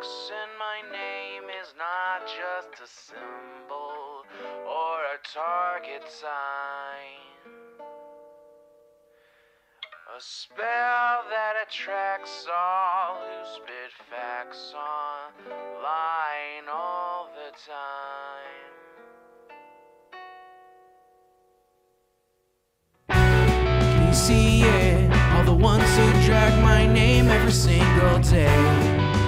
X in my name is not just a symbol or a target sign. A spell that attracts all who spit facts online all the time. Can you see it? All the ones who drag my name every single day.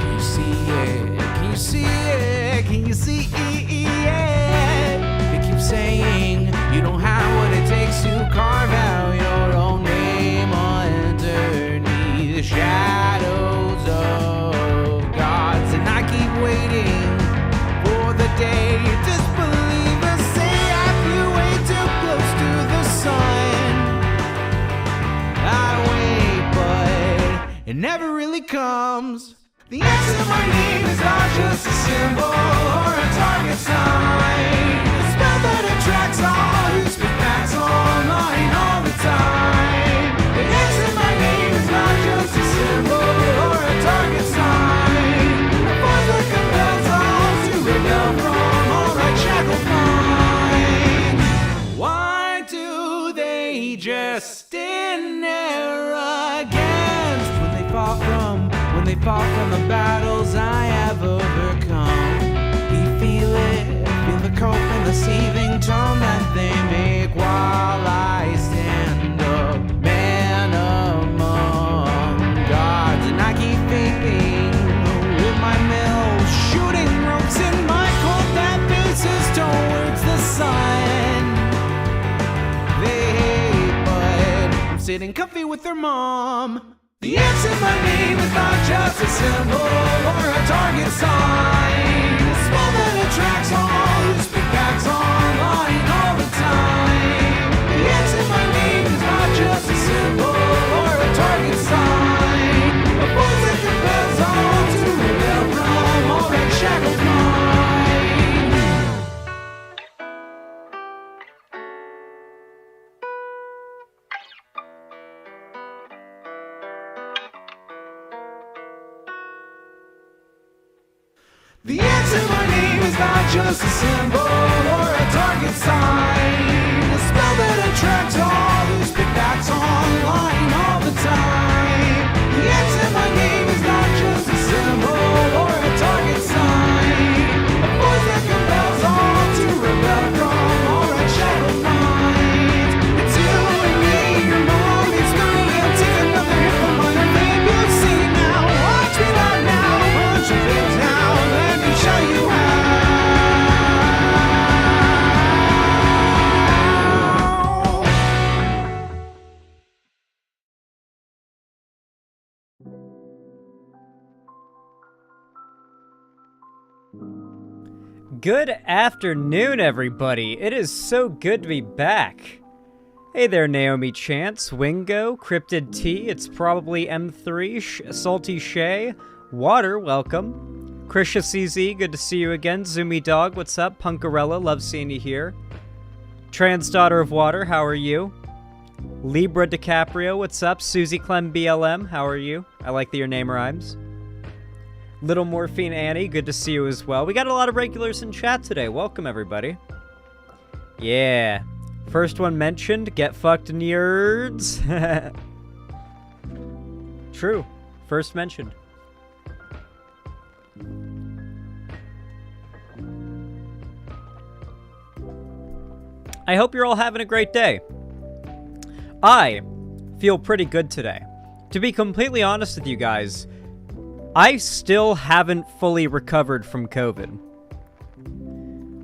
Can you see it? Can you see it? Can you see it? They keep saying you don't have what it takes to carve out your own name underneath the shadows of gods. And I keep waiting for the day disbelievers say I flew way too close to the sun. I wait, but it never really comes. The X in my name is not just a symbol or a target sign. A spell that attracts all who speak facts online all the time. The X in my name is not just a symbol or a target sign. A force that compels all to rebel from all right shackled minds. Why do they just stand there against when they fall from the battles I have overcome? You feel it, feel the cope and the seething tone that they make while I stand up, man among gods. And I keep vaping with my mill, shooting ropes in my cold that faces towards the sun. They hate, but I'm sitting comfy with their mom. The X in my name is not just a symbol or a target sign. A spell that attracts all who speak facts online all the time. The X in my name is not just a symbol or a target sign. A force that compels all to rebel from all that shackled mind. The X in my name is not just a symbol or a target sign. A spell that attracts all who speak facts online all the time. The X in my name is not just a symbol or a target sign. A force that compels all to rebel from all right shackled minds. It's you and me, your mom, it's me. I'll take another hit from my name. You'll see now, watch me right now, punch your face now. Show you how. Good afternoon, everybody. It is so good to be back. Hey there, Naomi Chance, Wingo, Cryptid T, it's probably M3, Salty Shay, Water, welcome. Krisha CZ, good to see you again. Zoomy Dog, what's up? Punkarella, love seeing you here. Trans Daughter of Water, how are you? Libra DiCaprio, what's up? Susie Clem BLM, how are you? I like that your name rhymes. Little Morphine Annie, good to see you as well. We got a lot of regulars in chat today. Welcome, everybody. Yeah. First one mentioned, get fucked nerds. True. First mentioned. I hope you're all having a great day. I feel pretty good today. To be completely honest with you guys, I still haven't fully recovered from COVID.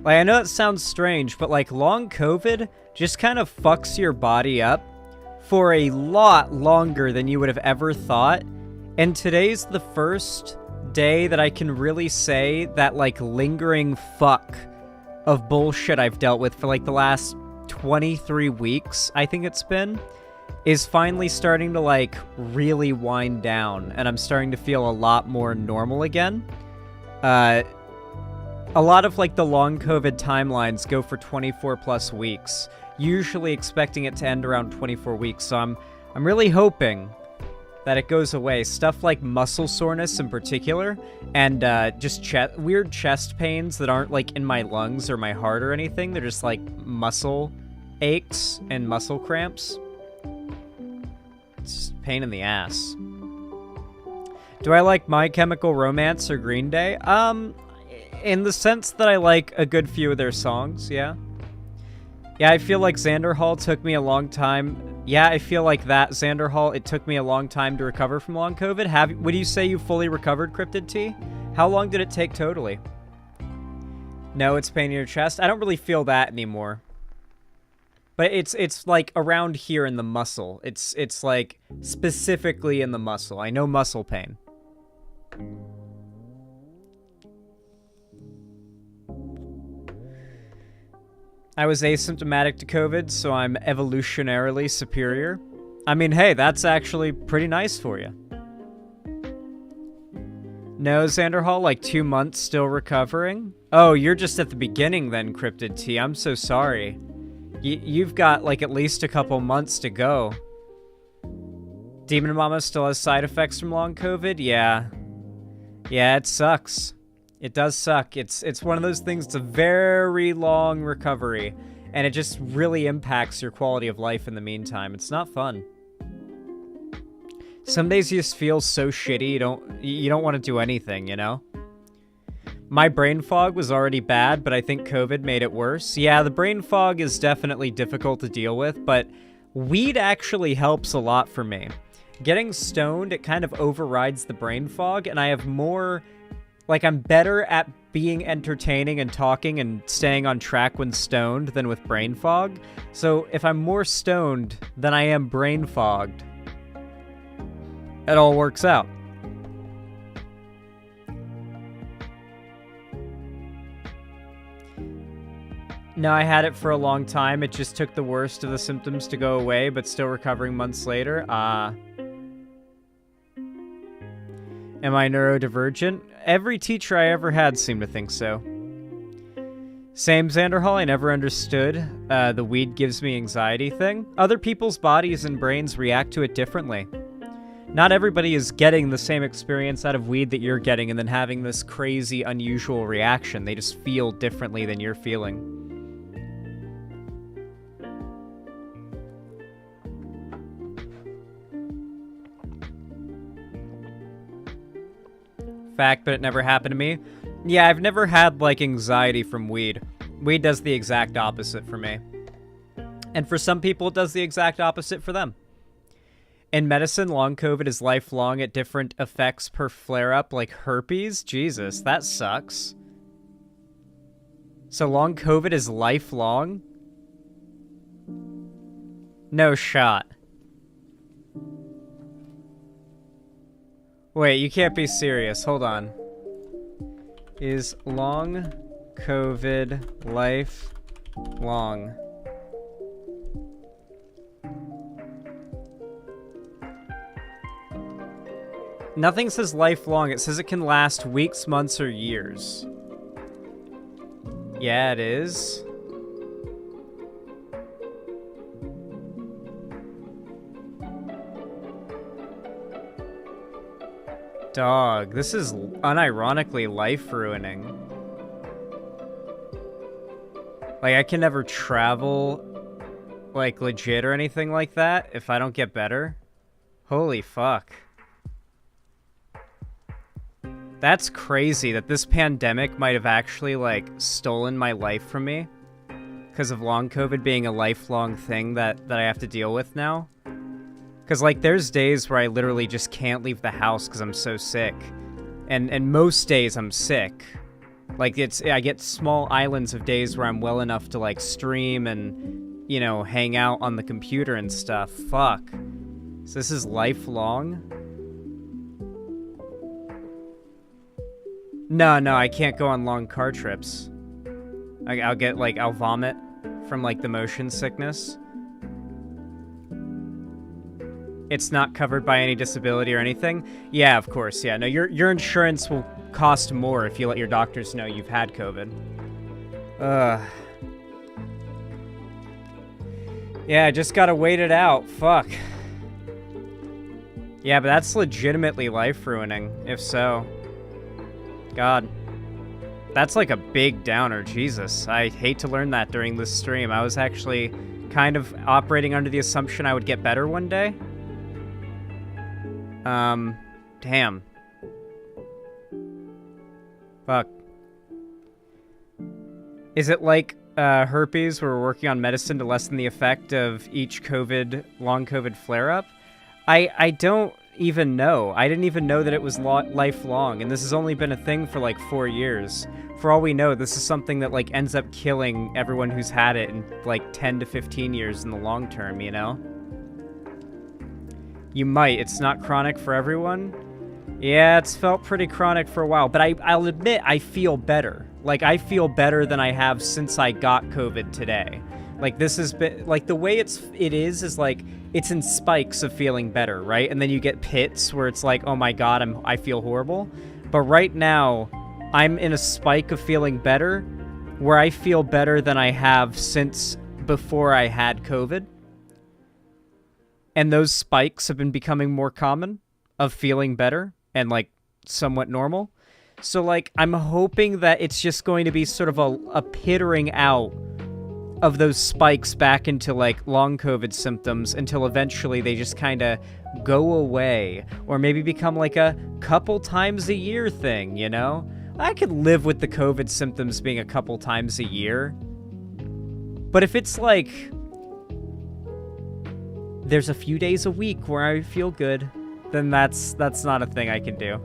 Like, I know it sounds strange, but like long COVID just kind of fucks your body up for a lot longer than you would have ever thought. And today's the first day that I can really say that like lingering fuck of bullshit I've dealt with for like the last 23 weeks, I think it's been, is finally starting to like really wind down, and I'm starting to feel a lot more normal again. A lot of like the long COVID timelines go for 24 plus weeks, usually expecting it to end around 24 weeks, so I'm really hoping that it goes away. Stuff like muscle soreness in particular, and just weird chest pains that aren't like in my lungs or my heart or anything. They're just like muscle aches and muscle cramps. It's just a pain in the ass. Do I like My Chemical Romance or Green Day? In the sense that I like a good few of their songs, yeah. Yeah, I feel like Xander Hall took me a long time. Yeah, I feel like that, Xander Hall, it took me a long time to recover from long COVID. Would you say you fully recovered, Cryptid T? How long did it take totally? No, it's pain in your chest. I don't really feel that anymore. But it's like around here in the muscle. It's like specifically in the muscle. I know muscle pain. I was asymptomatic to COVID, so I'm evolutionarily superior. I mean, hey, that's actually pretty nice for you. No, Xander Hall, like 2 months still recovering? Oh, you're just at the beginning then, Cryptid T. I'm so sorry. You've got like at least a couple months to go. Demon Mama still has side effects from long COVID? Yeah. Yeah, it sucks. It does suck. It's one of those things, it's a very long recovery, and it just really impacts your quality of life in the meantime. It's not fun. Some days you just feel so shitty, you don't want to do anything, you know? My brain fog was already bad, but I think COVID made it worse. Yeah, the brain fog is definitely difficult to deal with, but weed actually helps a lot for me. Getting stoned, it kind of overrides the brain fog, and I have more... Like, I'm better at being entertaining and talking and staying on track when stoned than with brain fog. So if I'm more stoned than I am brain fogged, it all works out. No, I had it for a long time. It just took the worst of the symptoms to go away, but still recovering months later. Am I neurodivergent? Every teacher I ever had seemed to think so. Same, Xander Hall, I never understood the weed gives me anxiety thing. Other people's bodies and brains react to it differently. Not everybody is getting the same experience out of weed that you're getting and then having this crazy, unusual reaction. They just feel differently than you're feeling. Fact, but it never happened to me. Yeah, I've never had, like, anxiety from weed. Weed does the exact opposite for me. And for some people, it does the exact opposite for them. In medicine, long COVID is lifelong at different effects per flare-up, like herpes. Jesus, that sucks. So long COVID is lifelong? No shot. Wait, you can't be serious. Hold on. Is long COVID lifelong? Nothing says lifelong. It says it can last weeks, months, or years. Yeah, it is. Dog, this is unironically life-ruining. Like, I can never travel, like, legit or anything like that if I don't get better. Holy fuck. That's crazy that this pandemic might have actually, like, stolen my life from me. Because of long COVID being a lifelong thing that I have to deal with now. Because, like, there's days where I literally just can't leave the house because I'm so sick. And most days I'm sick. Like, I get small islands of days where I'm well enough to, like, stream and, you know, hang out on the computer and stuff. Fuck. So this is lifelong? No, I can't go on long car trips. I'll get, like, I'll vomit from, like, the motion sickness. It's not covered by any disability or anything? Yeah, of course, yeah. No, your insurance will cost more if you let your doctors know you've had COVID. Yeah, I just gotta wait it out. Fuck. Yeah, but that's legitimately life-ruining, if so. God. That's like a big downer, Jesus. I hate to learn that during this stream. I was actually kind of operating under the assumption I would get better one day. Damn. Fuck. Is it like herpes where we're working on medicine to lessen the effect of each long COVID flare-up? I don't even know. I didn't even know that it was lifelong, and this has only been a thing for like 4 years. For all we know, this is something that like ends up killing everyone who's had it in like 10 to 15 years in the long term, you know? You might. It's not chronic for everyone. Yeah, it's felt pretty chronic for a while, but I'll admit I feel better. Like, I feel better than I have since I got COVID today. Like, this has been, like, the way it is like, it's in spikes of feeling better, right? And then you get pits where it's like, oh my god, I feel horrible. But right now, I'm in a spike of feeling better where I feel better than I have since before I had COVID. And those spikes have been becoming more common of feeling better and, like, somewhat normal. So, like, I'm hoping that it's just going to be sort of a pittering out of those spikes back into, like, long COVID symptoms until eventually they just kind of go away. Or maybe become, like, a couple times a year thing, you know? I could live with the COVID symptoms being a couple times a year. But if it's, like, there's a few days a week where I feel good, then that's not a thing I can do.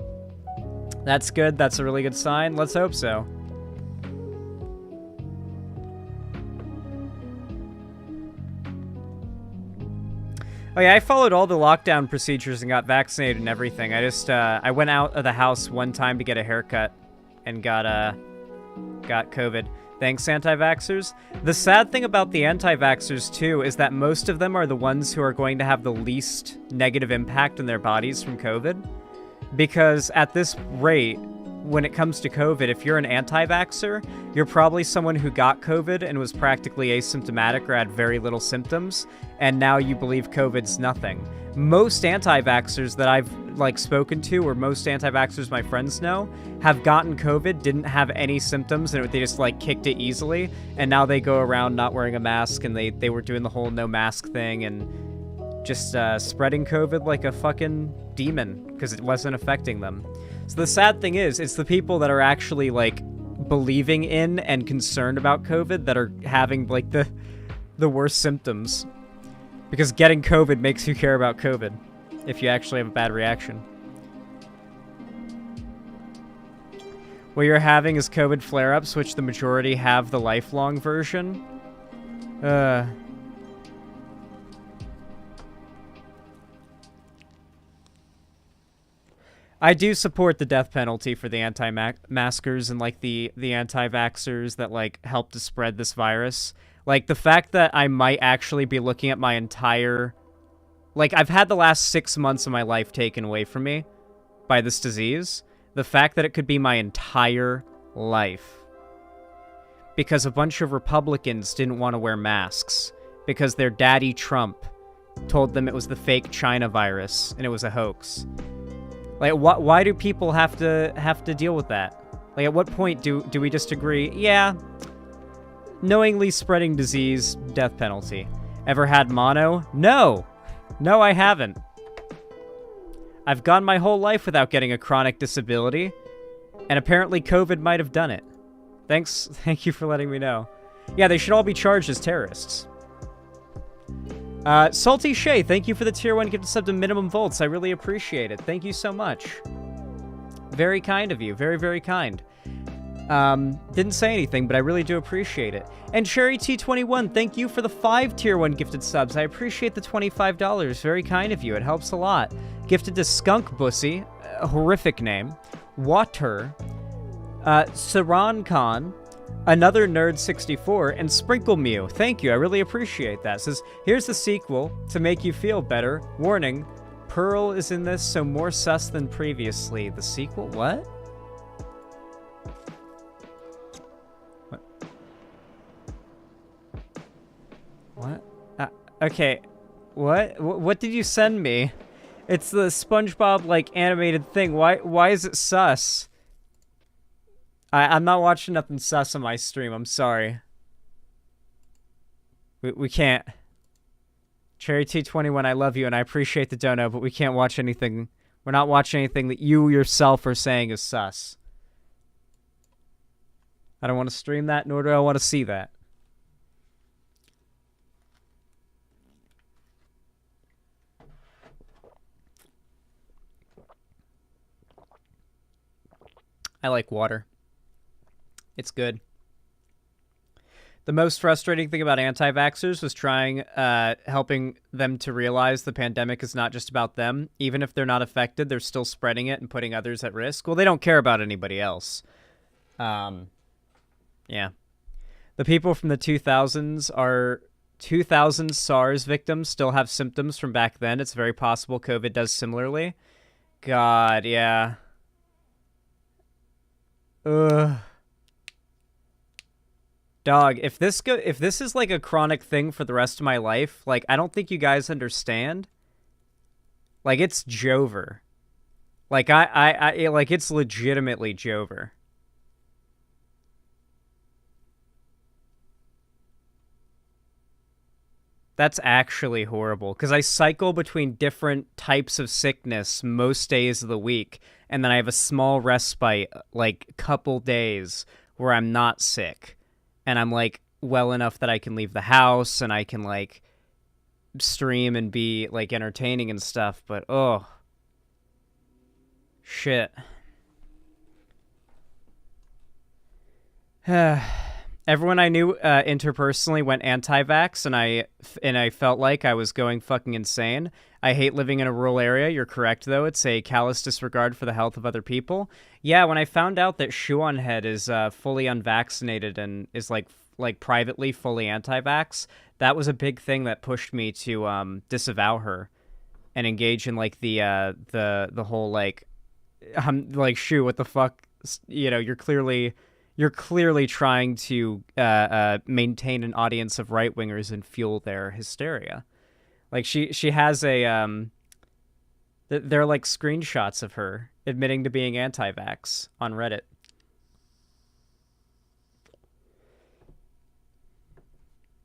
That's good. That's a really good sign. Let's hope so. Oh yeah, I followed all the lockdown procedures and got vaccinated and everything. I just, I went out of the house one time to get a haircut and got COVID. Thanks, anti-vaxxers. The sad thing about the anti-vaxxers, too, is that most of them are the ones who are going to have the least negative impact on their bodies from COVID. Because at this rate, when it comes to COVID, if you're an anti-vaxxer, you're probably someone who got COVID and was practically asymptomatic or had very little symptoms, and now you believe COVID's nothing. Most anti-vaxxers that I've, like, spoken to, or most anti-vaxxers my friends know, have gotten COVID, didn't have any symptoms, and they just, like, kicked it easily, and now they go around not wearing a mask, and they were doing the whole no mask thing, and just spreading COVID like a fucking demon, because it wasn't affecting them. So the sad thing is, it's the people that are actually, like, believing in and concerned about COVID that are having, like, the worst symptoms. Because getting COVID makes you care about COVID, if you actually have a bad reaction. What you're having is COVID flare-ups, which the majority have the lifelong version. I do support the death penalty for the anti-maskers and, like, the anti-vaxxers that, like, help to spread this virus. Like, the fact that I might actually be looking at my entire... Like, I've had the last 6 months of my life taken away from me by this disease. The fact that it could be my entire life. Because a bunch of Republicans didn't want to wear masks. Because their daddy Trump told them it was the fake China virus and it was a hoax. Like, why do people have to deal with that? Like, at what point do we just agree, yeah, knowingly spreading disease, death penalty. Ever had mono? No! No, I haven't. I've gone my whole life without getting a chronic disability, and apparently COVID might have done it. Thank you for letting me know. Yeah, they should all be charged as terrorists. Salty Shay, thank you for the tier 1 gift sub to minimum volts. I really appreciate it. Thank you so much. Very kind of you. Very, very kind. Didn't say anything, but I really do appreciate it. And Cherry T21, thank you for the 5 tier 1 gifted subs. I appreciate the $25. Very kind of you. It helps a lot. Gifted to Skunk Bussy, a horrific name. Water. Saran Khan. Another Nerd 64, and Sprinkle Mew. Thank you, I really appreciate that. It says, here's the sequel to make you feel better. Warning, Pearl is in this, so more sus than previously. The sequel? What? What? Okay. What did you send me? It's the SpongeBob, like, animated thing. Why is it sus? I'm not watching nothing sus on my stream. I'm sorry. We can't. Cherry T21, I love you and I appreciate the dono, but we can't watch anything. We're not watching anything that you yourself are saying is sus. I don't want to stream that, nor do I want to see that. I like water. It's good. The most frustrating thing about anti-vaxxers was helping them to realize the pandemic is not just about them. Even if they're not affected, they're still spreading it and putting others at risk. Well, they don't care about anybody else. Yeah. The people from the 2000s are 2000 SARS victims still have symptoms from back then. It's very possible COVID does similarly. God, yeah. Ugh. Dog, if this is like a chronic thing for the rest of my life, like I don't think you guys understand. Like it's Jover. Like I like it's legitimately Jover. That's actually horrible because I cycle between different types of sickness most days of the week, and then I have a small respite, like couple days where I'm not sick. And I'm, like, well enough that I can leave the house and I can, like, stream and be, like, entertaining and stuff. But, oh. Shit. Everyone I knew interpersonally went anti-vax, and I felt like I was going fucking insane. I hate living in a rural area. You're correct, though. It's a callous disregard for the health of other people. Yeah, when I found out that Shoeonhead is fully unvaccinated and is like privately fully anti-vax, that was a big thing that pushed me to disavow her and engage in like the whole like Shoo, what the fuck? You know, you're clearly trying to maintain an audience of right-wingers and fuel their hysteria. Like, she has a, they're like screenshots of her admitting to being anti-vax on Reddit.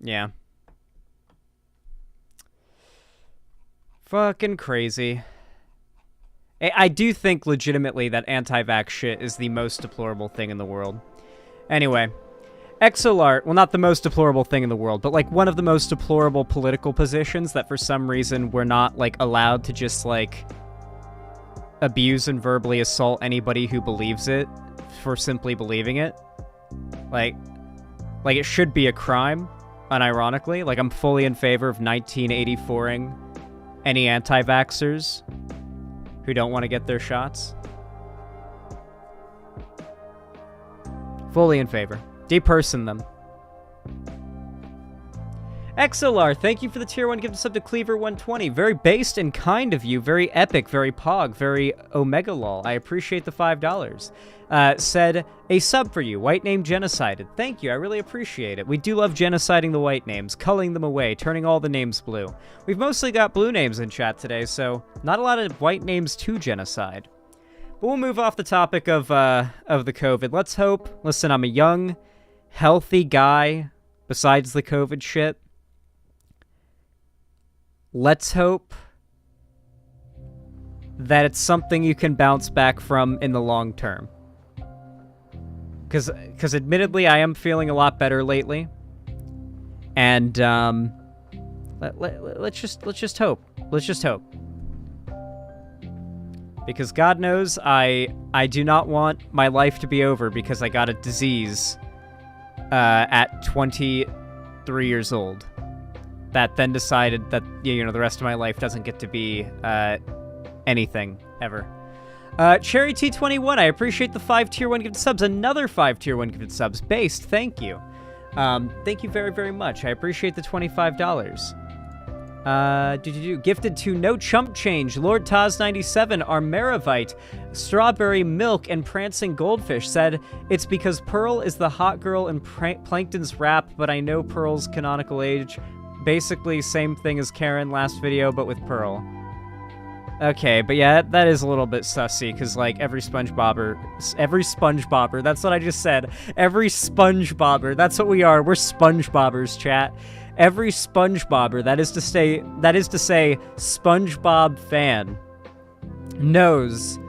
Yeah. Fucking crazy. I do think legitimately that anti-vax shit is the most deplorable thing in the world. Anyway, Exolart, well, not the most deplorable thing in the world, but, like, one of the most deplorable political positions that for some reason we're not, like, allowed to just, like, abuse and verbally assault anybody who believes it for simply believing it. Like it should be a crime, unironically. Like, I'm fully in favor of 1984ing any anti-vaxxers who don't want to get their shots. Fully in favor. Deperson them. XLR, thank you for the tier 1 gift sub to Cleaver120. Very based and kind of you. Very epic, very pog, very omega lol. I appreciate the $5. Said, a sub for you. White name genocided. Thank you, I really appreciate it. We do love genociding the white names, culling them away, turning all the names blue. We've mostly got blue names in chat today, so not a lot of white names to genocide. But we'll move off the topic of the COVID. Let's hope. Listen, I'm a young, healthy guy, besides the COVID shit. Let's hope that it's something you can bounce back from in the long term. Because admittedly, I am feeling a lot better lately. And let's just hope. Let's just hope. Because God knows I do not want my life to be over because I got a disease at 23 years old that then decided that, you know, the rest of my life doesn't get to be anything ever. Cherry T21, I appreciate the 5 tier 1 gifted subs. Another 5 tier 1 gifted subs. Based, thank you. Thank you very, very much. I appreciate the $25. Gifted to No Chump Change, Lord Taz97, Armeravite, Strawberry Milk, and Prancing Goldfish said, it's because Pearl is the hot girl in Plankton's rap, but I know Pearl's canonical age. Basically, same thing as Karen last video, but with Pearl. Okay, but yeah, that is a little bit sussy, because, like, every SpongeBobber, that's what I just said. Every SpongeBobber, that's what we are. We're SpongeBobbers, chat. Every SpongeBobber, that is to say, SpongeBob fan, knows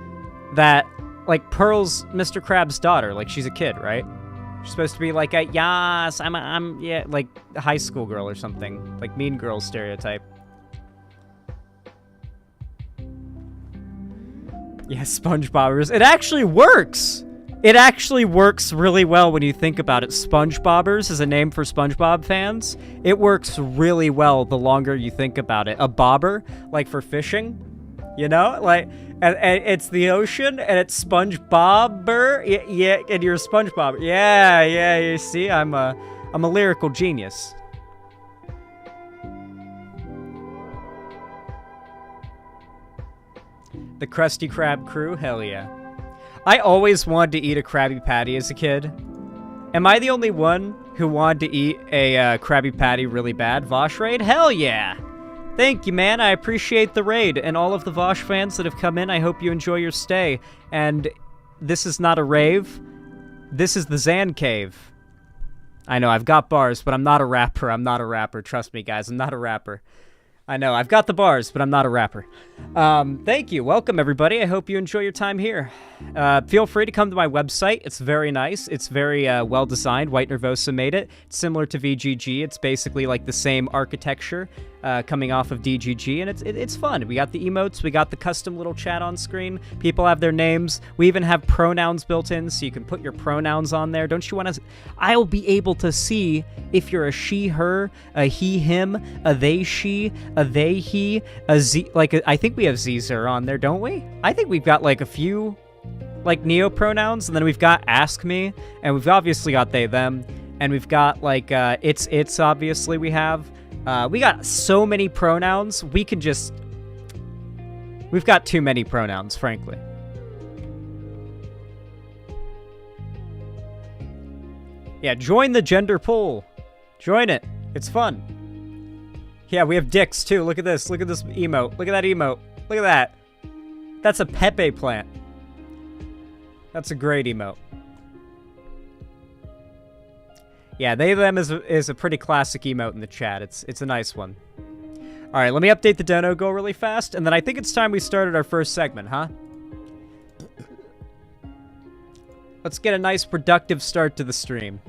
that, like, Pearl's Mr. Krabs' daughter, like, she's a kid, right? She's supposed to be like a, yes, yeah, like, a high school girl or something, like Mean Girls stereotype. Yeah, SpongeBobbers. It actually works! It actually works really well when you think about it. SpongeBobbers is a name for SpongeBob fans. It works really well the longer you think about it. A bobber, like for fishing, you know? Like, and it's the ocean, and it's SpongeBobber. Yeah, and you're a SpongeBob. Yeah, you see, I'm a lyrical genius. The Krusty Krab crew? Hell yeah. I always wanted to eat a Krabby Patty as a kid. Am I the only one who wanted to eat a Krabby Patty really bad? Vosh raid? Hell yeah! Thank you, man. I appreciate the raid. And all of the Vosh fans that have come in, I hope you enjoy your stay. And this is not a rave. This is the Zan Cave. I know, I've got bars, but I'm not a rapper. I'm not a rapper. Trust me, guys. I'm not a rapper. I know, I've got the bars, but I'm not a rapper. Thank you. Welcome, everybody. I hope you enjoy your time here. Feel free to come to my website. It's very nice. It's very well-designed. White Nervosa made it. It's similar to VGG. It's basically like the same architecture coming off of DGG, and it's fun. We got the emotes. We got the custom little chat on screen. People have their names. We even have pronouns built in, so you can put your pronouns on there. Don't you want to... I'll be able to see if you're a she, her, a he, him, a they, she, a they, he, a z... Like, I think we have Zer on there, don't we? I think we've got, like, a few, like, neo-pronouns, and then we've got ask me, and we've obviously got they, them, and we've got, like, it's obviously we have. We got so many pronouns, we can just... We've got too many pronouns, frankly. Yeah, join the gender pool. Join it. It's fun. Yeah, we have dicks, too. Look at this. Look at this emote. Look at that emote. Look at that. That's a Pepe plant. That's a great emote. Yeah, they, them is a pretty classic emote in the chat. It's a nice one. All right, let me update the dono goal really fast, and then I think it's time we started our first segment, huh? Let's get a nice productive start to the stream.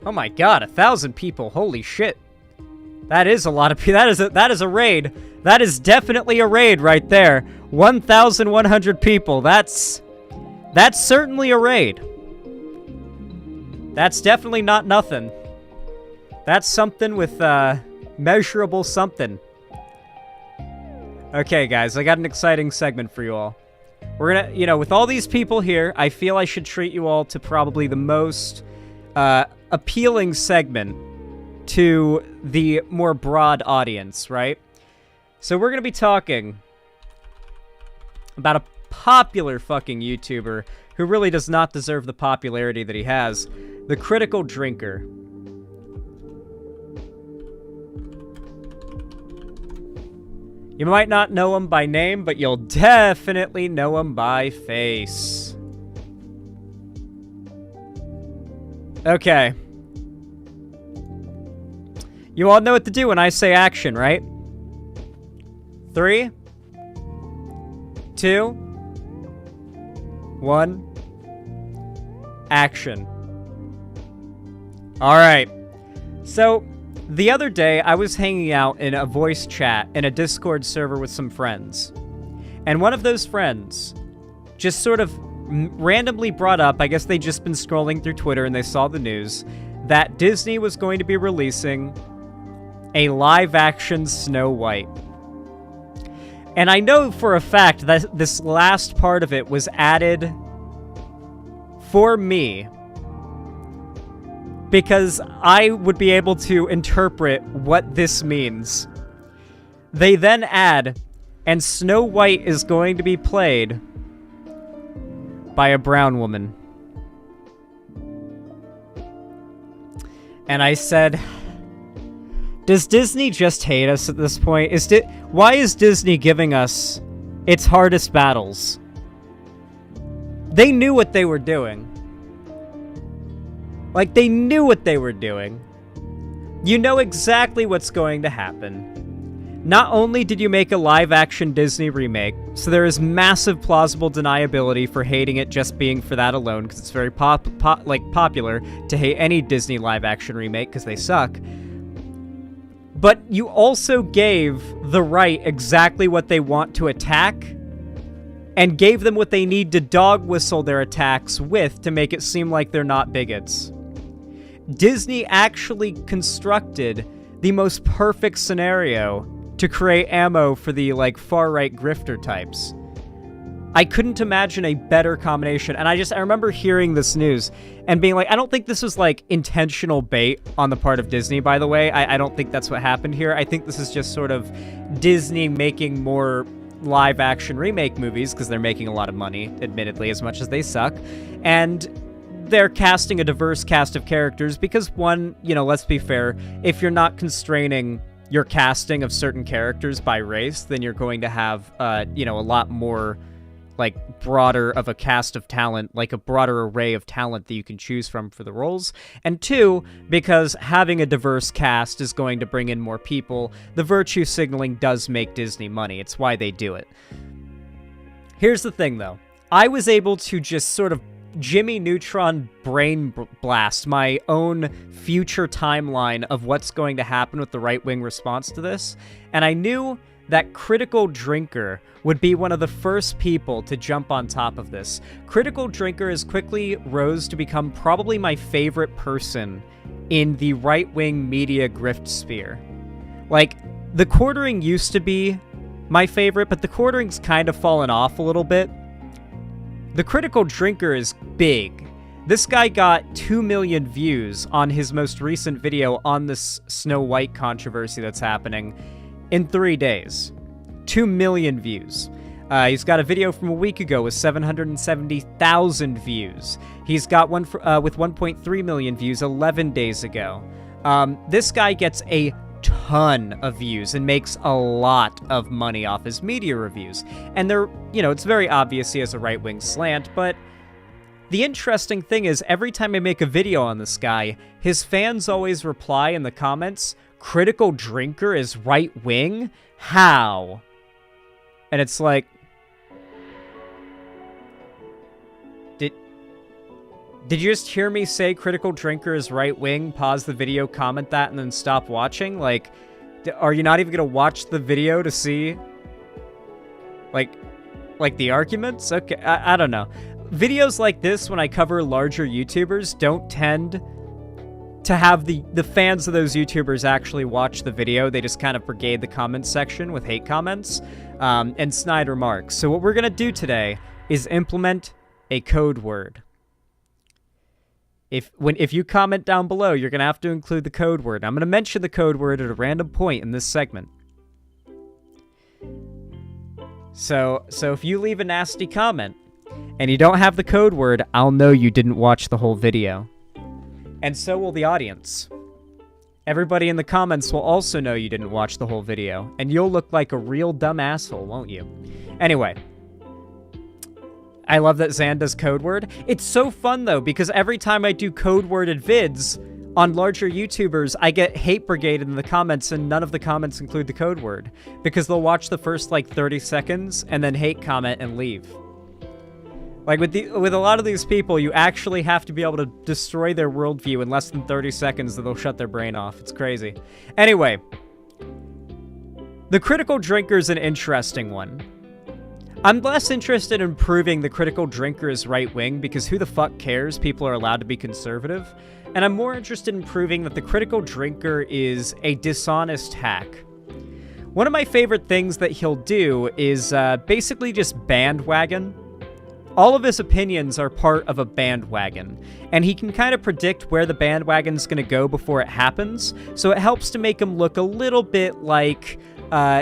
Oh my god, 1,000 people. Holy shit. That is a lot of people. That is a raid. That is definitely a raid right there. 1,100 people. That's certainly a raid. That's definitely not nothing. That's something with measurable something. Okay, guys, I got an exciting segment for you all. We're gonna, you know, with all these people here, I feel I should treat you all to probably the most appealing segment to the more broad audience, right? So we're gonna be talking about a popular fucking YouTuber who really does not deserve the popularity that he has, the Critical Drinker. You might not know him by name, but you'll definitely know him by face. Okay. You all know what to do when I say action, right? 3, 2, 1, action. Alright. So, the other day, I was hanging out in a voice chat in a Discord server with some friends. And one of those friends just sort of randomly brought up, I guess they'd just been scrolling through Twitter and they saw the news, that Disney was going to be releasing a live-action Snow White. And I know for a fact that this last part of it was added for me because I would be able to interpret what this means. They then add, and Snow White is going to be played by a brown woman. And I said, Does Disney just hate us at this point? Why is Disney giving us its hardest battles? They knew what they were doing. Like, they knew what they were doing. You know exactly what's going to happen. Not only did you make a live-action Disney remake, so there is massive plausible deniability for hating it just being for that alone, because it's very popular to hate any Disney live-action remake because they suck. But you also gave the right exactly what they want to attack, and gave them what they need to dog whistle their attacks with to make it seem like they're not bigots. Disney actually constructed the most perfect scenario to create ammo for the, like, far-right grifter types. I couldn't imagine a better combination, and I remember hearing this news and being like, I don't think this was, like, intentional bait on the part of Disney, by the way. I don't think that's what happened here. I think this is just sort of Disney making more live-action remake movies, because they're making a lot of money, admittedly, as much as they suck, and they're casting a diverse cast of characters, because one, you know, let's be fair, if you're not constraining your casting of certain characters by race, then you're going to have, you know, a lot more, like, broader of a cast of talent, like a broader array of talent that you can choose from for the roles. And two, because having a diverse cast is going to bring in more people, the virtue signaling does make Disney money. It's why they do it. Here's the thing, though. I was able to just sort of Jimmy Neutron brain blast my own future timeline of what's going to happen with the right-wing response to this, and I knew that Critical Drinker would be one of the first people to jump on top of this. Critical Drinker has quickly rose to become probably my favorite person in the right-wing media grift sphere. Like, the quartering used to be my favorite, but the quartering's kind of fallen off a little bit. The Critical Drinker is big. This guy got 2 million views on his most recent video on this Snow White controversy that's happening in 3 days. 2 million views. He's got a video from a week ago with 770,000 views. He's got one with 1.3 million views 11 days ago. This guy gets a ton of views and makes a lot of money off his media reviews. And they're, you know, it's very obvious he has a right-wing slant, but the interesting thing is every time I make a video on this guy, his fans always reply in the comments, Critical Drinker is right-wing? How? And it's like, Did you just hear me say Critical Drinker is right-wing, pause the video, comment that, and then stop watching? Like, are you not even gonna watch the video to see, like the arguments? Okay, I don't know. Videos like this, when I cover larger YouTubers, don't tend to have the fans of those YouTubers actually watch the video. They just kind of brigade the comments section with hate comments and snide remarks. So what we're gonna do today is implement a code word. If you comment down below, you're going to have to include the code word. I'm going to mention the code word at a random point in this segment. So if you leave a nasty comment and you don't have the code word, I'll know you didn't watch the whole video. And so will the audience. Everybody in the comments will also know you didn't watch the whole video, and you'll look like a real dumb asshole, won't you? Anyway. I love that Zan does code word. It's so fun, though, because every time I do code worded vids on larger YouTubers, I get hate brigaded in the comments, and none of the comments include the code word, because they'll watch the first, like, 30 seconds and then hate comment and leave. Like, with a lot of these people, you actually have to be able to destroy their worldview in less than 30 seconds, or they'll shut their brain off. It's crazy. Anyway, the Critical Drinker is an interesting one. I'm less interested in proving the Critical Drinker is right-wing, because who the fuck cares? People are allowed to be conservative. And I'm more interested in proving that the Critical Drinker is a dishonest hack. One of my favorite things that he'll do is basically just bandwagon. All of his opinions are part of a bandwagon, and he can kind of predict where the bandwagon's going to go before it happens, so it helps to make him look a little bit like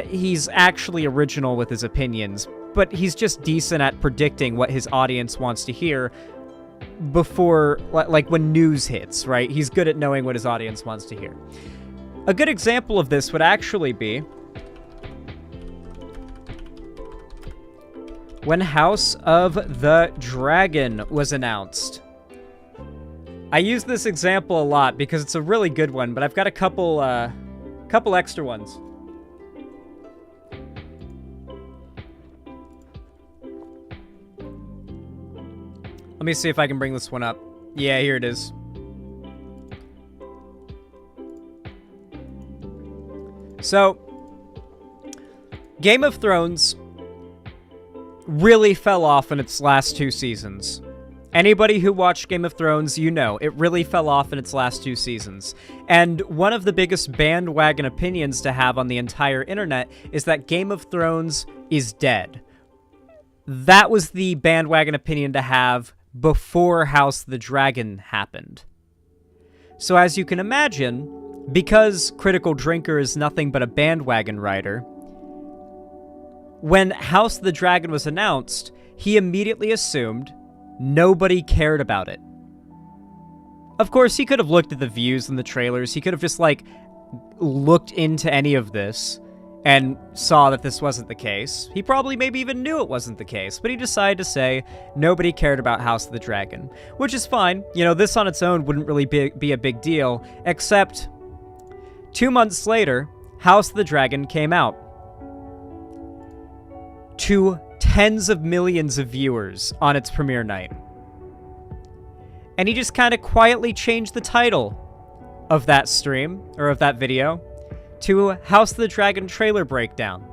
he's actually original with his opinions. But he's just decent at predicting what his audience wants to hear before, like, when news hits, right? He's good at knowing what his audience wants to hear. A good example of this would actually be when House of the Dragon was announced. I use this example a lot because it's a really good one, but I've got a couple extra ones. Let me see if I can bring this one up. Yeah, here it is. So, Game of Thrones really fell off in its last 2 seasons. Anybody who watched Game of Thrones, you know, it really fell off in its last 2 seasons. And one of the biggest bandwagon opinions to have on the entire internet is that Game of Thrones is dead. That was the bandwagon opinion to have before House of the Dragon happened. So as you can imagine, because Critical Drinker is nothing but a bandwagon rider, when House of the Dragon was announced, he immediately assumed nobody cared about it. Of course, he could have looked at the views in the trailers. He could have just, like, looked into any of this and saw that this wasn't the case. He probably maybe even knew it wasn't the case, but he decided to say nobody cared about House of the Dragon, which is fine. You know, this on its own wouldn't really be a big deal, except 2 months later, House of the Dragon came out to tens of millions of viewers on its premiere night. And he just kind of quietly changed the title of that stream, or of that video, to House of the Dragon Trailer Breakdown.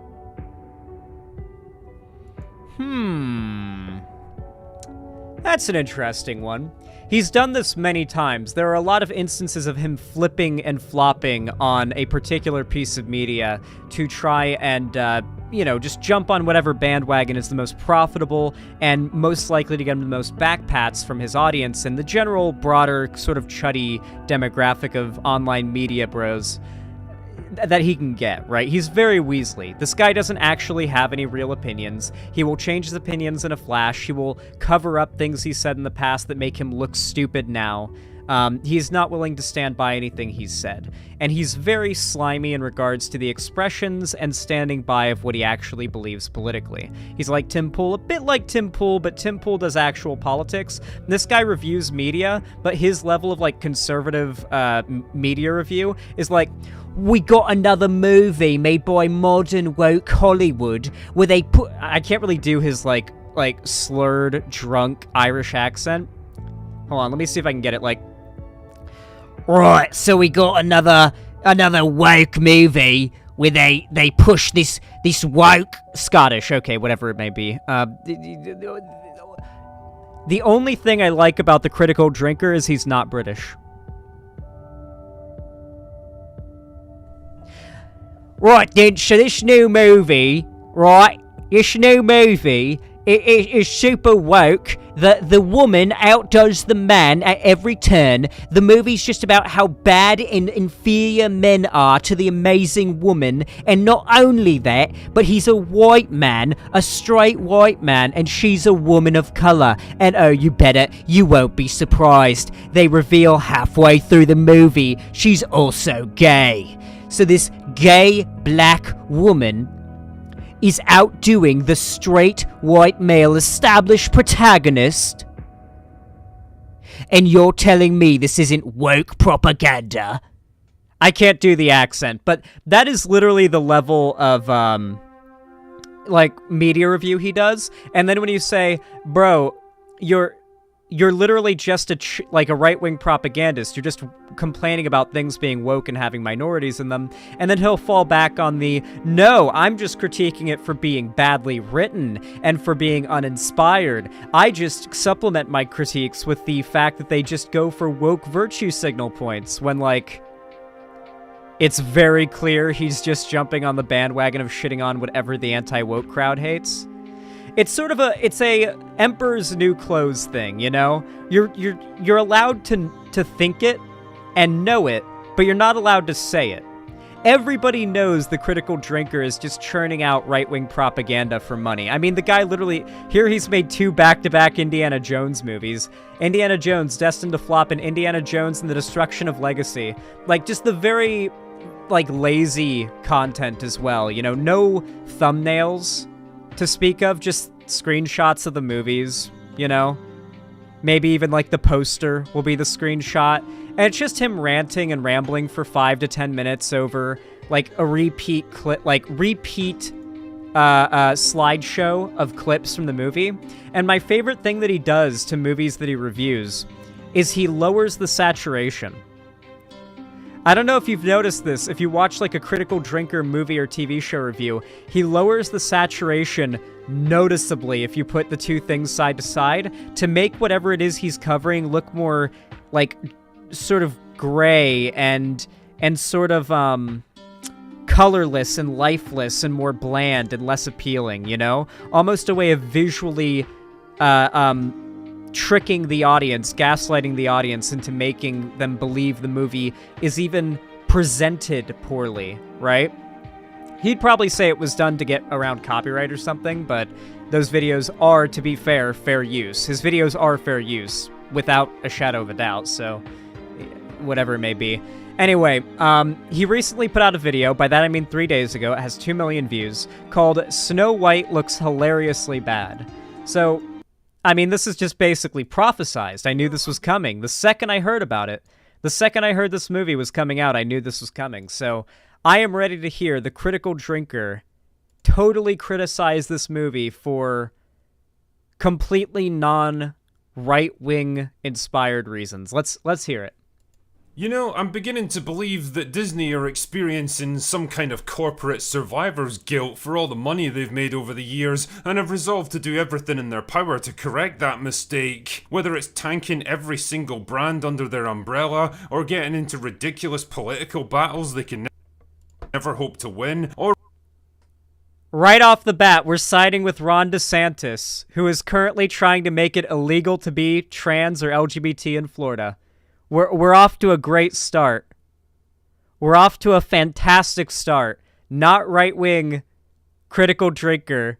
That's an interesting one. He's done this many times. There are a lot of instances of him flipping and flopping on a particular piece of media to try and, just jump on whatever bandwagon is the most profitable and most likely to get him the most backpats from his audience and the general broader sort of chuddy demographic of online media bros that he can get, right? He's very Weasley. This guy doesn't actually have any real opinions. He will change his opinions in a flash. He will cover up things he said in the past that make him look stupid now. He's not willing to stand by anything he's said. And he's very slimy in regards to the expressions and standing by of what he actually believes politically. He's like Tim Pool, a bit like Tim Pool, but Tim Pool does actual politics. This guy reviews media, but his level of, like, conservative media review is like, we got another movie made by modern woke Hollywood where they put... I can't really do his, like slurred, drunk Irish accent. Hold on, let me see if I can get it, like... Right, so we got another woke movie where they push this woke... Scottish, okay, whatever it may be. The only thing I like about the Critical Drinker is he's not British. Right then, so this new movie, it is super woke. The woman outdoes the man at every turn. The movie's just about how bad and inferior men are to the amazing woman. And not only that, but he's a white man, a straight white man, and she's a woman of color. And oh, you won't be surprised. They reveal halfway through the movie she's also gay. So this gay black woman is outdoing the straight white male established protagonist, and you're telling me this isn't woke propaganda? I can't do the accent, but that is literally the level of media review he does. And then when you say, bro, you're literally just a right-wing propagandist. You're just complaining about things being woke and having minorities in them. And then he'll fall back on no, I'm just critiquing it for being badly written and for being uninspired. I just supplement my critiques with the fact that they just go for woke virtue signal points when, it's very clear he's just jumping on the bandwagon of shitting on whatever the anti-woke crowd hates. It's sort of it's a Emperor's New Clothes thing, you know? You're allowed to think it and know it, but you're not allowed to say it. Everybody knows the Critical Drinker is just churning out right-wing propaganda for money. I mean, the guy literally... Here he's made 2 back-to-back Indiana Jones movies. Indiana Jones, Destined to Flop, and Indiana Jones and the Destruction of Legacy. Just the very like, lazy content as well. You know, no thumbnails to speak of, just screenshots of the movies, you know? Maybe even, like, the poster will be the screenshot. And it's just him ranting and rambling for 5 to 10 minutes over, like, a repeat clip, like, repeat slideshow of clips from the movie. And my favorite thing that he does to movies that he reviews is he lowers the saturation. I don't know if you've noticed this. If you watch like a Critical Drinker movie or TV show review, he lowers the saturation noticeably if you put the two things side to side to make whatever it is he's covering look more like sort of gray and sort of colorless and lifeless and more bland and less appealing, you know? Almost a way of visually tricking the audience, gaslighting the audience into making them believe the movie is even presented poorly, right? He'd probably say it was done to get around copyright or something, but those videos are, to be fair, fair use. His videos are fair use, without a shadow of a doubt, so whatever it may be. Anyway, he recently put out a video, by that I mean 3 days ago, it has 2 million views, called Snow White Looks Hilariously Bad. So, I mean, this is just basically prophesized. I knew this was coming. The second I heard about it, the second I heard this movie was coming out, I knew this was coming. So, I am ready to hear the Critical Drinker totally criticize this movie for completely non-right-wing inspired reasons. Let's hear it. You know, I'm beginning to believe that Disney are experiencing some kind of corporate survivor's guilt for all the money they've made over the years, and have resolved to do everything in their power to correct that mistake. Whether it's tanking every single brand under their umbrella, or getting into ridiculous political battles they can never hope to win, or... Right off the bat, we're siding with Ron DeSantis, who is currently trying to make it illegal to be trans or LGBT in Florida. We're off to a great start. We're off to a fantastic start. Not right-wing Critical Drinker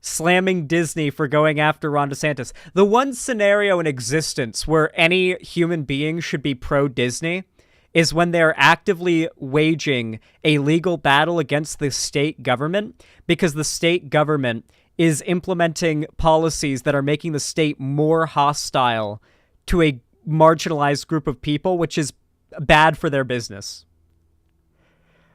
slamming Disney for going after Ron DeSantis. The one scenario in existence where any human being should be pro-Disney is when they're actively waging a legal battle against the state government, because the state government is implementing policies that are making the state more hostile to a marginalized group of people, which is bad for their business.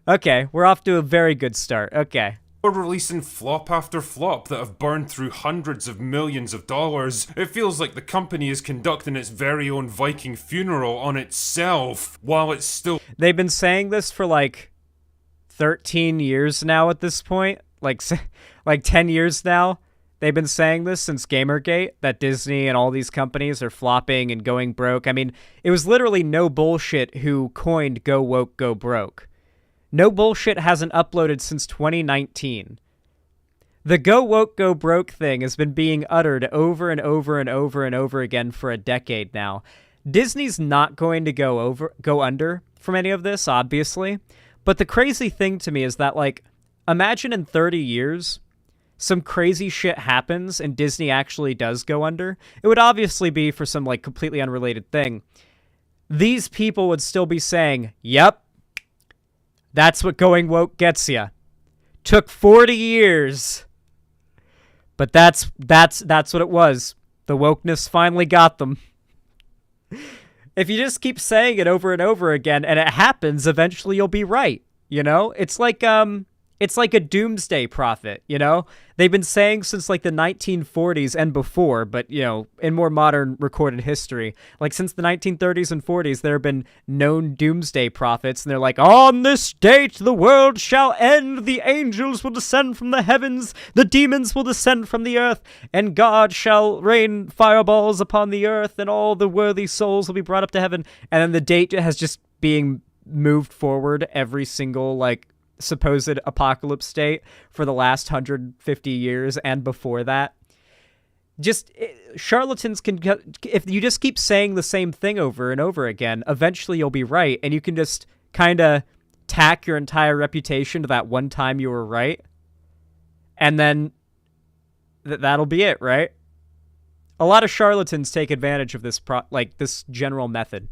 Okay, we're off to a very good start. Okay. Or releasing flop after flop that have burned through hundreds of millions of dollars. It feels like the company is conducting its very own Viking funeral on itself, while it's still... They've been saying this for like 13 years now at this point. Like 10 years now. They've been saying this since Gamergate, that Disney and all these companies are flopping and going broke. I mean, it was literally No Bullshit who coined Go Woke, Go Broke. No Bullshit hasn't uploaded since 2019. The Go Woke, Go Broke thing has been being uttered over and over and over and over again for a decade now. Disney's not going to go under from any of this, obviously. But the crazy thing to me is that, like, imagine in 30 years... some crazy shit happens and Disney actually does go under. It would obviously be for some, like, completely unrelated thing. These people would still be saying, yep, that's what going woke gets ya. Took 40 years. But that's what it was. The wokeness finally got them. If you just keep saying it over and over again and it happens, eventually you'll be right. You know? It's like a doomsday prophet, you know? They've been saying since, like, the 1940s and before, but, you know, in more modern recorded history, like, since the 1930s and 40s, there have been known doomsday prophets, and they're like, on this date the world shall end, the angels will descend from the heavens, the demons will descend from the earth, and God shall rain fireballs upon the earth, and all the worthy souls will be brought up to heaven. And then the date has just being moved forward every single, like, supposed apocalypse state for the last 150 years and before that. Just charlatans can, if you just keep saying the same thing over and over again, eventually you'll be right, and you can just kind of tack your entire reputation to that one time you were right, and then that'll be it, right? A lot of charlatans take advantage of this this general method.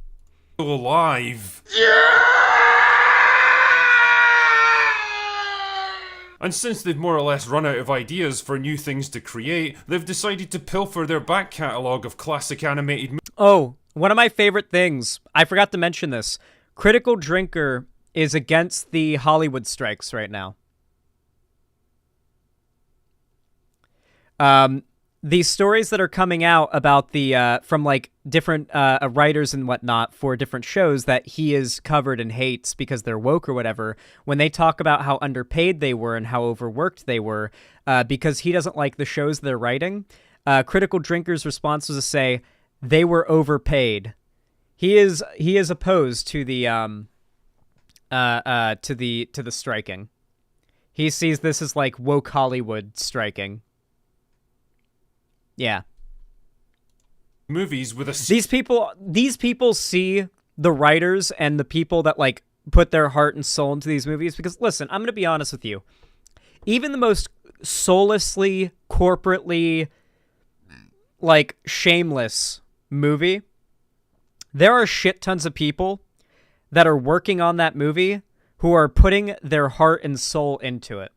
Alive. Yeah! And since they've more or less run out of ideas for new things to create, they've decided to pilfer their back catalogue of classic animated Oh, one of my favorite things, I forgot to mention this. Critical Drinker is against the Hollywood strikes right now. These stories that are coming out about the from like different writers and whatnot for different shows that he is covered and hates because they're woke or whatever, when they talk about how underpaid they were and how overworked they were because he doesn't like the shows they're writing, Critical Drinker's response was to say they were overpaid. He is opposed to the to the striking. He sees this as like woke Hollywood striking. Yeah. movies with a... These people see the writers and the people that like put their heart and soul into these movies because listen, I'm going to be honest with you. Even the most soullessly, corporately, like shameless movie, there are shit tons of people that are working on that movie who are putting their heart and soul into it.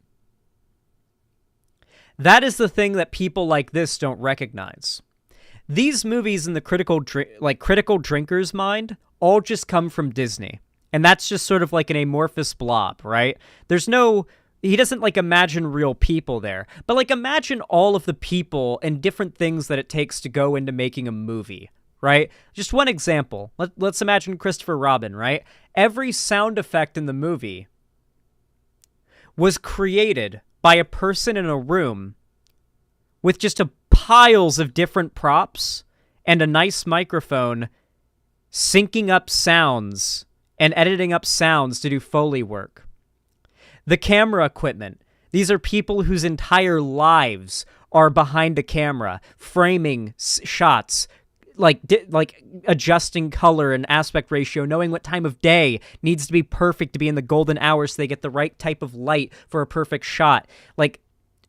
That is the thing that people like this don't recognize. These movies in the critical Drinker's mind all just come from Disney. And that's just sort of like an amorphous blob, right? He doesn't like imagine real people there. But like imagine all of the people and different things that it takes to go into making a movie, right? Just one example. Let's imagine Christopher Robin, right? Every sound effect in the movie was created by a person in a room with just piles of different props and a nice microphone syncing up sounds and editing up sounds to do Foley work. The camera equipment. These are people whose entire lives are behind a camera, framing shots, like adjusting color and aspect ratio, knowing what time of day needs to be perfect to be in the golden hour so they get the right type of light for a perfect shot. Like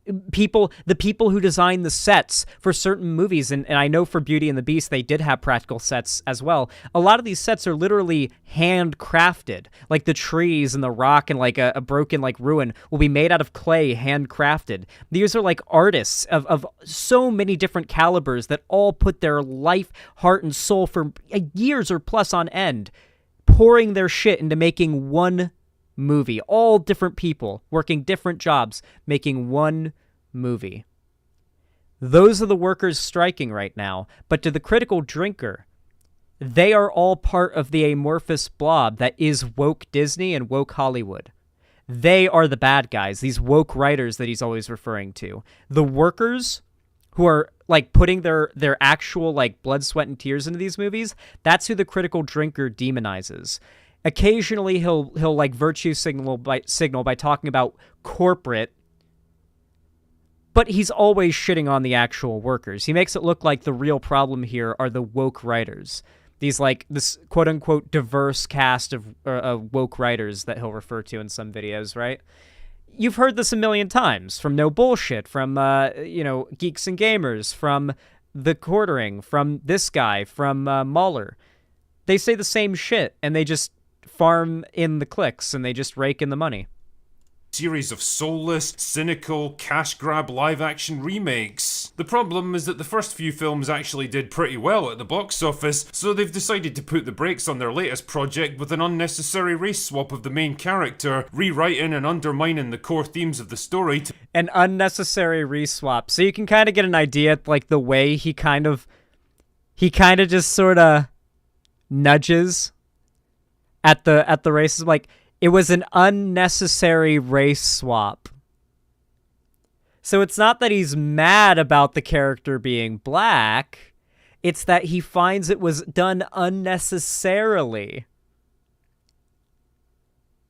the people who design the sets for certain movies, and I know for Beauty and the Beast they did have practical sets as well. A lot of these sets are literally handcrafted, like the trees and the rock and like a broken like ruin will be made out of clay, handcrafted. These are like artists of so many different calibers that all put their life, heart, and soul for years or plus on end, pouring their shit into making one movie. All different people working different jobs, making one movie. Those are the workers striking right now. But to the critical drinker, they are all part of the amorphous blob that is woke Disney and woke Hollywood. They are the bad guys, these woke writers that he's always referring to. The workers who are like putting their actual like blood, sweat, and tears into these movies, that's who the critical drinker demonizes. Occasionally he'll like virtue signal by talking about corporate, but he's always shitting on the actual workers. He makes it look like the real problem here are the woke writers. These like this quote unquote diverse cast of woke writers that he'll refer to in some videos, right? You've heard this a million times from No Bullshit, from Geeks and Gamers, from The Quartering, from this guy, from Mahler. They say the same shit and they just farm in the clicks and they just rake in the money. Series of soulless, cynical, cash grab live action remakes. The problem is that the first few films actually did pretty well at the box office, so they've decided to put the brakes on their latest project with an unnecessary race swap of the main character, rewriting and undermining the core themes of the story. An unnecessary reswap. So you can kind of get an idea, like the way he kind of just sort of nudges at the races, like it was an unnecessary race swap. So it's not that he's mad about the character being black, it's that he finds it was done unnecessarily.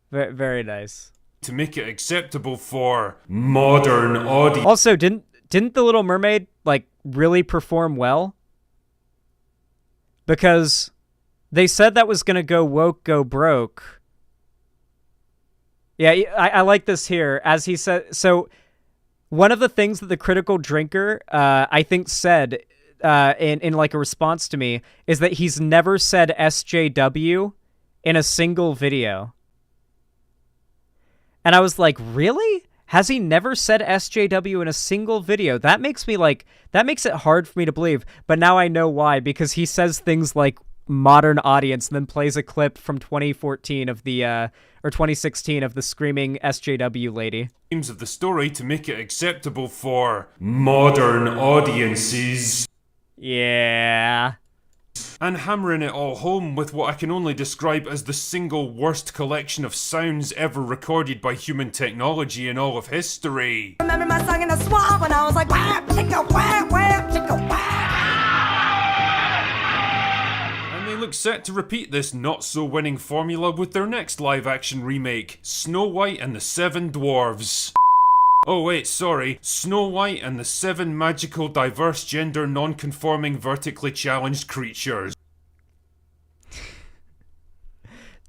Very, very nice. To make it acceptable for modern audience. Also, didn't The Little Mermaid like really perform well? Because they said that was going to go woke, go broke. Yeah, I like this here. As he said, so one of the things that the critical drinker, I think, said in like a response to me is that he's never said SJW in a single video. And I was like, really? Has he never said SJW in a single video? That makes it hard for me to believe, but now I know why, because he says things like modern audience and then plays a clip from 2014 of the, or 2016 of the screaming SJW lady. Themes of the story to make it acceptable for modern audiences. Yeah. And hammering it all home with what I can only describe as the single worst collection of sounds ever recorded by human technology in all of history. Remember my song in the swamp when I was like, whap, chicka, whap, whap, chicka, whap. And they look set to repeat this not-so-winning formula with their next live-action remake, Snow White and the Seven Dwarves. Oh wait, sorry, Snow White and the Seven Magical Diverse Gender Non-Conforming Vertically Challenged Creatures.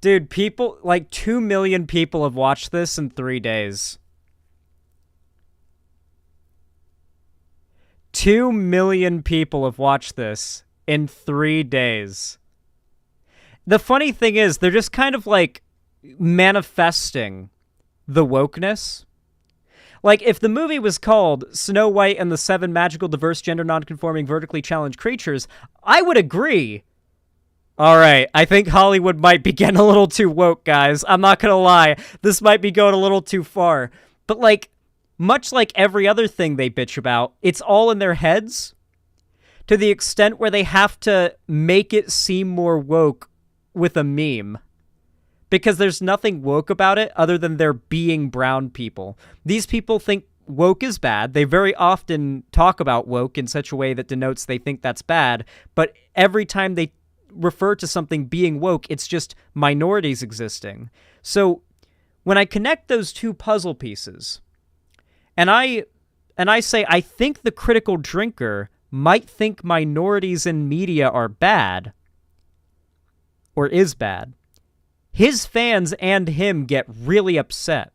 Dude, people, like 2 million people have watched this in 3 days. 2 million people have watched this in 3 days. The funny thing is, they're just kind of like manifesting the wokeness. Like, if the movie was called Snow White and the Seven Magical Diverse Gender Non-Conforming Vertically Challenged Creatures, I would agree. Alright, I think Hollywood might be getting a little too woke, guys. I'm not gonna lie. This might be going a little too far. But, like, much like every other thing they bitch about, it's all in their heads, to the extent where they have to make it seem more woke with a meme. Because there's nothing woke about it other than there being brown people. These people think woke is bad. They very often talk about woke in such a way that denotes they think that's bad. But every time they refer to something being woke, it's just minorities existing. So when I connect those two puzzle pieces, and I say I think the critical drinker might think minorities in media are bad, or is bad, his fans and him get really upset.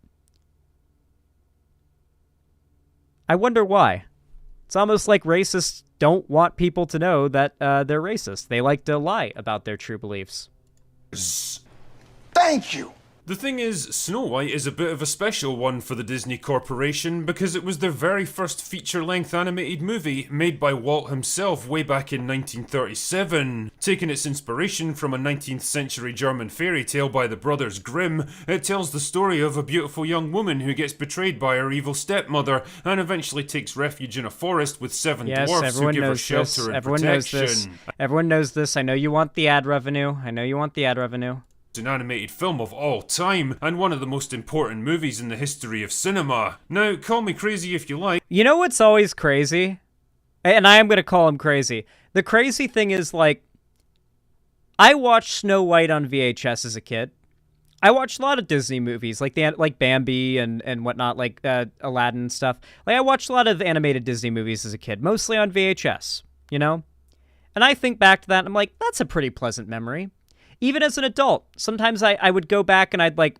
I wonder why. It's almost like racists don't want people to know that they're racist. They like to lie about their true beliefs. Thank you. The thing is, Snow White is a bit of a special one for the Disney Corporation because it was their very first feature-length animated movie made by Walt himself way back in 1937. Taking its inspiration from a 19th century German fairy tale by the brothers Grimm, it tells the story of a beautiful young woman who gets betrayed by her evil stepmother and eventually takes refuge in a forest with seven dwarfs who give her shelter and Everyone protection. knows this. Everyone knows this. I know you want the ad revenue. An animated film of all time, and one of the most important movies in the history of cinema. Now, call me crazy if you like. You know what's always crazy? And I am going to call him crazy. The crazy thing is, like, I watched Snow White on VHS as a kid. I watched a lot of Disney movies, like Bambi and whatnot, like Aladdin and stuff. Like, I watched a lot of animated Disney movies as a kid, mostly on VHS, you know? And I think back to that, and I'm like, that's a pretty pleasant memory. Even as an adult, sometimes I would go back and I'd like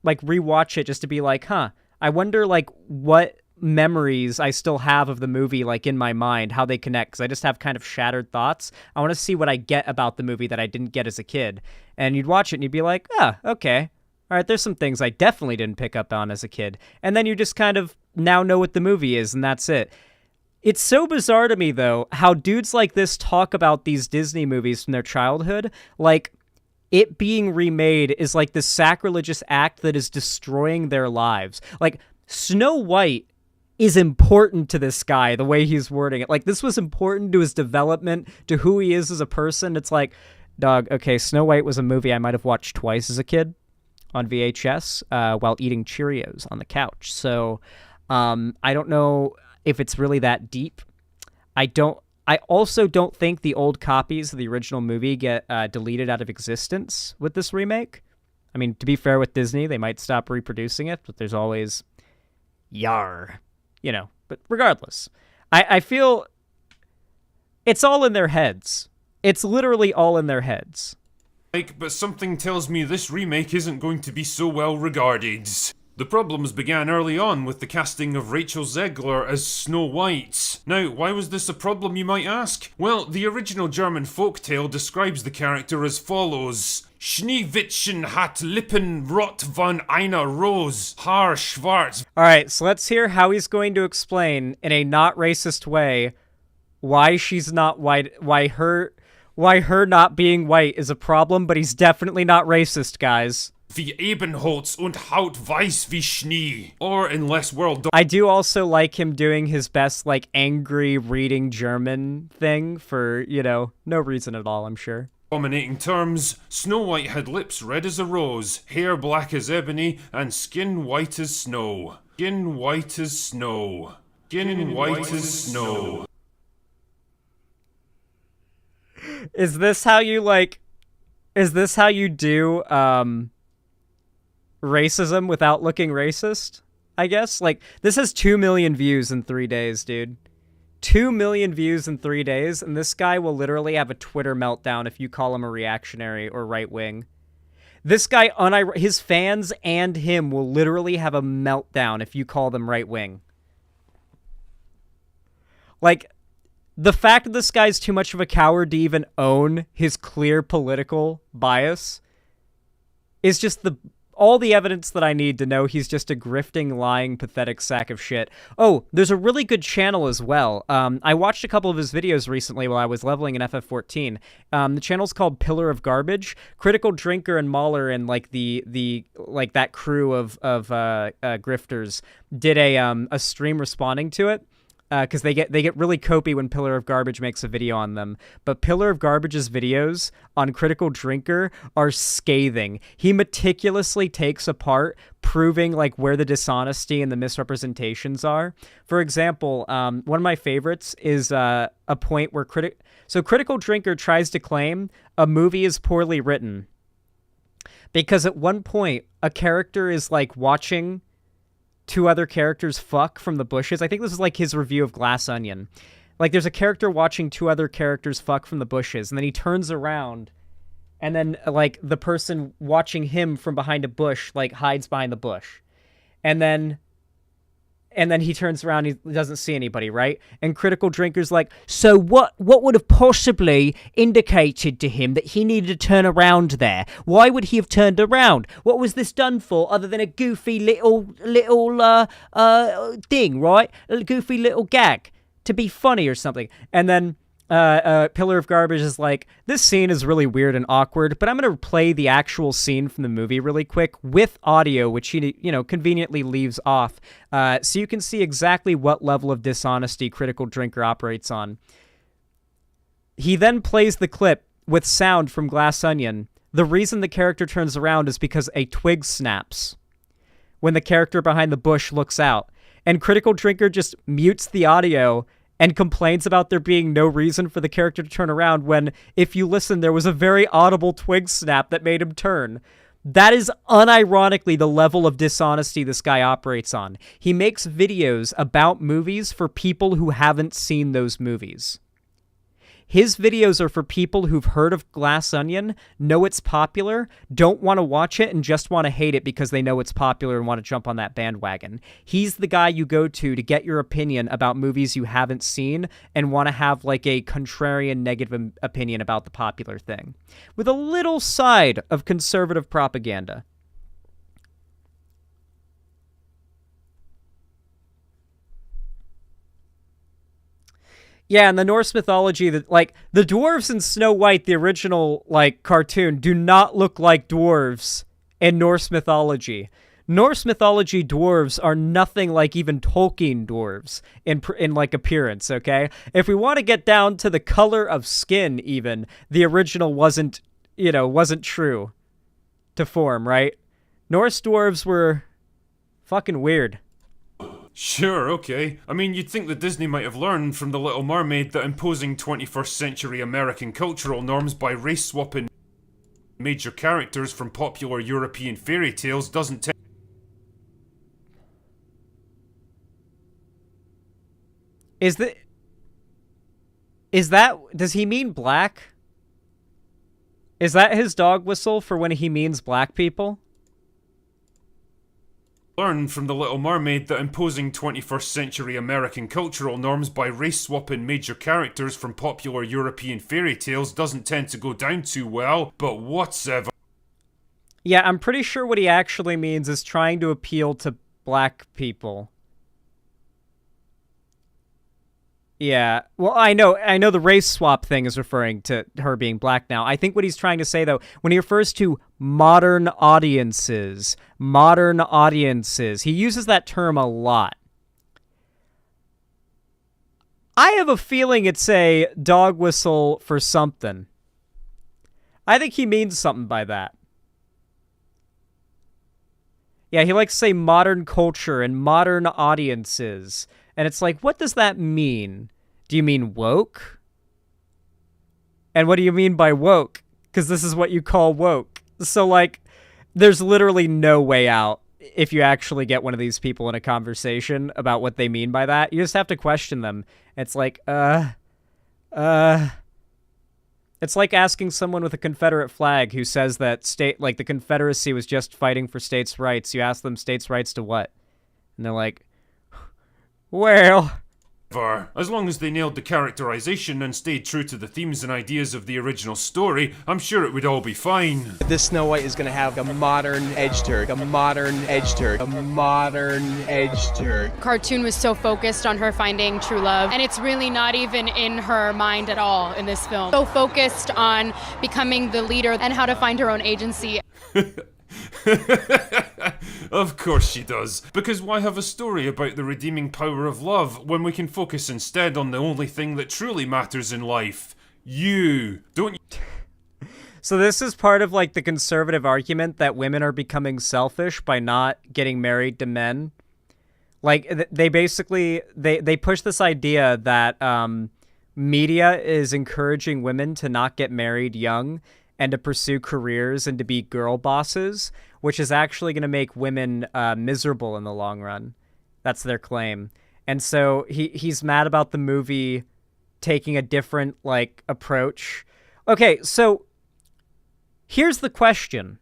rewatch it just to be like, I wonder like what memories I still have of the movie like in my mind, how they connect, because I just have kind of shattered thoughts. I want to see what I get about the movie that I didn't get as a kid. And you'd watch it and you'd be like, okay. All right, there's some things I definitely didn't pick up on as a kid. And then you just kind of now know what the movie is, and that's it. It's so bizarre to me, though, how dudes like this talk about these Disney movies from their childhood, like it being remade is like this sacrilegious act that is destroying their lives. Like, Snow White is important to this guy, the way he's wording it. Like, this was important to his development, to who he is as a person. It's like, dog, okay, Snow White was a movie I might have watched twice as a kid on VHS while eating Cheerios on the couch. So I don't know if it's really that deep. I also don't think the old copies of the original movie get deleted out of existence with this remake. I mean, to be fair with Disney, they might stop reproducing it, but there's always yar, you know. But regardless, I feel it's all in their heads. It's literally all in their heads. But something tells me this remake isn't going to be so well regarded. The problems began early on with the casting of Rachel Zegler as Snow White. Now, why was this a problem, you might ask? Well, the original German folktale describes the character as follows. Schneewittchen hat Lippen rot von einer Rose, Haar schwarz. Alright, so let's hear how he's going to explain, in a not racist way, why she's not white, why her not being white is a problem, but he's definitely not racist, guys. Wie Ebenholz und Haut weiß wie Schnee. Or in less world I do also like him doing his best, like, angry reading German thing for, you know, no reason at all, I'm sure. dominating terms, Snow White had lips red as a rose, hair black as ebony, and skin white as snow. Skin white as snow. Skin white as snow. Is this how you do, racism without looking racist? I guess? Like, this has 2 million views in 3 days, dude. 2 million views in 3 days, and this guy will literally have a Twitter meltdown if you call him a reactionary or right-wing. This guy, his fans and him will literally have a meltdown if you call them right-wing. Like, the fact that this guy's too much of a coward to even own his clear political bias is just all the evidence that I need to know he's just a grifting, lying, pathetic sack of shit. Oh, there's a really good channel as well. I watched a couple of his videos recently while I was leveling in FF14. The channel's called Pillar of Garbage. Critical Drinker and Mauler and like like that crew of grifters did a stream responding to it. Because they get really copy when Pillar of Garbage makes a video on them. But Pillar of Garbage's videos on Critical Drinker are scathing. He meticulously takes apart, proving like where the dishonesty and the misrepresentations are. For example, one of my favorites is a point where Critical Drinker tries to claim a movie is poorly written. Because at one point, a character is like watching two other characters fuck from the bushes. I think this is like his review of Glass Onion. Like there's a character watching two other characters fuck from the bushes, and then he turns around, and then like the person watching him from behind a bush like hides behind the bush. And then he turns around, he doesn't see anybody, right? And Critical Drinker's like, so what would have possibly indicated to him that he needed to turn around there? Why would he have turned around? What was this done for other than a goofy little thing, right? A goofy little gag to be funny or something. And then Pillar of Garbage is like, this scene is really weird and awkward, but I'm going to play the actual scene from the movie really quick with audio, which he, conveniently leaves off, so you can see exactly what level of dishonesty Critical Drinker operates on. He then plays the clip with sound from Glass Onion. The reason the character turns around is because a twig snaps when the character behind the bush looks out, and Critical Drinker just mutes the audio and complains about there being no reason for the character to turn around when, if you listen, there was a very audible twig snap that made him turn. That is unironically the level of dishonesty this guy operates on. He makes videos about movies for people who haven't seen those movies. His videos are for people who've heard of Glass Onion, know it's popular, don't want to watch it, and just want to hate it because they know it's popular and want to jump on that bandwagon. He's the guy you go to get your opinion about movies you haven't seen and want to have like a contrarian negative opinion about the popular thing, with a little side of conservative propaganda. Yeah, in the Norse mythology, the dwarves in Snow White, the original, cartoon, do not look like dwarves in Norse mythology. Norse mythology dwarves are nothing like even Tolkien dwarves in appearance, okay? If we want to get down to the color of skin even, the original wasn't true to form, right? Norse dwarves were fucking weird. Sure, okay. I mean, you'd think that Disney might have learned from The Little Mermaid that imposing 21st century American cultural norms by race-swapping major characters from popular European fairy tales doesn't Does he mean black? Is that his dog whistle for when he means black people? learned from The Little Mermaid that imposing 21st century American cultural norms by race-swapping major characters from popular European fairy tales doesn't tend to go down too well, but whatever. Yeah, I'm pretty sure what he actually means is trying to appeal to black people. Yeah, well, I know the race swap thing is referring to her being black now. I think what he's trying to say, though, when he refers to modern audiences, he uses that term a lot. I have a feeling it's a dog whistle for something. I think he means something by that. Yeah, he likes to say modern culture and modern audiences. And it's like, what does that mean? Do you mean woke? And what do you mean by woke? Because this is what you call woke. So, like, there's literally no way out if you actually get one of these people in a conversation about what they mean by that. You just have to question them. It's like, It's like asking someone with a Confederate flag who says that the Confederacy was just fighting for states' rights. You ask them states' rights to what? And they're like, well... As long as they nailed the characterization and stayed true to the themes and ideas of the original story, I'm sure it would all be fine. This Snow White is gonna have a modern edge to her, a modern edge to her, a modern edge to her. Cartoon was so focused on her finding true love, and it's really not even in her mind at all in this film. So focused on becoming the leader and how to find her own agency. Of course she does. Because why have a story about the redeeming power of love when we can focus instead on the only thing that truly matters in life? You. Don't you? So this is part of, like, the conservative argument that women are becoming selfish by not getting married to men. Like, they basically, they push this idea that media is encouraging women to not get married young and to pursue careers and to be girl bosses, which is actually going to make women miserable in the long run. That's their claim. And so he's mad about the movie taking a different, like, approach. Okay, so here's the question.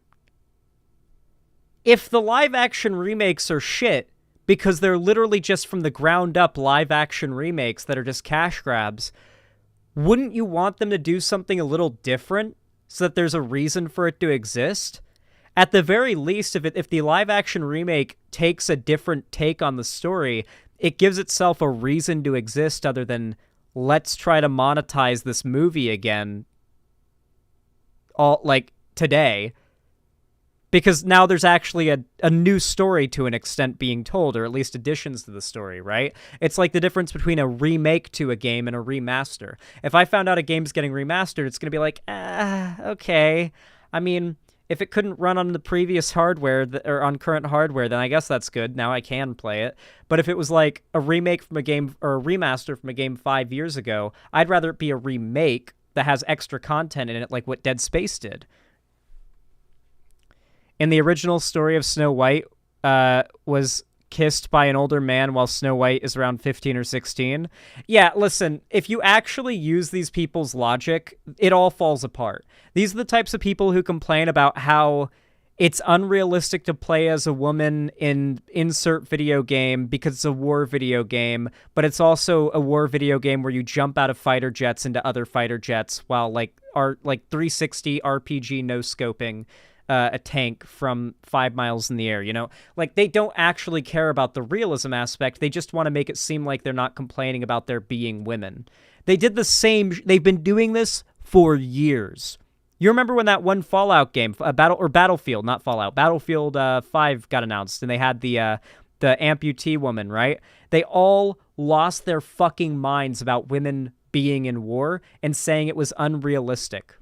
If the live-action remakes are shit, because they're literally just from the ground up live-action remakes that are just cash grabs, wouldn't you want them to do something a little different so that there's a reason for it to exist? At the very least, if the live-action remake takes a different take on the story, it gives itself a reason to exist other than, let's try to monetize this movie again, all like today, because now there's actually a new story to an extent being told, or at least additions to the story, right? It's like the difference between a remake to a game and a remaster. If I found out a game's getting remastered, it's going to be like, okay. I mean, if it couldn't run on the previous hardware or on current hardware, then I guess that's good. Now I can play it. But if it was like a remake from a game or a remaster from a game 5 years ago, I'd rather it be a remake that has extra content in it, like what Dead Space did. In the original story of Snow White, was kissed by an older man while Snow White is around 15 or 16. Yeah, listen, if you actually use these people's logic, it all falls apart. These are the types of people who complain about how it's unrealistic to play as a woman in insert video game because it's a war video game, but it's also a war video game where you jump out of fighter jets into other fighter jets while like 360 RPG no-scoping a tank from 5 miles in the air, you know? Like, they don't actually care about the realism aspect. They just want to make it seem like they're not complaining about there being women. They did the same. They've been doing this for years. You remember when that one Fallout game, Battlefield, not Fallout, Battlefield 5 got announced, and they had the amputee woman, right? They all lost their fucking minds about women being in war and saying it was unrealistic.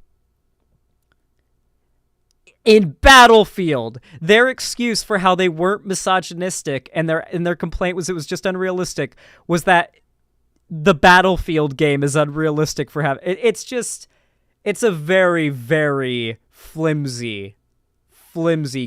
In Battlefield, their excuse for how they weren't misogynistic and their complaint was it was just unrealistic was that the Battlefield game is unrealistic for having... It's a very, very flimsy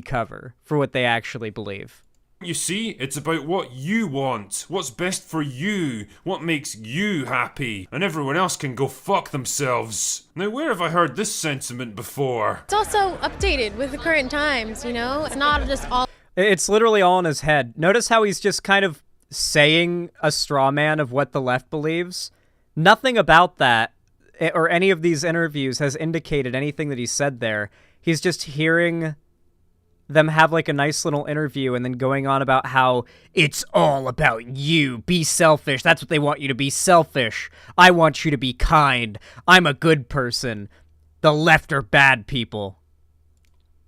cover for what they actually believe. You see, it's about what you want, what's best for you, what makes you happy, and everyone else can go fuck themselves. Now, where have I heard this sentiment before? It's also updated with the current times, you know? It's not just all... It's literally all in his head. Notice how he's just kind of saying a straw man of what the left believes. Nothing about that or any of these interviews has indicated anything that he said there. He's just hearing them have like a nice little interview and then going on about how it's all about you. Be selfish. That's what they want you to be, selfish. I want you to be kind. I'm a good person. The left are bad people.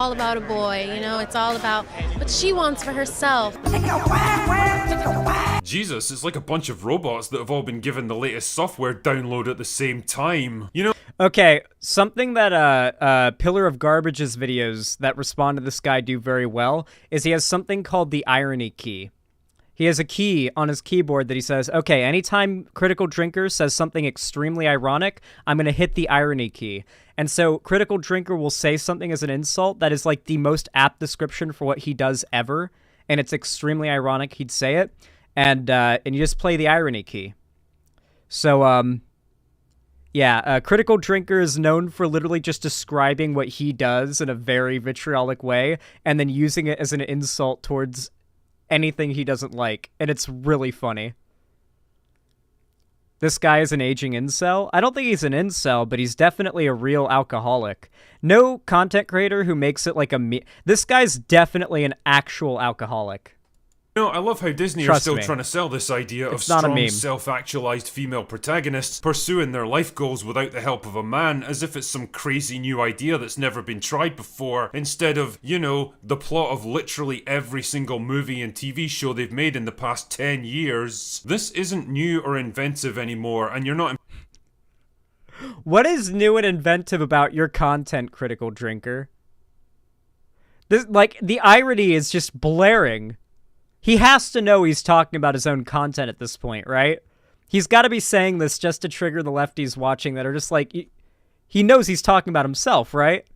All about a boy, you know, it's all about what she wants for herself. Jesus, it's like a bunch of robots that have all been given the latest software download at the same time. You know? Okay, something that Pillar of Garbage's videos that respond to this guy do very well is he has something called the irony key. He has a key on his keyboard that he says, okay, anytime Critical Drinker says something extremely ironic, I'm going to hit the irony key. And so Critical Drinker will say something as an insult that is like the most apt description for what he does ever, and it's extremely ironic he'd say it, and you just play the irony key. So, yeah, Critical Drinker is known for literally just describing what he does in a very vitriolic way, and then using it as an insult towards anything he doesn't like, and it's really funny. This guy is an aging incel. I don't think he's an incel, but he's definitely a real alcoholic. No content creator who makes it like a this guy's definitely an actual alcoholic. You know, I love how Disney are still trying to sell this idea of strong, self-actualized female protagonists pursuing their life goals without the help of a man, as if it's some crazy new idea that's never been tried before, instead of, you know, the plot of literally every single movie and TV show they've made in the past 10 years. This isn't new or inventive anymore, and you're not... What is new and inventive about your content, Critical Drinker? This, like, the irony is just blaring. He has to know he's talking about his own content at this point, right? He's got to be saying this just to trigger the lefties watching that are just like... He knows he's talking about himself, right?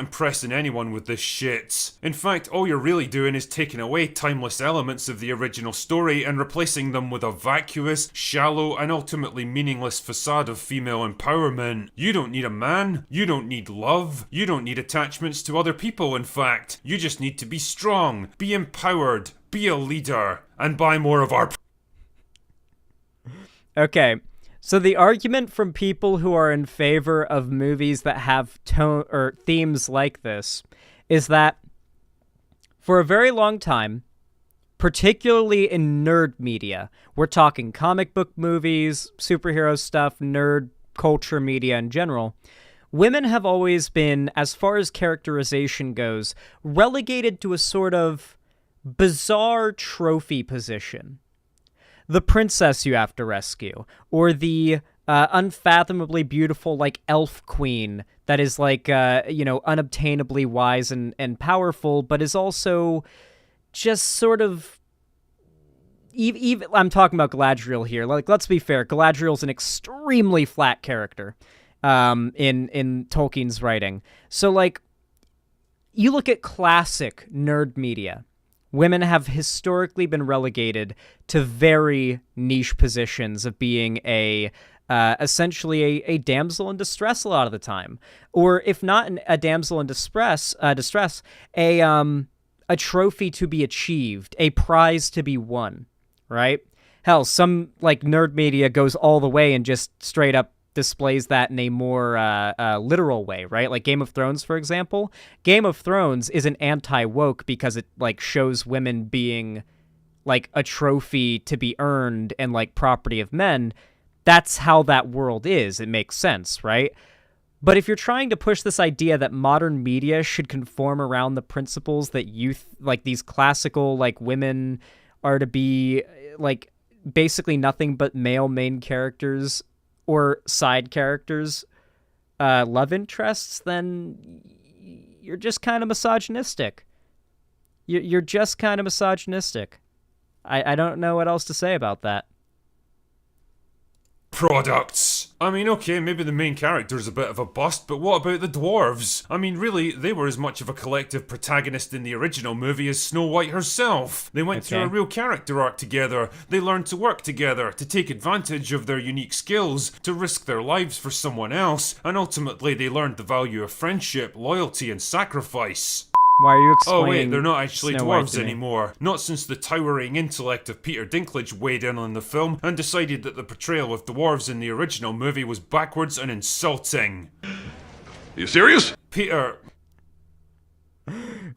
Impressing anyone with this shit. In fact, all you're really doing is taking away timeless elements of the original story and replacing them with a vacuous, shallow, and ultimately meaningless facade of female empowerment. You don't need a man, you don't need love, you don't need attachments to other people, in fact. You just need to be strong, be empowered, be a leader, and buy more of our... Okay. So the argument from people who are in favor of movies that have tone or themes like this is that for a very long time, particularly in nerd media, we're talking comic book movies, superhero stuff, nerd culture media in general, women have always been, as far as characterization goes, relegated to a sort of bizarre trophy position. The princess you have to rescue, or the unfathomably beautiful, like, elf queen that is, like, you know, unobtainably wise and powerful, but is also just sort of... Even I'm talking about Galadriel here. Like, let's be fair, Galadriel's an extremely flat character in Tolkien's writing. So, like, you look at classic nerd media. Women have historically been relegated to very niche positions of being essentially a damsel in distress a lot of the time, or if not a damsel in distress, a trophy to be achieved, a prize to be won, right? Hell, some like nerd media goes all the way and just straight up displays that in a more literal way, right? Like Game of Thrones, for example. Game of Thrones is an anti-woke because it like shows women being like a trophy to be earned and like property of men. That's how that world is. It makes sense, right? But if you're trying to push this idea that modern media should conform around the principles that youth, like these classical, like women are to be like basically nothing but male main characters or side characters, love interests, then you're just kind of misogynistic. You're just kind of misogynistic. I don't know what else to say about that. Products. I mean, okay, maybe the main character's a bit of a bust, but what about the dwarves? I mean, really, they were as much of a collective protagonist in the original movie as Snow White herself. They went through a real character arc together. They learned to work together, to take advantage of their unique skills, to risk their lives for someone else, and ultimately they learned the value of friendship, loyalty, and sacrifice. Why are you Oh explaining? wait, they're not actually Snow White dwarves to me? anymore. Not since the towering intellect of Peter Dinklage weighed in on the film and decided that the portrayal of dwarves in the original movie was backwards and insulting. You serious? Peter...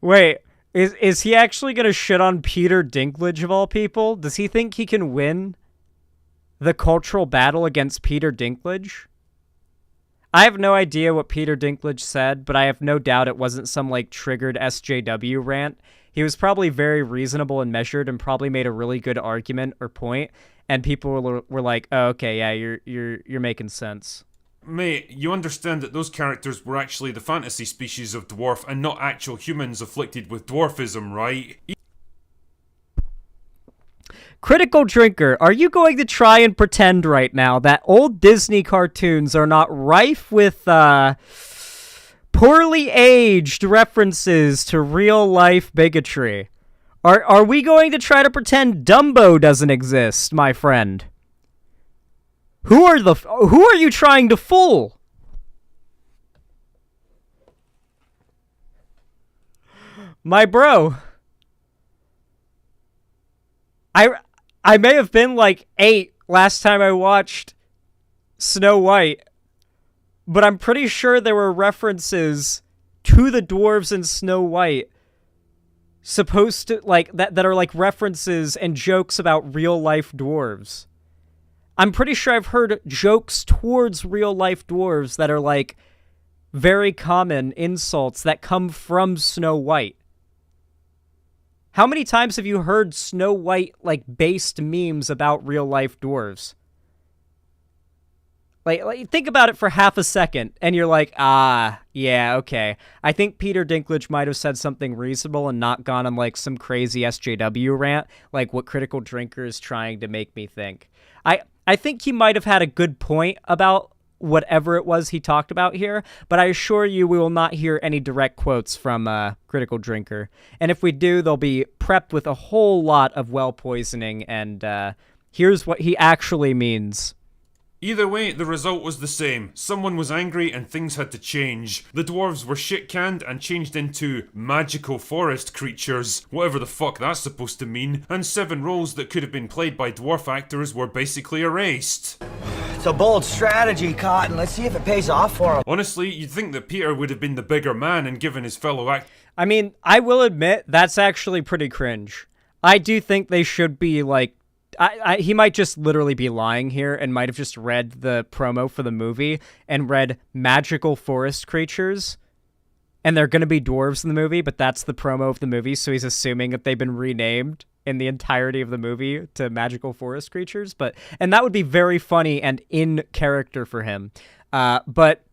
Wait, is he actually gonna shit on Peter Dinklage of all people? Does he think he can win the cultural battle against Peter Dinklage? I have no idea what Peter Dinklage said, but I have no doubt it wasn't some, like, triggered SJW rant. He was probably very reasonable and measured and probably made a really good argument or point, and people were like, oh, okay, yeah, you're making sense. Mate, you understand that those characters were actually the fantasy species of dwarf and not actual humans afflicted with dwarfism, right? Critical Drinker, are you going to try and pretend right now that old Disney cartoons are not rife with, poorly aged references to real-life bigotry? Are we going to try to pretend Dumbo doesn't exist, my friend? Who are you trying to fool? My bro. I may have been like 8 last time I watched Snow White, but I'm pretty sure there were references to the dwarves in Snow White supposed to, like, that are like references and jokes about real life dwarves. I'm pretty sure I've heard jokes towards real life dwarves that are like very common insults that come from Snow White. How many times have you heard Snow White, like, based memes about real-life dwarves? Like, think about it for half a second, and you're like, yeah, okay. I think Peter Dinklage might have said something reasonable and not gone on, like, some crazy SJW rant, like what Critical Drinker is trying to make me think. I think he might have had a good point about whatever it was he talked about here, but I assure you we will not hear any direct quotes from Critical Drinker. And if we do, they'll be prepped with a whole lot of well poisoning, and here's what he actually means. Either way, the result was the same. Someone was angry and things had to change. The dwarves were shit-canned and changed into magical forest creatures, whatever the fuck that's supposed to mean, and 7 roles that could have been played by dwarf actors were basically erased. It's a bold strategy, Cotton. Let's see if it pays off for him. Honestly, you'd think that Peter would have been the bigger man and given his fellow I mean, I will admit, that's actually pretty cringe. I do think they should be, like, he might just literally be lying here and might have just read the promo for the movie and read magical forest creatures, and they're going to be dwarves in the movie, but that's the promo of the movie, so he's assuming that they've been renamed in the entirety of the movie to magical forest creatures, and that would be very funny and in character for him. But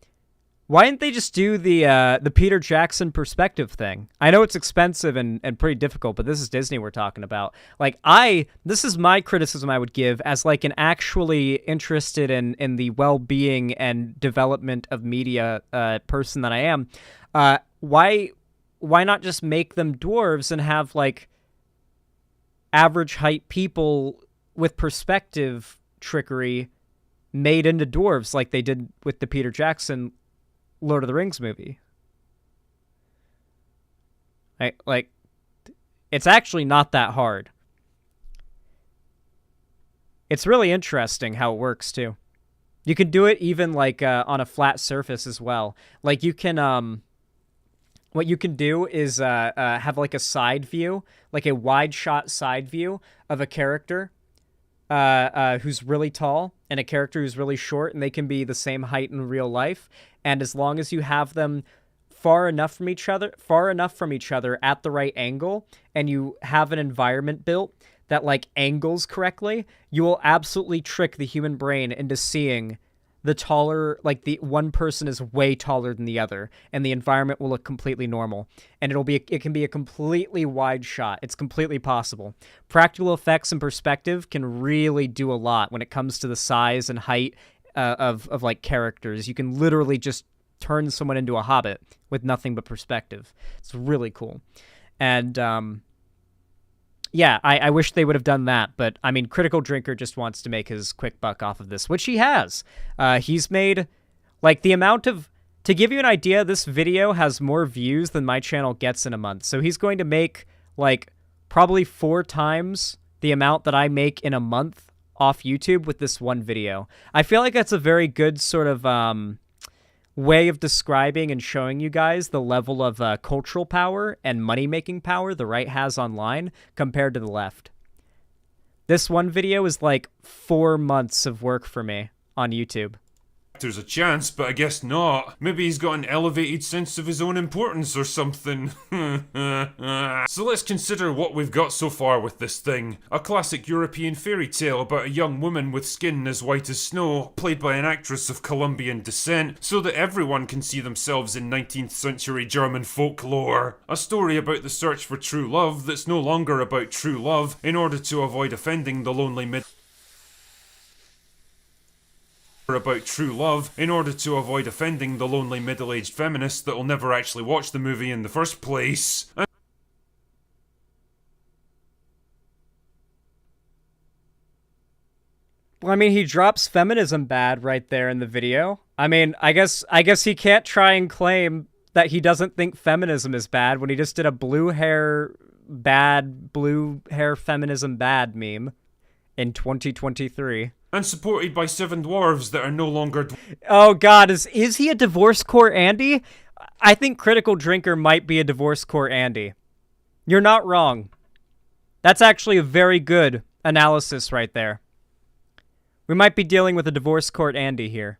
why didn't they just do the Peter Jackson perspective thing? I know it's expensive and pretty difficult, but this is Disney we're talking about. Like, this is my criticism I would give as, like, an actually interested in the well-being and development of media person that I am. Why not just make them dwarves and have, like, average height people with perspective trickery made into dwarves like they did with the Peter Jackson Lord of the Rings movie? Like, it's actually not that hard. It's really interesting how it works, too. You can do it even, like, on a flat surface as well. Like, you can, what you can do is have, like, a side view, like a wide shot side view of a character who's really tall and a character who's really short, and they can be the same height in real life. And as long as you have them far enough from each other at the right angle, and you have an environment built that, like, angles correctly, you will absolutely trick the human brain into seeing the taller, like, the one person is way taller than the other, and the environment will look completely normal. And it can be a completely wide shot. It's completely possible. Practical effects and perspective can really do a lot when it comes to the size and height of like characters. You can literally just turn someone into a hobbit with nothing but perspective. It's really cool. And yeah, I wish they would have done that, but I mean, Critical Drinker just wants to make his quick buck off of this, which he has. He's made, like, the amount of, To give you an idea, this video has more views than my channel gets in a month. So he's going to make, like, probably 4 times the amount that I make in a month off YouTube with this one video. I feel like that's a very good sort of way of describing and showing you guys the level of cultural power and money-making power the right has online compared to the left. This one video is like 4 months of work for me on YouTube. There's a chance, but I guess not. Maybe he's got an elevated sense of his own importance or something. So let's consider what we've got so far with this thing. A classic European fairy tale about a young woman with skin as white as snow, played by an actress of Colombian descent, so that everyone can see themselves in 19th century German folklore. A story about the search for true love that's no longer about true love in order to avoid offending the lonely middle-aged feminists that'll never actually watch the movie in the first place. Well, I mean, he drops feminism bad right there in the video. I mean, I guess he can't try and claim that he doesn't think feminism is bad when he just did a blue hair feminism bad meme in 2023. And supported by 7 dwarves that are no longer... Oh god, is he a divorce core Andy? I think Critical Drinker might be a divorce core Andy. You're not wrong. That's actually a very good analysis right there. We might be dealing with a divorce court Andy here.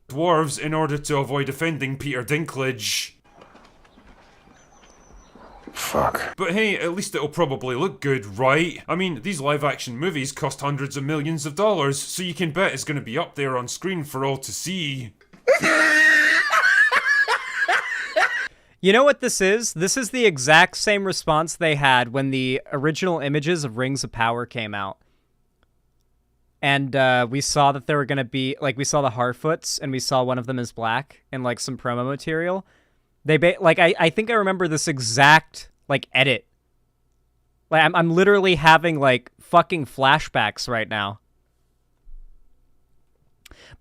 Dwarves in order to avoid offending Peter Dinklage. Fuck. But hey, at least it'll probably look good, right? I mean, these live-action movies cost hundreds of millions of dollars, so you can bet it's gonna be up there on screen for all to see. You know what this is? This is the exact same response they had when the original images of Rings of Power came out. And we saw that there were gonna be, like, we saw the Harfoots, and we saw one of them as black in, like, some promo material. I think I remember this exact, like, edit. Like, I'm literally having, like, fucking flashbacks right now.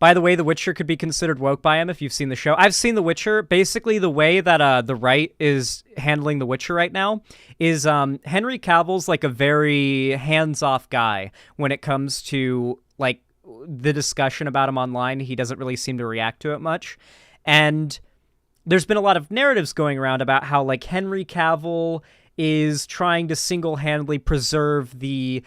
By the way, The Witcher could be considered woke by him if you've seen the show. I've seen The Witcher. Basically, the way that the right is handling The Witcher right now is Henry Cavill's, like, a very hands-off guy when it comes to, like, the discussion about him online. He doesn't really seem to react to it much. And there's been a lot of narratives going around about how, like, Henry Cavill is trying to single-handedly preserve the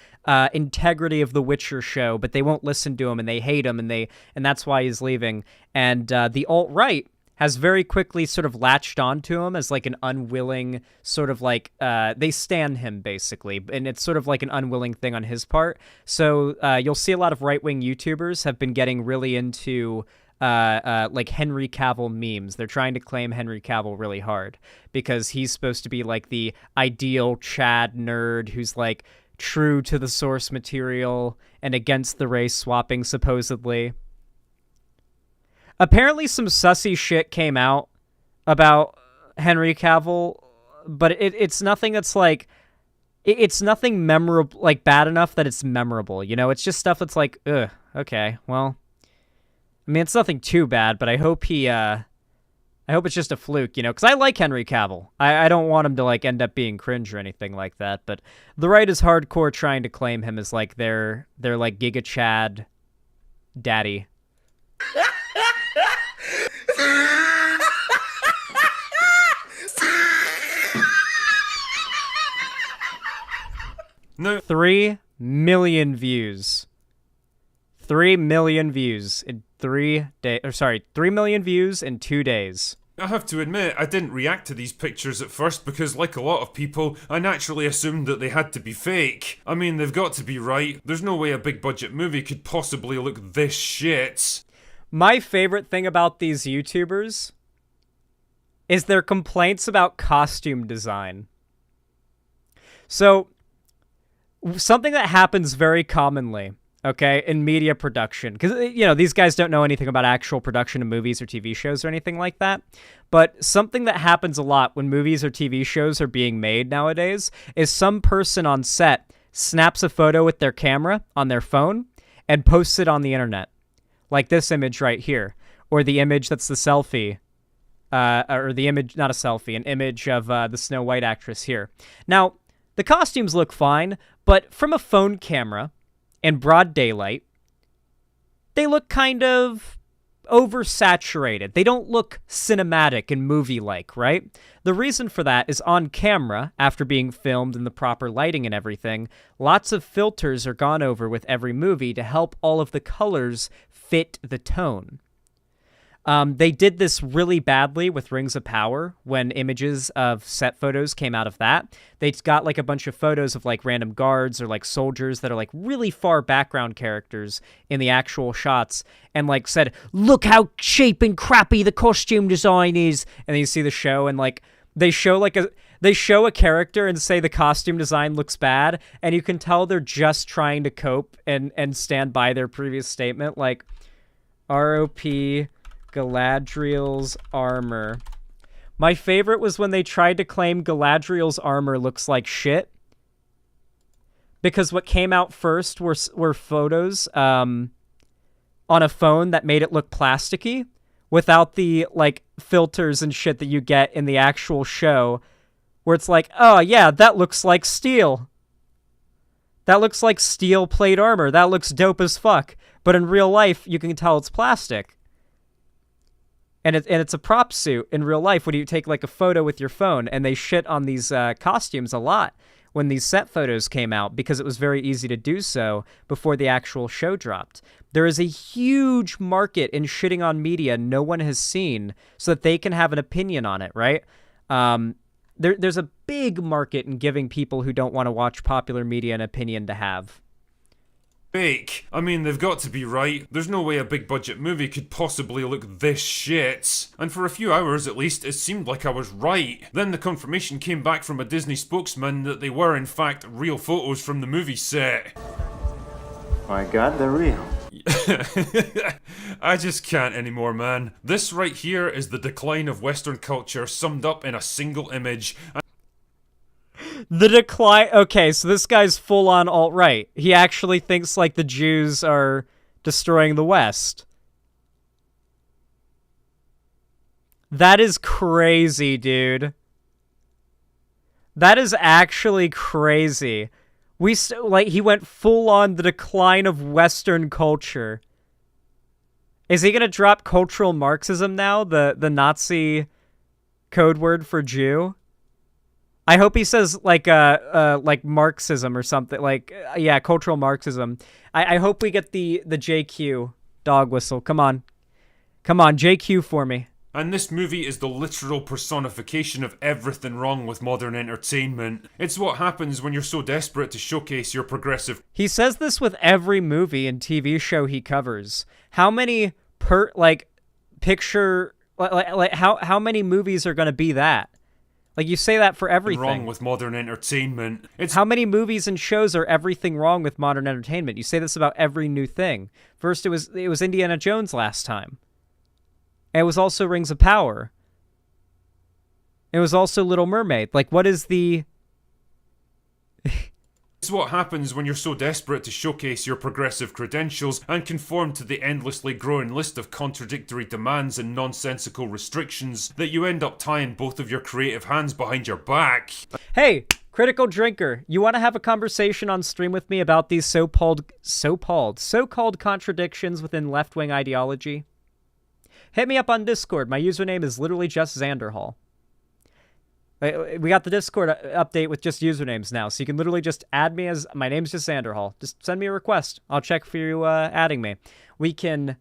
integrity of the Witcher show, but they won't listen to him, and they hate him, and that's why he's leaving. And the alt-right has very quickly sort of latched onto him as, like, an unwilling sort of, like, they stan him, basically, and it's sort of like an unwilling thing on his part. So you'll see a lot of right-wing YouTubers have been getting really into like Henry Cavill memes. They're trying to claim Henry Cavill really hard because he's supposed to be like the ideal Chad nerd who's like true to the source material and against the race swapping, supposedly. Apparently some sussy shit came out about Henry Cavill, but it's nothing that's like, it's nothing memorable, like bad enough that it's memorable, you know? It's just stuff that's like, ugh, okay, well, I mean, it's nothing too bad, but I hope I hope it's just a fluke, you know, because I like Henry Cavill. I don't want him to, like, end up being cringe or anything like that, but the right is hardcore trying to claim him as, like, their like, Giga Chad daddy. No. 3 million views. 3 million views in 3 days. Or sorry, 3 million views in 2 days. I have to admit, I didn't react to these pictures at first because, like a lot of people, I naturally assumed that they had to be fake. I mean, they've got to be right. There's no way a big budget movie could possibly look this shit. My favorite thing about these YouTubers is their complaints about costume design. So, something that happens very commonly, okay, in media production, because, you know, these guys don't know anything about actual production of movies or TV shows or anything like that, but something that happens a lot when movies or TV shows are being made nowadays is some person on set snaps a photo with their camera on their phone and posts it on the internet, like this image right here, or the image that's the selfie. Or the image, not a selfie, an image of the Snow White actress here. Now, the costumes look fine, but from a phone camera in broad daylight, they look kind of oversaturated. They don't look cinematic and movie-like, right? The reason for that is on camera, after being filmed in the proper lighting and everything, lots of filters are gone over with every movie to help all of the colors fit the tone. They did this really badly with Rings of Power when images of set photos came out of that. They got like a bunch of photos of like random guards or like soldiers that are like really far background characters in the actual shots and like said, look how cheap and crappy the costume design is. And then you see the show and like they show a character and say the costume design looks bad. And you can tell they're just trying to cope and stand by their previous statement. Like ROP Galadriel's armor. My favorite was when they tried to claim Galadriel's armor looks like shit. Because what came out first were photos on a phone that made it look plasticky without the like filters and shit that you get in the actual show where it's like, oh yeah, that looks like steel. That looks like steel plate armor. That looks dope as fuck. But in real life, you can tell it's plastic. And it's a prop suit in real life when you take like a photo with your phone, and they shit on these costumes a lot when these set photos came out because it was very easy to do so before the actual show dropped. There is a huge market in shitting on media no one has seen so that they can have an opinion on it, right? There's a big market in giving people who don't want to watch popular media an opinion to have. Fake. I mean, they've got to be right. There's no way a big budget movie could possibly look this shit. And for a few hours at least, it seemed like I was right. Then the confirmation came back from a Disney spokesman that they were in fact real photos from the movie set. My god, they're real. I just can't anymore, man. This right here is the decline of Western culture summed up in a single image. The decline... Okay, so this guy's full-on alt-right. He actually thinks, like, the Jews are destroying the West. That is crazy, dude. That is actually crazy. He went full-on the decline of Western culture. Is he gonna drop cultural Marxism now? The Nazi code word for Jew? I hope he says like Marxism or something. Yeah, cultural Marxism. I hope we get the JQ dog whistle. Come on, JQ for me. And this movie is the literal personification of everything wrong with modern entertainment. It's what happens when you're so desperate to showcase your progressive... He says this with every movie and TV show he covers. How many how many movies are going to be that? Like, you say that for everything. Wrong with modern entertainment. It's how many movies and shows are everything wrong with modern entertainment? You say this about every new thing. First, it was Indiana Jones last time. And it was also Rings of Power. It was also Little Mermaid. Like, what is the... It's what happens when you're so desperate to showcase your progressive credentials and conform to the endlessly growing list of contradictory demands and nonsensical restrictions that you end up tying both of your creative hands behind your back. Hey, Critical Drinker, you want to have a conversation on stream with me about these so-called contradictions within left-wing ideology? Hit me up on Discord. My username is literally just Xanderhall. We got the Discord update with just usernames now, so you can literally just add me as... My name's just Xanderhall. Just send me a request. I'll check for you adding me. I can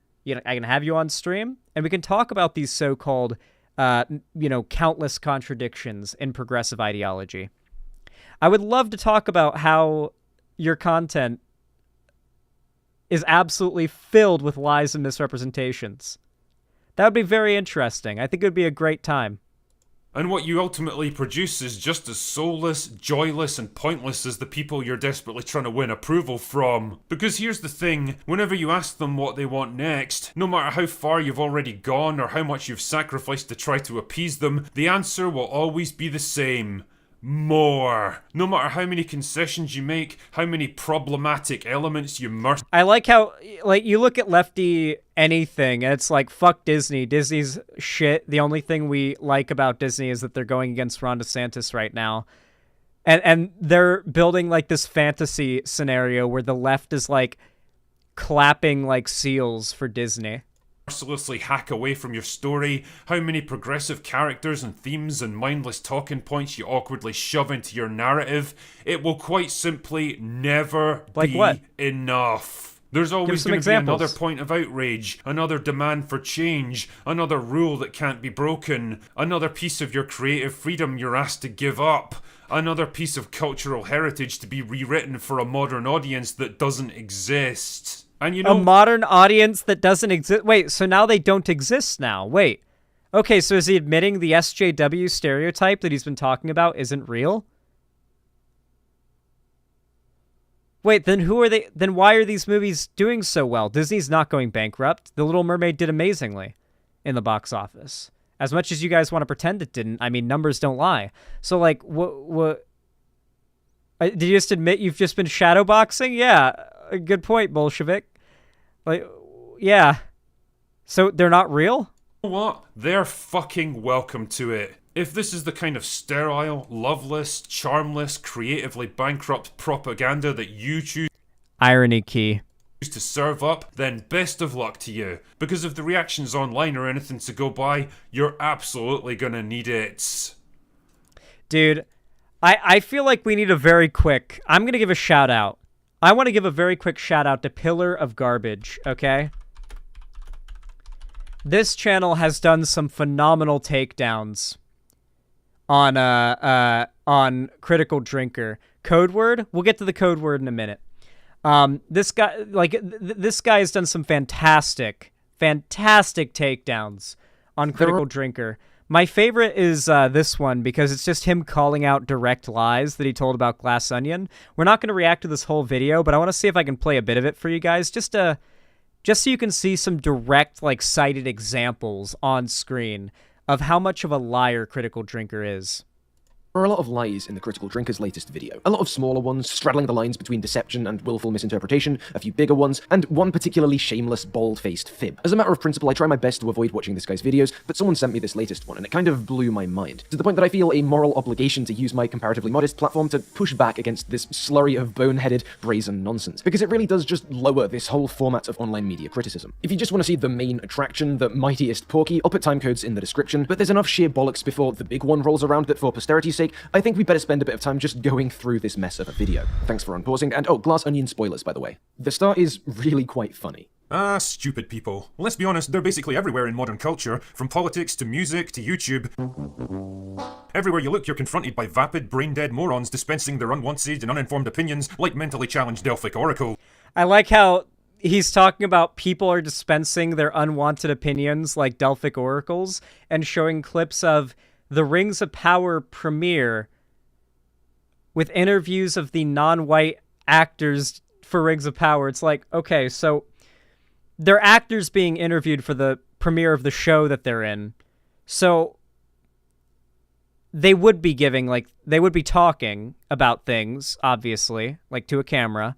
have you on stream, and we can talk about these so-called, countless contradictions in progressive ideology. I would love to talk about how your content is absolutely filled with lies and misrepresentations. That would be very interesting. I think it would be a great time. And what you ultimately produce is just as soulless, joyless, and pointless as the people you're desperately trying to win approval from. Because here's the thing, whenever you ask them what they want next, no matter how far you've already gone or how much you've sacrificed to try to appease them, the answer will always be the same. more. No matter how many concessions you make, how many problematic elements you I like how, like, you look at Lefty anything, and it's like, fuck Disney. Disney's shit. The only thing we like about Disney is that they're going against Ron DeSantis right now. And they're building, like, this fantasy scenario where the left is, like, clapping like seals for Disney. Mercilessly hack away from your story, how many progressive characters and themes and mindless talking points you awkwardly shove into your narrative. It will quite simply never be enough. There's always going to be another point of outrage, another demand for change, another rule that can't be broken, another piece of your creative freedom you're asked to give up, another piece of cultural heritage to be rewritten for a modern audience that doesn't exist. And you know, a modern audience that doesn't exist. Wait, so now they don't exist now. Wait. Okay, so is he admitting the SJW stereotype that he's been talking about isn't real? Wait, then who are they? Then why are these movies doing so well? Disney's not going bankrupt. The Little Mermaid did amazingly in the box office. As much as you guys want to pretend it didn't, I mean, numbers don't lie. So, like, what? Did you just admit you've just been shadowboxing? Yeah, good point, Bolshevik. Like, yeah. So they're not real? You know what? They're fucking welcome to it. If this is the kind of sterile, loveless, charmless, creatively bankrupt propaganda that you choose irony key to serve up, then best of luck to you. Because if the reactions online are anything to go by, you're absolutely gonna need it. Dude, I feel like we need a very quick... I'm gonna give a shout out. I want to give a very quick shout out to Pillar of Garbage, okay? This channel has done some phenomenal takedowns on Critical Drinker. Code word? We'll get to the code word in a minute. This guy, this guy has done some fantastic takedowns on Critical Drinker. My favorite is this one because it's just him calling out direct lies that he told about Glass Onion. We're not going to react to this whole video, but I want to see if I can play a bit of it for you guys, just so you can see some direct, like, cited examples on screen of how much of a liar Critical Drinker is. There are a lot of lies in the Critical Drinker's latest video. A lot of smaller ones, straddling the lines between deception and willful misinterpretation, a few bigger ones, and one particularly shameless, bald-faced fib. As a matter of principle, I try my best to avoid watching this guy's videos, but someone sent me this latest one, and it kind of blew my mind, to the point that I feel a moral obligation to use my comparatively modest platform to push back against this slurry of boneheaded, brazen nonsense, because it really does just lower this whole format of online media criticism. If you just want to see the main attraction, the mightiest porky, I'll put timecodes in the description, but there's enough sheer bollocks before the big one rolls around that for posterity's sake, I think we better spend a bit of time just going through this mess of a video. Thanks for unpausing, and oh, Glass Onion spoilers, by the way. The start is really quite funny. Ah, stupid people. Let's be honest, they're basically everywhere in modern culture, from politics to music to YouTube. Everywhere you look, you're confronted by vapid, brain-dead morons dispensing their unwanted and uninformed opinions like mentally challenged Delphic Oracle. I like how he's talking about people are dispensing their unwanted opinions like Delphic oracles and showing clips of the Rings of Power premiere with interviews of the non-white actors for Rings of Power. It's like, okay, so they're actors being interviewed for the premiere of the show that they're in. So they would be giving, like, they would be talking about things, obviously, like to a camera.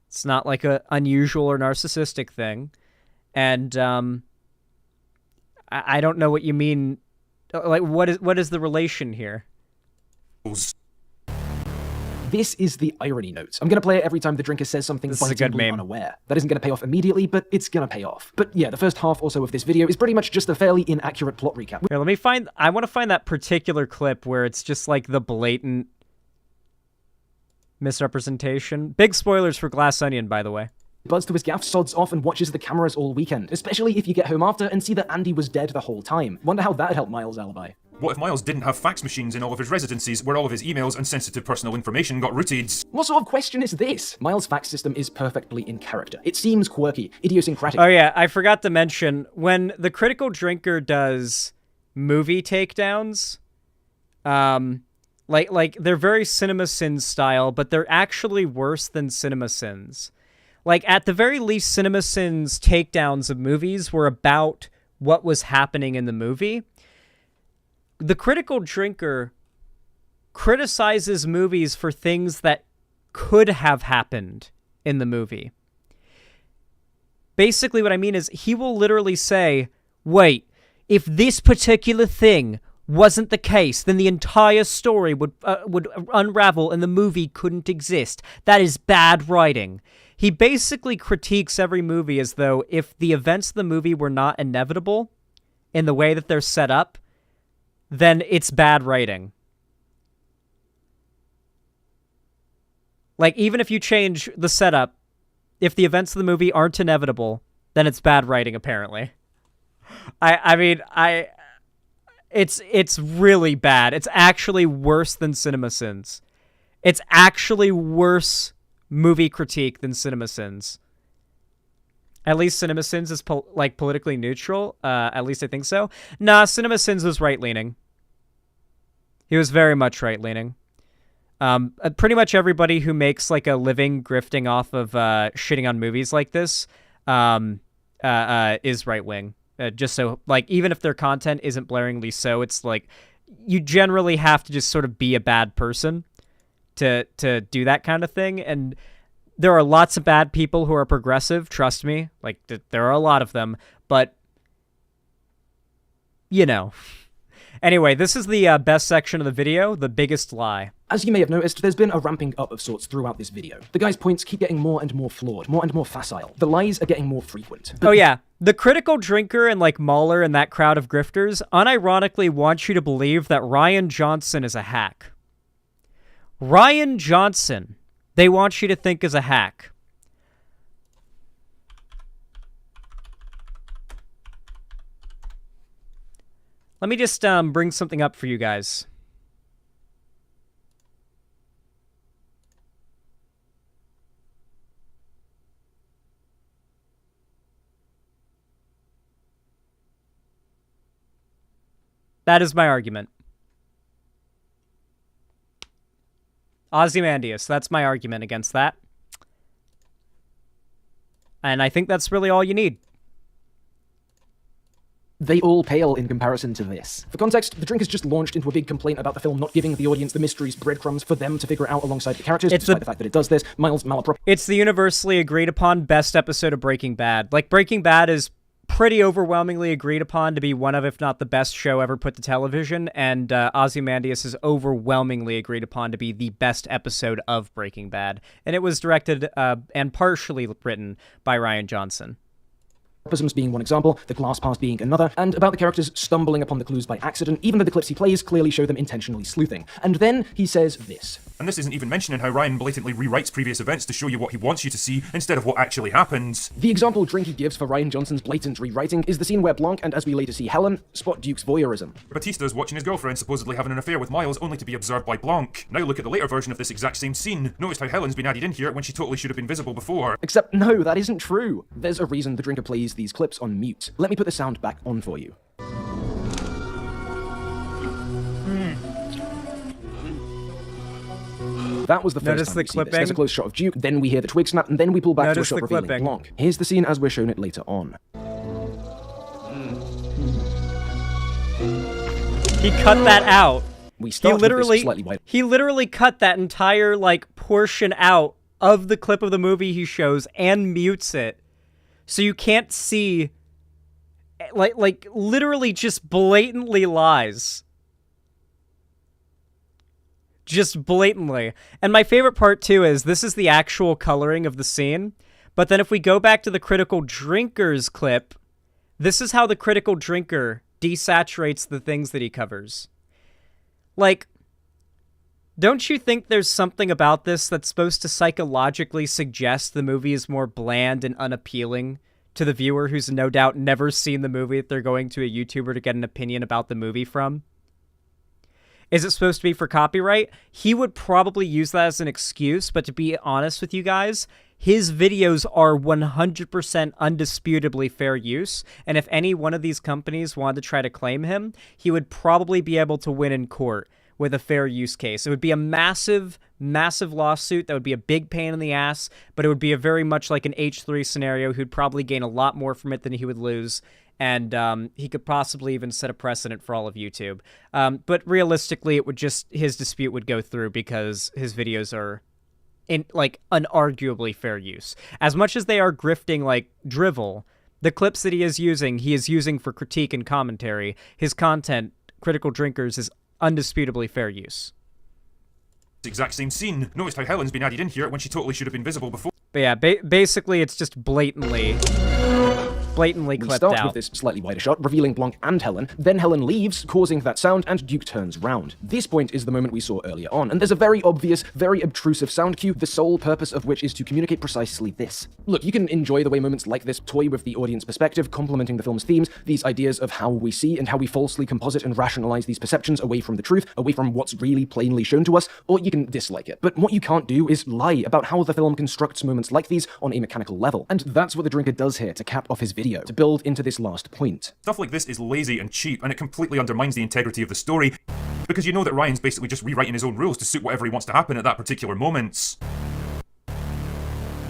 It's not like a unusual or narcissistic thing. And I don't know what you mean. Like, what is the relation here? This is the irony note. I'm going to play it every time the drinker says something blatantly unaware. That isn't going to pay off immediately, but it's going to pay off. But yeah, the first half or so of this video is pretty much just a fairly inaccurate plot recap. Here, I want to find that particular clip where it's just like the blatant misrepresentation. Big spoilers for Glass Onion, by the way. Buzz to his gaff, sods off, and watches the cameras all weekend, especially if you get home after and see that Andy was dead the whole time. Wonder how that'd help Miles' alibi. What if Miles didn't have fax machines in all of his residencies where all of his emails and sensitive personal information got routed? What sort of question is this? Miles' fax system is perfectly in character. It seems quirky, idiosyncratic. Oh yeah, I forgot to mention, when the Critical Drinker does movie takedowns, like they're very CinemaSins style, but they're actually worse than CinemaSins. Like, at the very least, CinemaSins takedowns of movies were about what was happening in the movie. The Critical Drinker criticizes movies for things that could have happened in the movie. Basically, what I mean is he will literally say, wait, if this particular thing wasn't the case, then the entire story would unravel and the movie couldn't exist. That is bad writing. He basically critiques every movie as though if the events of the movie were not inevitable in the way that they're set up, then it's bad writing. Like, even if you change the setup, if the events of the movie aren't inevitable, then it's bad writing, apparently. It's really bad. It's actually worse than CinemaSins. It's actually worse movie critique than CinemaSins. At least CinemaSins is politically neutral. At least I think so. Nah, CinemaSins was right-leaning. He was very much right-leaning. Pretty much everybody who makes like a living grifting off of shitting on movies like this is right-wing. Just so, like, even if their content isn't blaringly so, it's like you generally have to just sort of be a bad person to do that kind of thing. And there are lots of bad people who are progressive, trust me. Like, there are a lot of them, but you know. Anyway, this is the best section of the video, the biggest lie. As you may have noticed, there's been a ramping up of sorts throughout this video. The guy's points keep getting more and more flawed, more and more facile. The lies are getting more frequent. Oh yeah, the critical drinker and like Mahler and that crowd of grifters unironically want you to believe that Ryan Johnson is a hack. Ryan Johnson, they want you to think is a hack. Let me just bring something up for you guys. That is my argument. Ozymandias, that's my argument against that. And I think that's really all you need. They all pale in comparison to this. For context, The Drinkers just launched into a big complaint about the film not giving the audience the mysteries breadcrumbs for them to figure out alongside the characters, despite the fact that it does this. Miles malapropised. It's the universally agreed upon best episode of Breaking Bad. Like, Breaking Bad is pretty overwhelmingly agreed upon to be one of, if not the best show ever put to television, and Ozymandias is overwhelmingly agreed upon to be the best episode of Breaking Bad. And it was directed and partially written by Ryan Johnson. Being one example, the glass pass being another, and about the characters stumbling upon the clues by accident, even though the clips he plays clearly show them intentionally sleuthing. And then he says this. And this isn't even mentioning how Ryan blatantly rewrites previous events to show you what he wants you to see instead of what actually happens. The example Drinky gives for Ryan Johnson's blatant rewriting is the scene where Blanc and, as we later see Helen, spot Duke's voyeurism. Batista's watching his girlfriend supposedly having an affair with Miles only to be observed by Blanc. Now look at the later version of this exact same scene. Notice how Helen's been added in here when she totally should have been visible before. Except no, that isn't true. There's a reason the Drinker plays these clips on mute. Let me put the sound back on for you. That was the first time we see this. There's a close shot of Duke, then we hear the twig snap, and then we pull back to a shot revealing Blanc. Here's the scene as we're shown it later on. He cut that out. We start with this slightly wider. He literally cut that entire like portion out of the clip of the movie he shows and mutes it, so you can't see. Like literally just blatantly lies. Just blatantly. And my favorite part too is this is the actual coloring of the scene. But then if we go back to the critical drinkers clip, this is how the critical drinker desaturates the things that he covers. Like, don't you think there's something about this that's supposed to psychologically suggest the movie is more bland and unappealing to the viewer who's no doubt never seen the movie that they're going to a YouTuber to get an opinion about the movie from? Is it supposed to be for copyright? He would probably use that as an excuse, but to be honest with you guys, his videos are 100% undisputably fair use, and if any one of these companies wanted to try to claim him, he would probably be able to win in court with a fair use case. It would be a massive, massive lawsuit that would be a big pain in the ass, but it would be a very much like an H3 scenario. Who'd probably gain a lot more from it than he would lose, and he could possibly even set a precedent for all of YouTube. But realistically, his dispute would go through because his videos are in unarguably fair use. As much as they are grifting like drivel, the clips that he is using for critique and commentary. His content, Critical Drinkers, is undisputably fair use. The exact same scene. Noticed how Helen's been added in here when she totally should have been visible before. But yeah, basically it's just blatantly clipped We start out. with this slightly wider shot, revealing Blanc and Helen. Then Helen leaves, causing that sound, and Duke turns round. This point is the moment we saw earlier on, and there's a very obvious, very obtrusive sound cue, the sole purpose of which is to communicate precisely this. Look, you can enjoy the way moments like this toy with the audience perspective, complementing the film's themes, these ideas of how we see and how we falsely composite and rationalize these perceptions away from the truth, away from what's really plainly shown to us, or you can dislike it. But what you can't do is lie about how the film constructs moments like these on a mechanical level, and that's what the Drinker does here to cap off his video, to build into this last point. Stuff like this is lazy and cheap, and it completely undermines the integrity of the story, because you know that Ryan's basically just rewriting his own rules to suit whatever he wants to happen at that particular moment.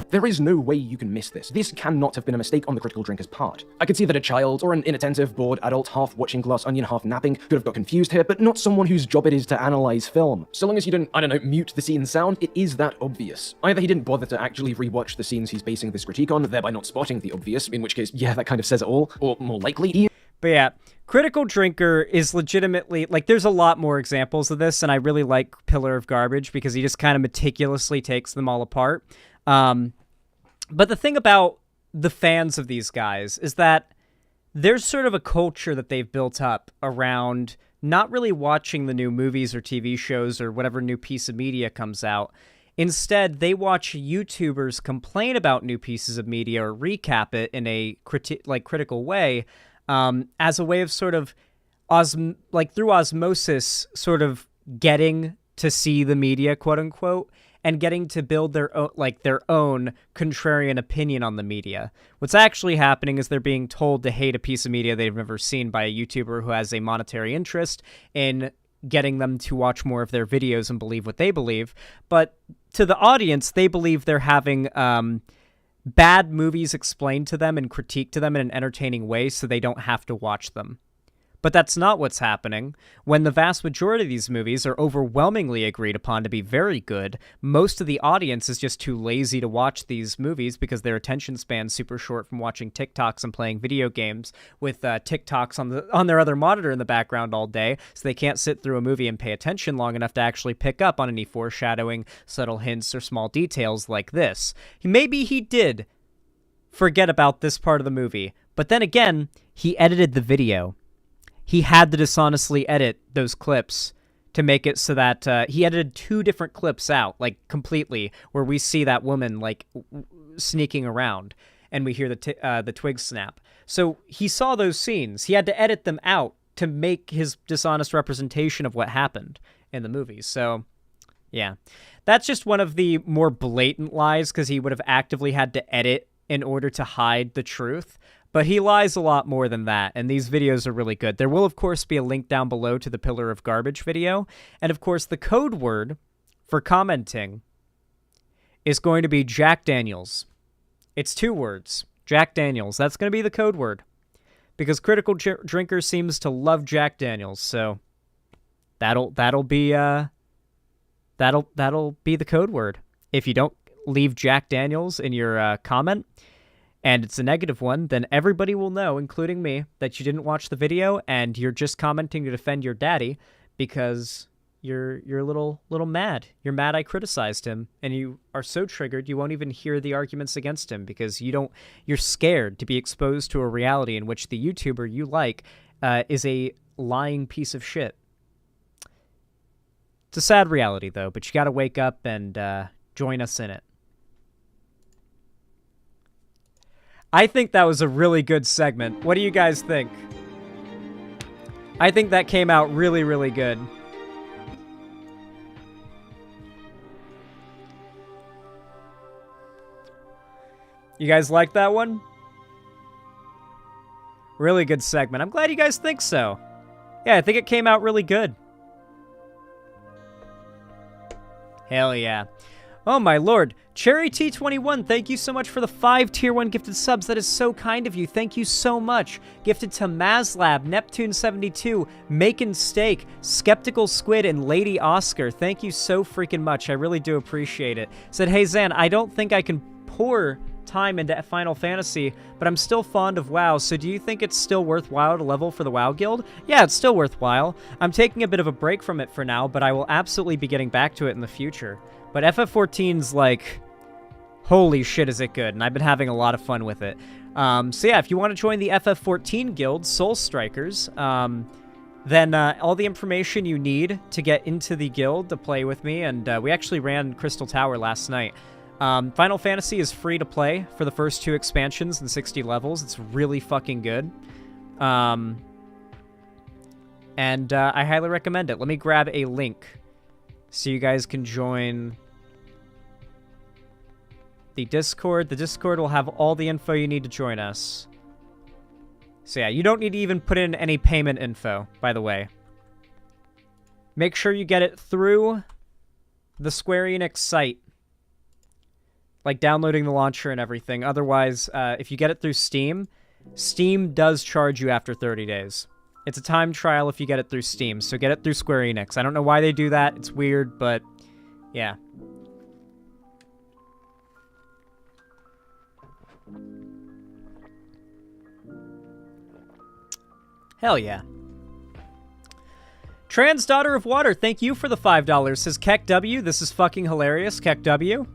There is no way you can miss this. This cannot have been a mistake on the Critical Drinker's part. I could see that a child, or an inattentive, bored adult half watching Glass Onion, half napping, could have got confused here, but not someone whose job it is to analyze film. So long as you don't, mute the scene sound, it is that obvious. Either he didn't bother to actually rewatch the scenes he's basing this critique on, thereby not spotting the obvious, in which case, yeah, that kind of says it all, or more likely, But yeah, Critical Drinker is legitimately, there's a lot more examples of this, and I really like Pillar of Garbage because he just kind of meticulously takes them all apart. But the thing about the fans of these guys is that there's sort of a culture that they've built up around not really watching the new movies or TV shows or whatever new piece of media comes out. Instead, they watch YouTubers complain about new pieces of media or recap it in a critical way, as a way of sort of through osmosis, sort of getting to see the media, quote unquote, and getting to build their own contrarian opinion on the media. What's actually happening is they're being told to hate a piece of media they've never seen by a YouTuber who has a monetary interest in getting them to watch more of their videos and believe what they believe. But to the audience, they believe they're having bad movies explained to them and critiqued to them in an entertaining way so they don't have to watch them. But that's not what's happening. When the vast majority of these movies are overwhelmingly agreed upon to be very good, most of the audience is just too lazy to watch these movies because their attention span's super short from watching TikToks and playing video games with TikToks on their other monitor in the background all day, so they can't sit through a movie and pay attention long enough to actually pick up on any foreshadowing, subtle hints, or small details like this. Maybe he did forget about this part of the movie, but then again, he edited the video. He had to dishonestly edit those clips to make it so that he edited 2 different clips out, completely, where we see that woman, sneaking around, and we hear the twig snap. So he saw those scenes. He had to edit them out to make his dishonest representation of what happened in the movie. So, yeah. That's just one of the more blatant lies, because he would have actively had to edit in order to hide the truth. But he lies a lot more than that, and these videos are really good. There will, of course, be a link down below to the Pillar of Garbage video. And, of course, the code word for commenting is going to be Jack Daniels. It's 2 words. Jack Daniels. That's going to be the code word. Because Critical Drinker seems to love Jack Daniels, so that'll be the code word. If you don't leave Jack Daniels in your comment, and it's a negative one, then everybody will know, including me, that you didn't watch the video and you're just commenting to defend your daddy because you're a little mad. You're mad I criticized him, and you are so triggered you won't even hear the arguments against him because you're scared to be exposed to a reality in which the YouTuber you like is a lying piece of shit. It's a sad reality, though, but you gotta wake up and join us in it. I think that was a really good segment. What do you guys think? I think that came out really, really good. You guys like that one? Really good segment. I'm glad you guys think so. Yeah, I think it came out really good. Hell yeah. Oh my lord. Cherry T21, thank you so much for the 5 tier 1 gifted subs. That is so kind of you. Thank you so much. Gifted to Mazlab, Neptune72, Makin Steak, Skeptical Squid, and Lady Oscar. Thank you so freaking much. I really do appreciate it. Said, hey Zan, I don't think I can pour time into Final Fantasy, but I'm still fond of WoW, so do you think it's still worthwhile to level for the WoW Guild? Yeah, it's still worthwhile. I'm taking a bit of a break from it for now, but I will absolutely be getting back to it in the future. But FF14's like, holy shit is it good, and I've been having a lot of fun with it. So yeah, if you want to join the FF14 Guild, Soul Strikers, then all the information you need to get into the guild to play with me, and we actually ran Crystal Tower last night. Final Fantasy is free to play for the first 2 expansions and 60 levels. It's really fucking good. And I highly recommend it. Let me grab a link so you guys can join the Discord. The Discord will have all the info you need to join us. So yeah, you don't need to even put in any payment info, by the way. Make sure you get it through the Square Enix site. Like downloading the launcher and everything. Otherwise, if you get it through Steam, Steam does charge you after 30 days. It's a time trial if you get it through Steam, so get it through Square Enix. I don't know why they do that. It's weird, but yeah. Hell yeah. Trans Daughter of Water, thank you for the $5. Says Keck W. This is fucking hilarious. Keck W.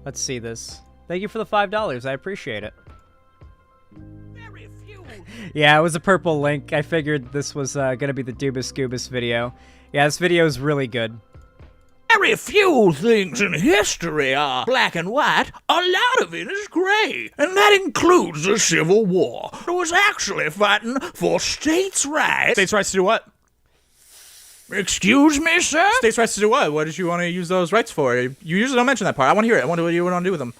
Let's see this. Thank you for the $5. I appreciate it. Yeah, it was a purple link. I figured this was going to be the Dubus Goobus video. Yeah, this video is really good. Very few things in history are black and white. A lot of it is gray. And that includes the Civil War. It was actually fighting for states' rights. States' rights to do what? Excuse me, sir? States' rights to do what? What did you want to use those rights for? You usually don't mention that part. I want to hear it. I wonder what you want to do with them.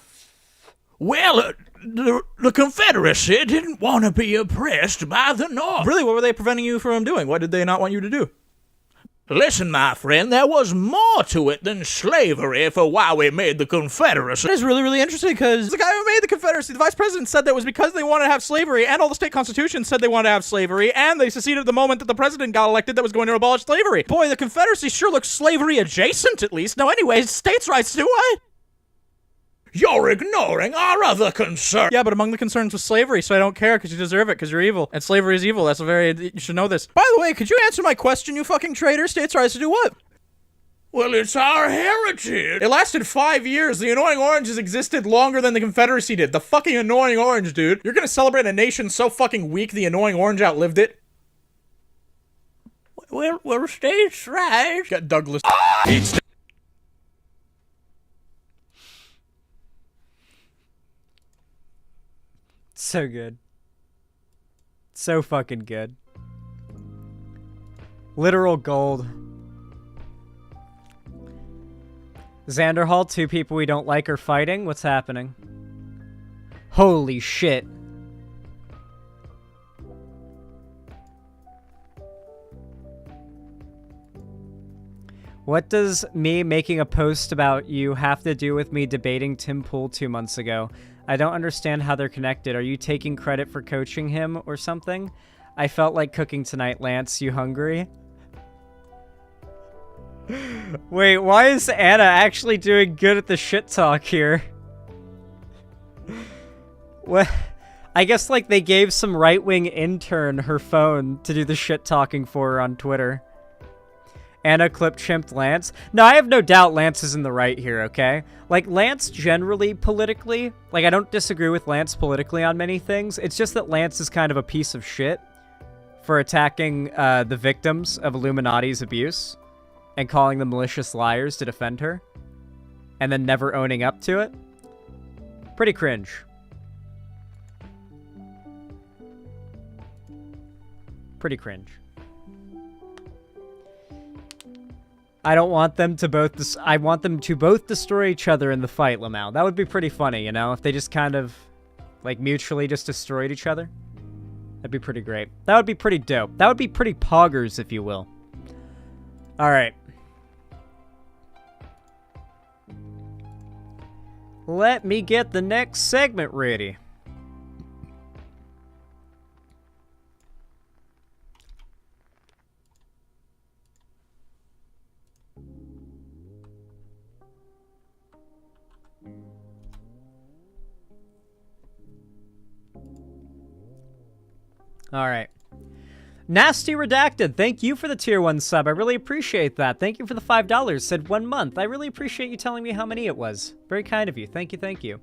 Well, the Confederacy didn't want to be oppressed by the North. Really? What were they preventing you from doing? What did they not want you to do? Listen, my friend, there was more to it than slavery for why we made the Confederacy. That is really, really interesting, because the guy who made the Confederacy, the vice president, said that was because they wanted to have slavery, and all the state constitutions said they wanted to have slavery, and they seceded the moment that the president got elected that was going to abolish slavery. Boy, the Confederacy sure looks slavery adjacent, at least. Now, anyways, states' rights to what? You're ignoring our other concern. Yeah, but among the concerns was slavery, so I don't care, because you deserve it, because you're evil. And slavery is evil. You should know this. By the way, could you answer my question, you fucking traitor? States' rights to do what? Well, it's our heritage. It lasted 5 years. The Annoying Orange has existed longer than the Confederacy did. The fucking Annoying Orange, dude. You're gonna celebrate a nation so fucking weak the Annoying Orange outlived it? Well, states' rights. Got Douglas. So good. So fucking good. Literal gold. Xanderhall, 2 people we don't like are fighting. What's happening? Holy shit. What does me making a post about you have to do with me debating Tim Pool 2 months ago? I don't understand how they're connected. Are you taking credit for coaching him or something? I felt like cooking tonight, Lance. You hungry? Wait, why is Anna actually doing good at the shit talk here? What? I guess, like, they gave some right-wing intern her phone to do the shit talking for her on Twitter. Anna clip-chimped Lance. No, I have no doubt Lance is in the right here, okay? Like, Lance generally politically, like, I don't disagree with Lance politically on many things. It's just that Lance is kind of a piece of shit for attacking the victims of Illuminati's abuse and calling them malicious liars to defend her and then never owning up to it. Pretty cringe. Pretty cringe. I don't want them to both... I want them to both destroy each other in the fight, Lamau. That would be pretty funny, you know? If they just kind of, like, mutually just destroyed each other. That'd be pretty great. That would be pretty dope. That would be pretty poggers, if you will. Alright. let me get the next segment ready. All right. Nasty Redacted, thank you for the tier 1 sub. I really appreciate that. Thank you for the $5. Said 1 month. I really appreciate you telling me how many it was. Very kind of you. Thank you, thank you.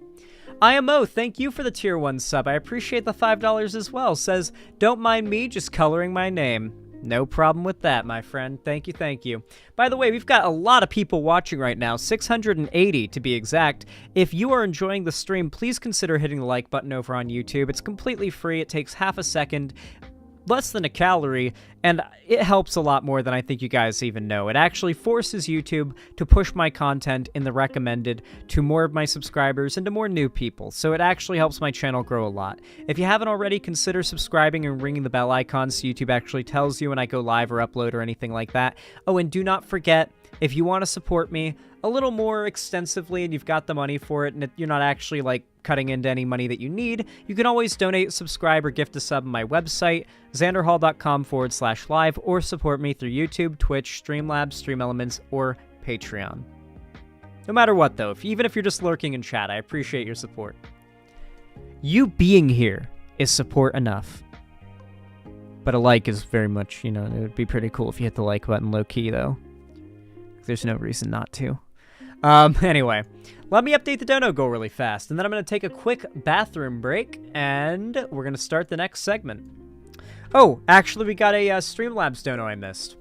IMO, thank you for the tier 1 sub. I appreciate the $5 as well. Says, don't mind me just coloring my name. No problem with that, my friend. Thank you, thank you. By the way, we've got a lot of people watching right now, 680 to be exact. If you are enjoying the stream, please consider hitting the like button over on YouTube. It's completely free. It takes half a second. Less than a calorie, and it helps a lot more than I think you guys even know. It actually forces YouTube to push my content in the recommended to more of my subscribers and to more new people, so it actually helps my channel grow a lot. If you haven't already, consider subscribing and ringing the bell icon so YouTube actually tells you when I go live or upload or anything like that. Oh, and do not forget, if you want to support me a little more extensively and you've got the money for it and you're not actually like cutting into any money that you need, you can always donate, subscribe, or gift a sub on my website, xanderhall.com/live, or support me through YouTube, Twitch, Streamlabs, Stream Elements, or Patreon. No matter what, though, even if you're just lurking in chat, I appreciate your support. You being here is support enough. But a like is very much, it would be pretty cool if you hit the like button low-key, though. There's no reason not to. Anyway, let me update the dono goal really fast, and then I'm going to take a quick bathroom break, and we're going to start the next segment. Oh, actually, we got a Streamlabs dono I missed.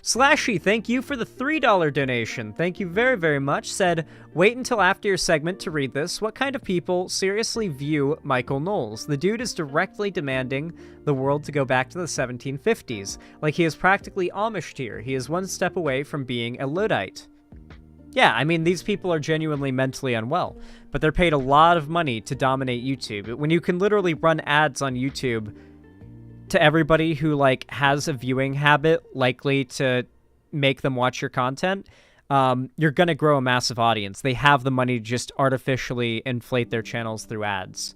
Slashy, thank you for the $3 donation. Thank you very, very much. Said, wait until after your segment to read this. What kind of people seriously view Michael Knowles? The dude is directly demanding the world to go back to the 1750s. Like he is practically Amish here. He is one step away from being a Luddite. Yeah, I mean, these people are genuinely mentally unwell, but they're paid a lot of money to dominate YouTube. When you can literally run ads on YouTube to everybody who, like, has a viewing habit likely to make them watch your content, you're going to grow a massive audience. They have the money to just artificially inflate their channels through ads.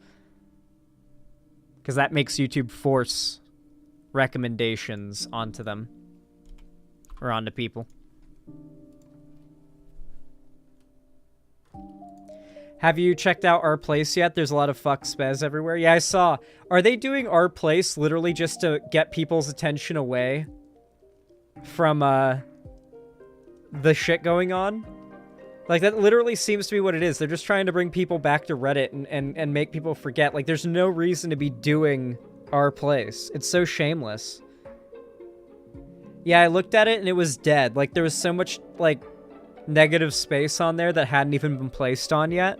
Because that makes YouTube force recommendations onto them. Or onto people. Have you checked out Our Place yet? There's a lot of fuck spez everywhere. Yeah, I saw. Are they doing Our Place literally just to get people's attention away from the shit going on? Like, that literally seems to be what it is. They're just trying to bring people back to Reddit and make people forget. Like, there's no reason to be doing Our Place. It's so shameless. Yeah, I looked at it and it was dead. Like, there was so much, like, negative space on there that hadn't even been placed on yet.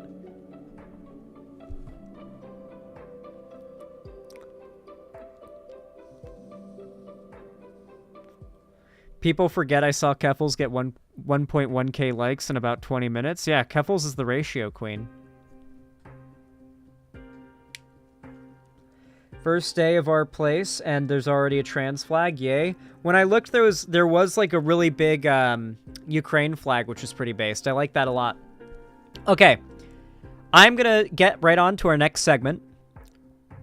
People forget I saw Keffels get 1.1k likes in about 20 minutes. Yeah, Keffels is the ratio queen. First day of Our Place, and there's already a trans flag. Yay. When I looked, there was like a really big Ukraine flag, which is pretty based. I like that a lot. Okay. I'm going to get right on to our next segment.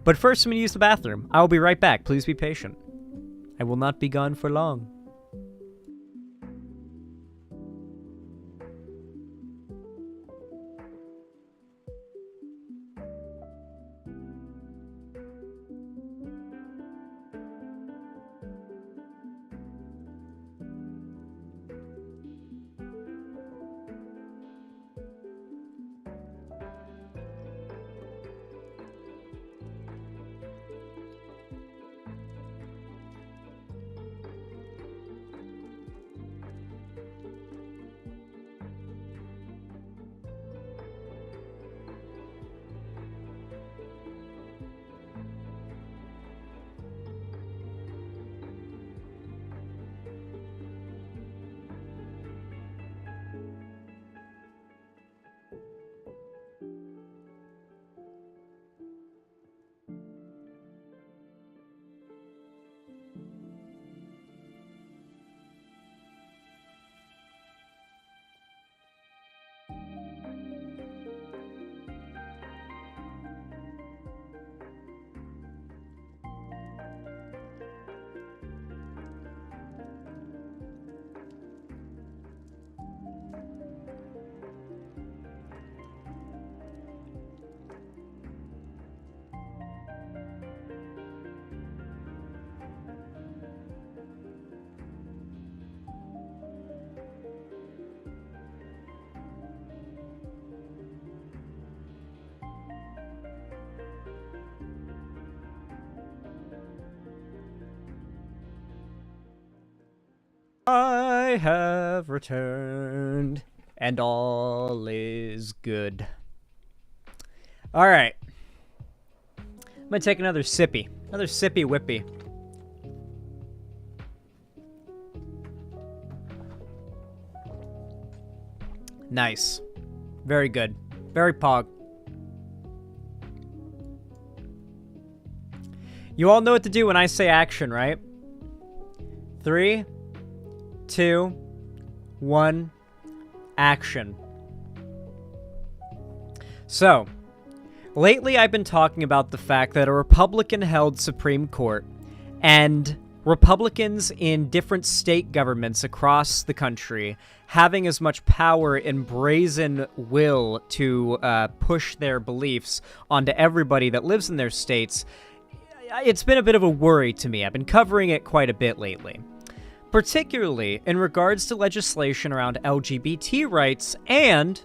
But first, I'm going to use the bathroom. I will be right back. Please be patient. I will not be gone for long. I have returned, and all is good. All right. I'm gonna take another sippy whippy. Nice. Very good. Very pog. You all know what to do when I say action, right? 3, 2, 1, action. So, lately I've been talking about the fact that a Republican-held Supreme Court and Republicans in different state governments across the country having as much power and brazen will to push their beliefs onto everybody that lives in their states, it's been a bit of a worry to me. I've been covering it quite a bit lately, particularly in regards to legislation around LGBT rights and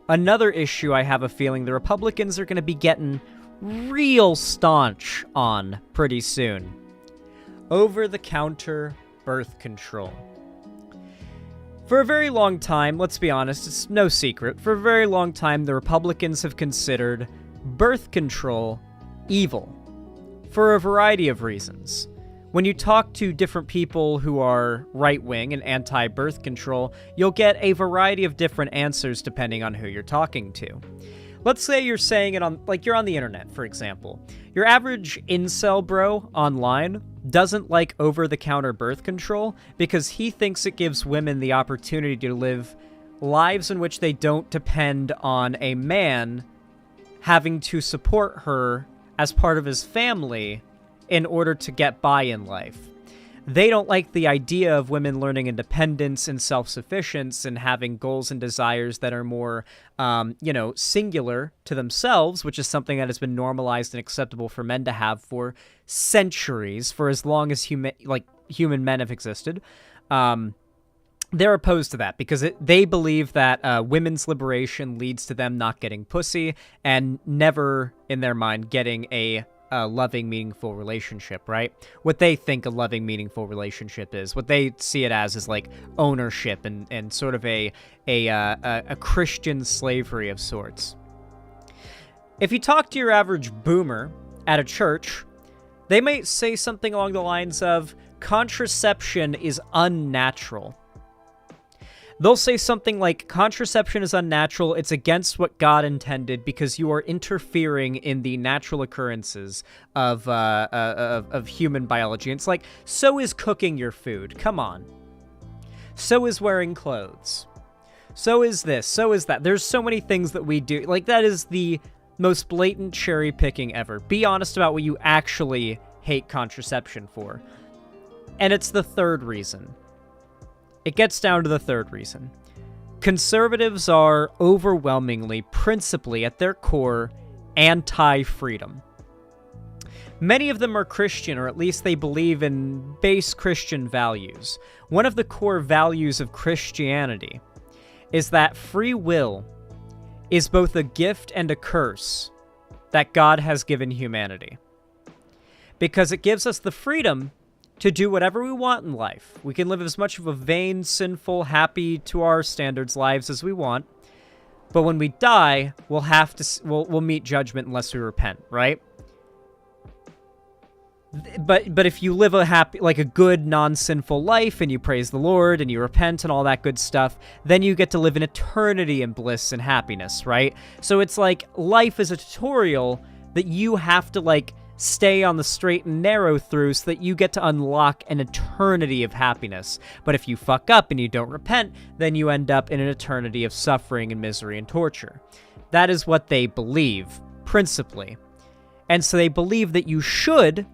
another issue I have a feeling the Republicans are going to be getting real staunch on pretty soon. Over-the-counter birth control. For a very long time, let's be honest, it's no secret, for a very long time the Republicans have considered birth control evil. For a variety of reasons. When you talk to different people who are right-wing and anti-birth control, you'll get a variety of different answers depending on who you're talking to. Let's say you're saying it on, like, you're on the internet, for example. Your average incel bro online doesn't like over-the-counter birth control because he thinks it gives women the opportunity to live lives in which they don't depend on a man having to support her as part of his family in order to get by in life. They don't like the idea of women learning independence and self-sufficiency and having goals and desires that are more, singular to themselves, which is something that has been normalized and acceptable for men to have for centuries, for as long as human men have existed. They're opposed to that because they believe that women's liberation leads to them not getting pussy and never, in their mind, getting a loving, meaningful relationship, right? What they think a loving, meaningful relationship is, what they see it as is like ownership and sort of a Christian slavery of sorts. If you talk to your average boomer at a church, they might say something along the lines of, contraception is unnatural. They'll say something like, contraception is unnatural, it's against what God intended because you are interfering in the natural occurrences of human biology. And it's like, so is cooking your food. Come on. So is wearing clothes. So is this. So is that. There's so many things that we do. Like, that is the most blatant cherry picking ever. Be honest about what you actually hate contraception for. And it's the third reason. It gets down to the third reason. Conservatives are overwhelmingly, principally at their core, anti-freedom. Many of them are Christian, or at least they believe in base Christian values. One of the core values of Christianity is that free will is both a gift and a curse that God has given humanity. Because it gives us the freedom to do whatever we want in life. We can live as much of a vain, sinful, happy to our standards lives as we want. But when we die, we'll meet judgment unless we repent, right? But if you live a good, non-sinful life and you praise the Lord and you repent and all that good stuff, then you get to live in eternity in bliss and happiness, right? So it's like life is a tutorial that you have to stay on the straight and narrow through so that you get to unlock an eternity of happiness. But if you fuck up and you don't repent, then you end up in an eternity of suffering and misery and torture. That is what they believe, principally. And so they believe that you should,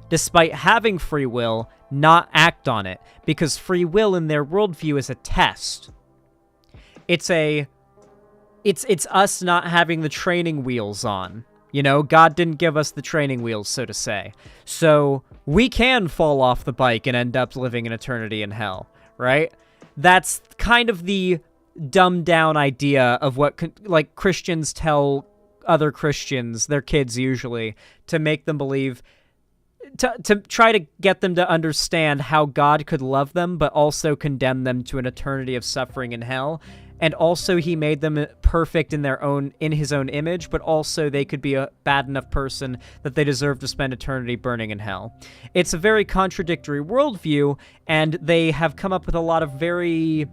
despite having free will, not act on it, because free will in their worldview is a test. It's us not having the training wheels on. You know, God didn't give us the training wheels, so to say. So we can fall off the bike and end up living an eternity in hell, right? That's kind of the dumbed down idea of what Christians tell other Christians, their kids usually, to make them believe to try to get them to understand how God could love them, but also condemn them to an eternity of suffering in hell. And also he made them perfect in his own image, but also they could be a bad enough person that they deserve to spend eternity burning in hell. It's a very contradictory worldview, and they have come up with a lot of very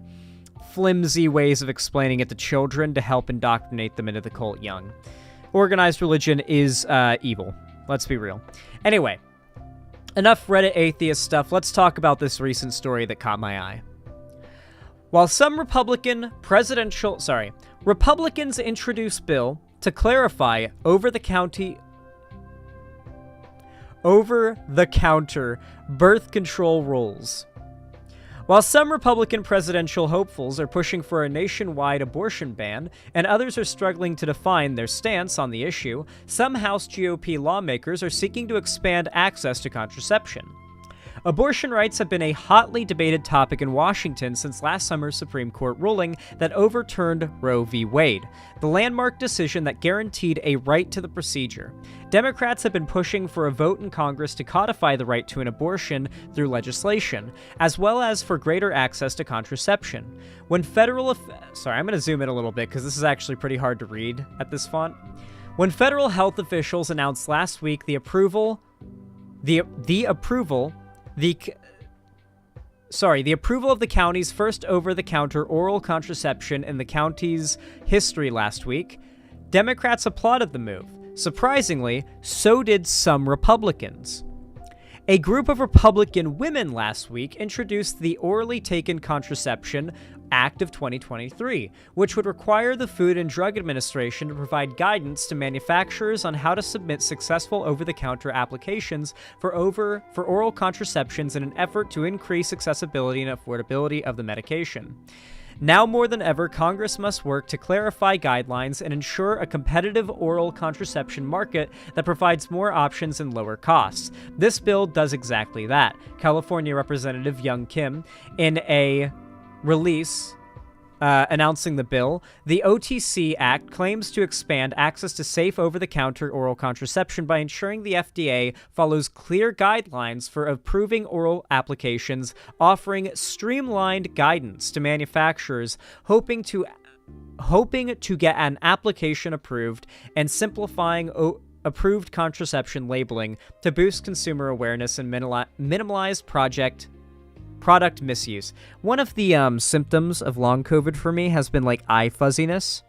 flimsy ways of explaining it to children to help indoctrinate them into the cult young. Organized religion is evil. Let's be real. Anyway, enough Reddit atheist stuff. Let's talk about this recent story that caught my eye. While some Republicans introduce bill to clarify over-the-counter birth control rules. While some Republican presidential hopefuls are pushing for a nationwide abortion ban, and others are struggling to define their stance on the issue, some House GOP lawmakers are seeking to expand access to contraception. Abortion rights have been a hotly debated topic in Washington since last summer's Supreme Court ruling that overturned Roe v. Wade, the landmark decision that guaranteed a right to the procedure. Democrats have been pushing for a vote in Congress to codify the right to an abortion through legislation, as well as for greater access to contraception. When federal I'm going to zoom in a little bit because this is actually pretty hard to read at this font. When federal health officials announced last week the approval of the county's first over-the-counter oral contraception in the county's history last week, Democrats applauded the move. Surprisingly, so did some Republicans. A group of Republican women last week introduced the Orally Taken Contraception Act of 2023, which would require the Food and Drug Administration to provide guidance to manufacturers on how to submit successful over-the-counter applications for oral contraceptions in an effort to increase accessibility and affordability of the medication. Now more than ever, Congress must work to clarify guidelines and ensure a competitive oral contraception market that provides more options and lower costs. This bill does exactly that. California Representative Young Kim, in a release announcing the bill, the OTC Act claims to expand access to safe over-the-counter oral contraception by ensuring the FDA follows clear guidelines for approving oral applications, offering streamlined guidance to manufacturers hoping to get an application approved, and simplifying approved contraception labeling to boost consumer awareness and minimize product misuse. One of the symptoms of long COVID for me has been like eye fuzziness.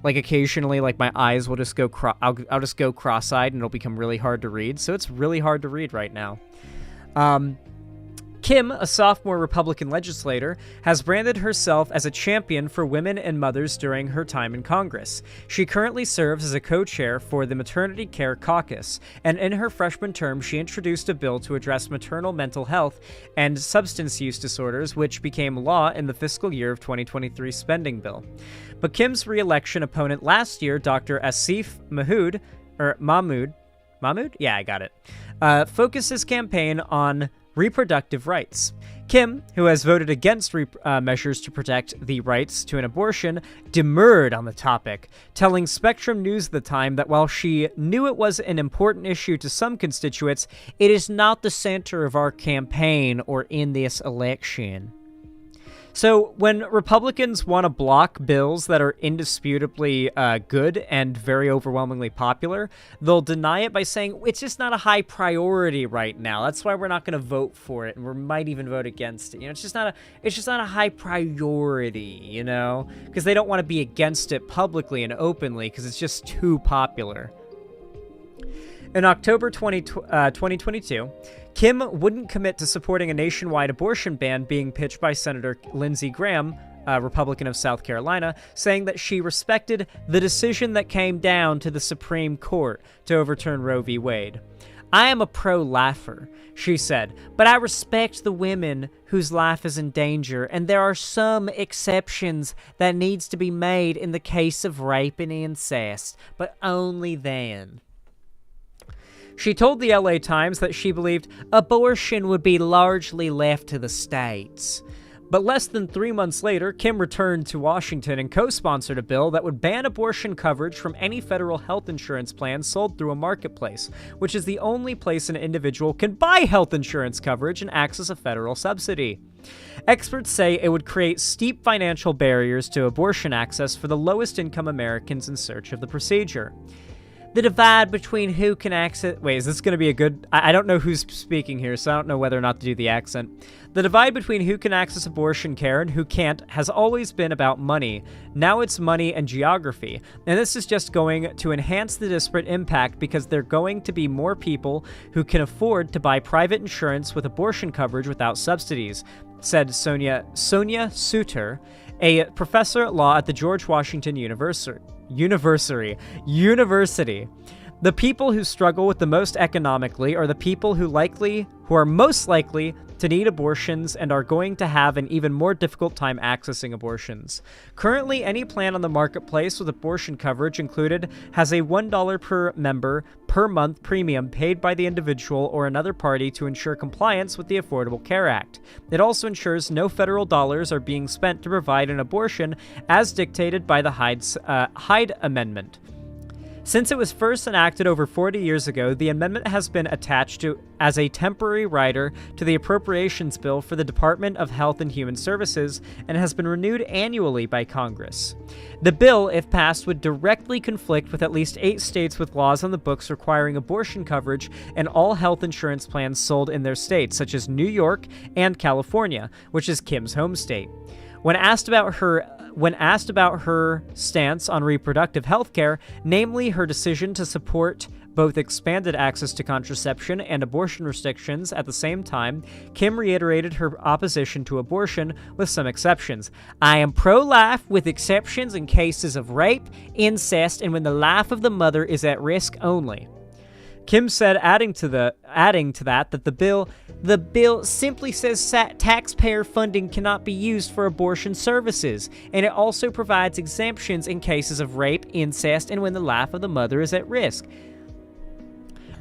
Like occasionally, like my eyes will just go I'll just go cross-eyed and it'll become really hard to read. So it's really hard to read right now. Kim, a sophomore Republican legislator, has branded herself as a champion for women and mothers during her time in Congress. She currently serves as a co-chair for the Maternity Care Caucus, and in her freshman term, she introduced a bill to address maternal mental health and substance use disorders, which became law in the fiscal year of 2023 spending bill. But Kim's re-election opponent last year, Dr. Asif Mahmood, yeah, I got it, focused his campaign on reproductive rights. Kim, who has voted against measures to protect the rights to an abortion, demurred on the topic, telling Spectrum News at the time that while she knew it was an important issue to some constituents, it is not the center of our campaign or in this election. So when Republicans want to block bills that are indisputably good and very overwhelmingly popular, they'll deny it by saying it's just not a high priority right now. That's why we're not going to vote for it, and we might even vote against it. You know, it's just not a high priority, you know, because they don't want to be against it publicly and openly because it's just too popular. In October 2022, Kim wouldn't commit to supporting a nationwide abortion ban being pitched by Senator Lindsey Graham, a Republican of South Carolina, saying that she respected the decision that came down to the Supreme Court to overturn Roe v. Wade. "I am a pro-lifer," she said, "but I respect the women whose life is in danger, and there are some exceptions that needs to be made in the case of rape and incest, but only then." She told the LA Times that she believed abortion would be largely left to the states. But less than 3 months later, Kim returned to Washington and co-sponsored a bill that would ban abortion coverage from any federal health insurance plan sold through a marketplace, which is the only place an individual can buy health insurance coverage and access a federal subsidy. Experts say it would create steep financial barriers to abortion access for the lowest income Americans in search of the procedure. The divide between who can access... Wait, is this going to be a good... I don't know who's speaking here, so I don't know whether or not to do the accent. The divide between who can access abortion care and who can't has always been about money. Now it's money and geography. And this is just going to enhance the disparate impact because there are going to be more people who can afford to buy private insurance with abortion coverage without subsidies, said Sonia Suter, a professor at law at the George Washington University. The people who struggle with the most economically are the people who are most likely to need abortions and are going to have an even more difficult time accessing abortions. Currently, any plan on the marketplace with abortion coverage included has a $1 per member per month premium paid by the individual or another party to ensure compliance with the Affordable Care Act. It also ensures no federal dollars are being spent to provide an abortion as dictated by the Hyde Amendment. Since it was first enacted over 40 years ago, the amendment has been attached to as a temporary rider to the Appropriations Bill for the Department of Health and Human Services and has been renewed annually by Congress. The bill, if passed, would directly conflict with at least 8 states with laws on the books requiring abortion coverage in all health insurance plans sold in their states, such as New York and California, which is Kim's home state. When asked about her stance on reproductive health care, namely her decision to support both expanded access to contraception and abortion restrictions at the same time, Kim reiterated her opposition to abortion with some exceptions. I am pro-life with exceptions in cases of rape, incest, and when the life of the mother is at risk only. Kim said, adding to that the bill simply says taxpayer funding cannot be used for abortion services, and it also provides exemptions in cases of rape, incest, and when the life of the mother is at risk.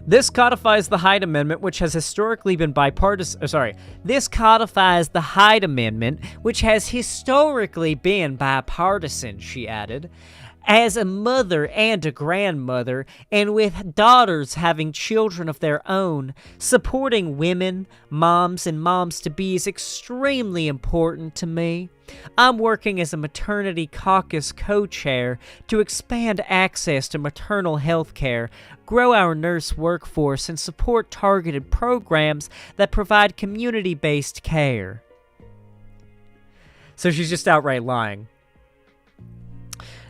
This codifies the Hyde Amendment, which has historically been bipartisan. This codifies the Hyde Amendment, which has historically been bipartisan, she added. As a mother and a grandmother, and with daughters having children of their own, supporting women, moms, and moms-to-be is extremely important to me. I'm working as a maternity caucus co-chair to expand access to maternal health care, grow our nurse workforce, and support targeted programs that provide community-based care. So she's just outright lying.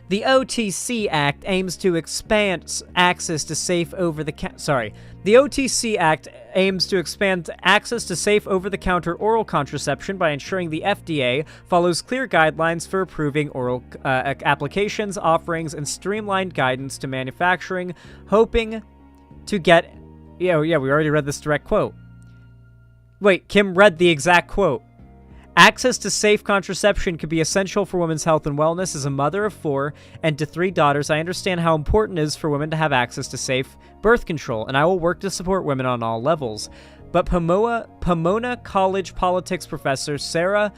The OTC Act aims to expand access to safe over-the-counter oral contraception by ensuring the FDA follows clear guidelines for approving oral applications, offerings, and streamlined guidance to manufacturing, hoping to get... Yeah, we already read this direct quote. Wait, Kim read the exact quote. Access to safe contraception could be essential for women's health and wellness. As a mother of 4 and to 3 daughters, I understand how important it is for women to have access to safe birth control, and I will work to support women on all levels. But Pomona College politics professor Sarah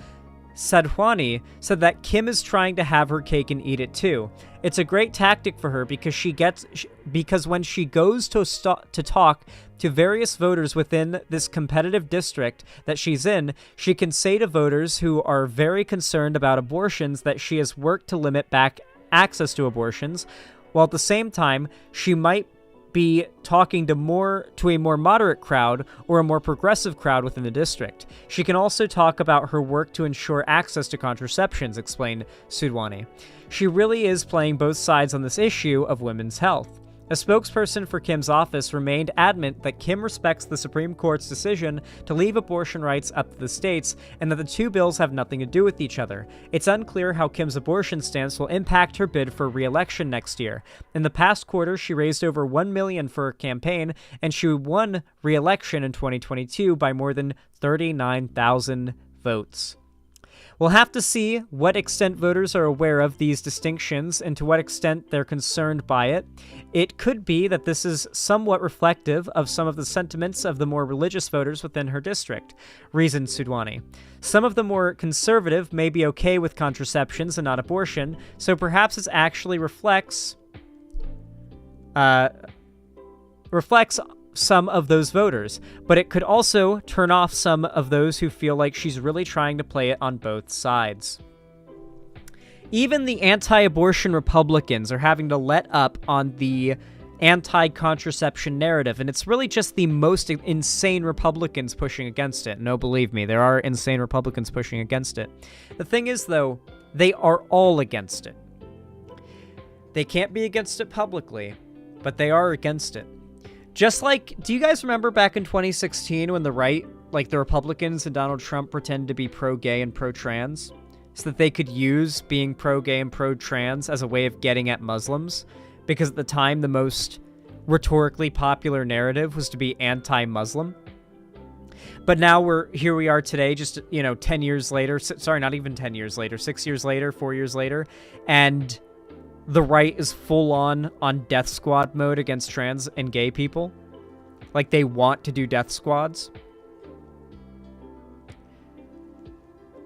Sadhwani said that Kim is trying to have her cake and eat it too. It's a great tactic for her because when she goes to talk to various voters within this competitive district that she's in, she can say to voters who are very concerned about abortions that she has worked to limit back access to abortions, while at the same time she might be talking to a more moderate crowd or a more progressive crowd within the district. She can also talk about her work to ensure access to contraceptions, explained Sudwani. She really is playing both sides on this issue of women's health. A spokesperson for Kim's office remained adamant that Kim respects the Supreme Court's decision to leave abortion rights up to the states and that the two bills have nothing to do with each other. It's unclear how Kim's abortion stance will impact her bid for re-election next year. In the past quarter, she raised over $1 million for her campaign, and she won re-election in 2022 by more than 39,000 votes. We'll have to see what extent voters are aware of these distinctions and to what extent they're concerned by it. It could be that this is somewhat reflective of some of the sentiments of the more religious voters within her district, reasoned Sudwani. Some of the more conservative may be okay with contraceptions and not abortion, so perhaps it actually reflects some of those voters, but it could also turn off some of those who feel like she's really trying to play it on both sides. Even the anti-abortion Republicans are having to let up on the anti-contraception narrative, and it's really just the most insane Republicans pushing against it. No, believe me, there are insane Republicans pushing against it. The thing is, though, they are all against it. They can't be against it publicly, but they are against it. Just like, do you guys remember back in 2016 when the right, like the Republicans and Donald Trump, pretended to be pro-gay and pro-trans so that they could use being pro-gay and pro-trans as a way of getting at Muslims? Because at the time, the most rhetorically popular narrative was to be anti-Muslim. But now here we are today, just, 10 years later, sorry, not even 10 years later, 6 years later, 4 years later, and the right is full-on death squad mode against trans and gay people. Like, they want to do death squads.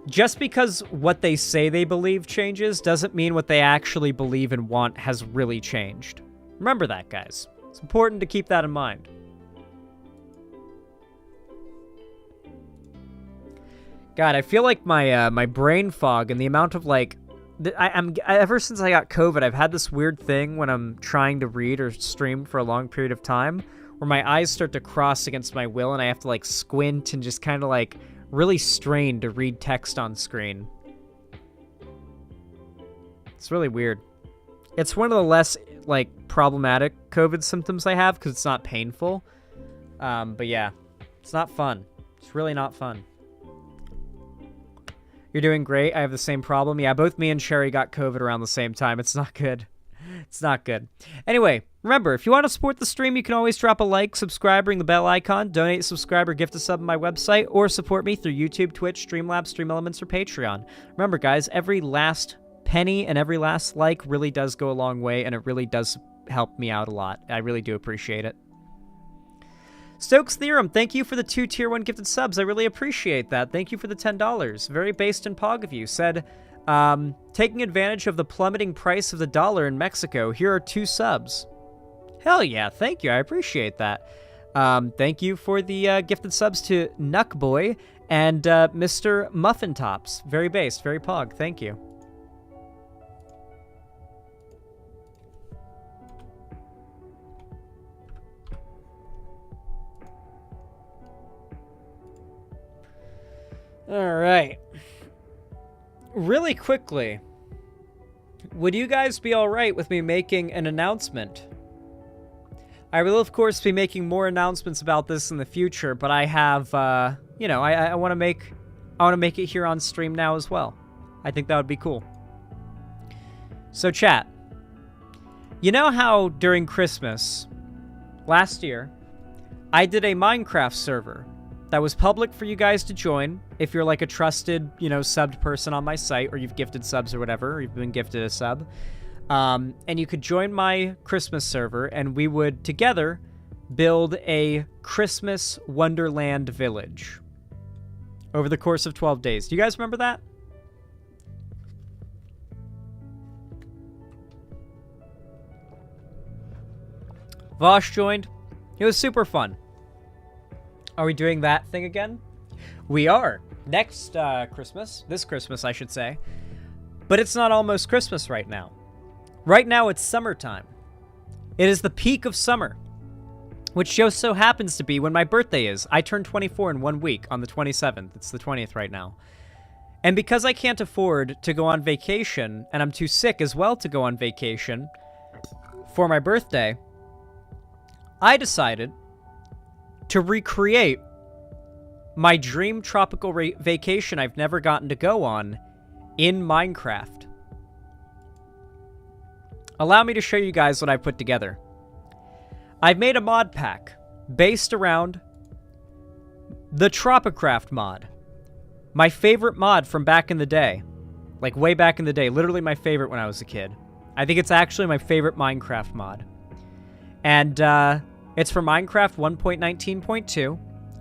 Just because what they say they believe changes doesn't mean what they actually believe and want has really changed. Remember that, guys. It's important to keep that in mind. God, I feel like my brain fog and the amount of, ever since I got COVID, I've had this weird thing when I'm trying to read or stream for a long period of time where my eyes start to cross against my will and I have to, squint and just kind of, really strain to read text on screen. It's really weird. It's one of the less, problematic COVID symptoms I have because it's not painful. But yeah, it's not fun. It's really not fun. You're doing great. I have the same problem. Yeah, both me and Sherry got COVID around the same time. It's not good. It's not good. Anyway, remember, if you want to support the stream, you can always drop a like, subscribe, ring the bell icon, donate, subscribe, or gift a sub on my website, or support me through YouTube, Twitch, Streamlabs, Streamelements, or Patreon. Remember, guys, every last penny and every last like really does go a long way, and it really does help me out a lot. I really do appreciate it. Stokes Theorem, thank you for the 2 Tier 1 gifted subs. I really appreciate that. Thank you for the $10. Very based and pog of you. Said, taking advantage of the plummeting price of the dollar in Mexico, here are 2 subs. Hell yeah, thank you. I appreciate that. Thank you for the gifted subs to Nuckboy and Mr. Muffin Tops. Very based, very pog. Thank you. All right. Really quickly, would you guys be all right with me making an announcement? I will, of course, be making more announcements about this in the future, but I have, I want to make it here on stream now as well. I think that would be cool. So, chat, you know how during Christmas last year, I did a Minecraft server that was public for you guys to join if you're a trusted, subbed person on my site, or you've gifted subs or whatever, or you've been gifted a sub. And you could join my Christmas server, and we would together build a Christmas Wonderland village over the course of 12 days. Do you guys remember that? Vosh joined. It was super fun. Are we doing that thing again? We are. Next Christmas. This Christmas, I should say. But it's not almost Christmas right now. Right now, it's summertime. It is the peak of summer, which just so happens to be when my birthday is. I turn 24 in 1 week on the 27th. It's the 20th right now. And because I can't afford to go on vacation, and I'm too sick as well to go on vacation for my birthday, I decided to recreate my dream tropical vacation I've never gotten to go on in Minecraft. Allow me to show you guys what I put together. I've made a mod pack based around the Tropicraft mod, My favorite mod from back in the day. Like, way back in the day. Literally my favorite when I was a kid. I think it's actually my favorite Minecraft mod. And, it's for Minecraft 1.19.2.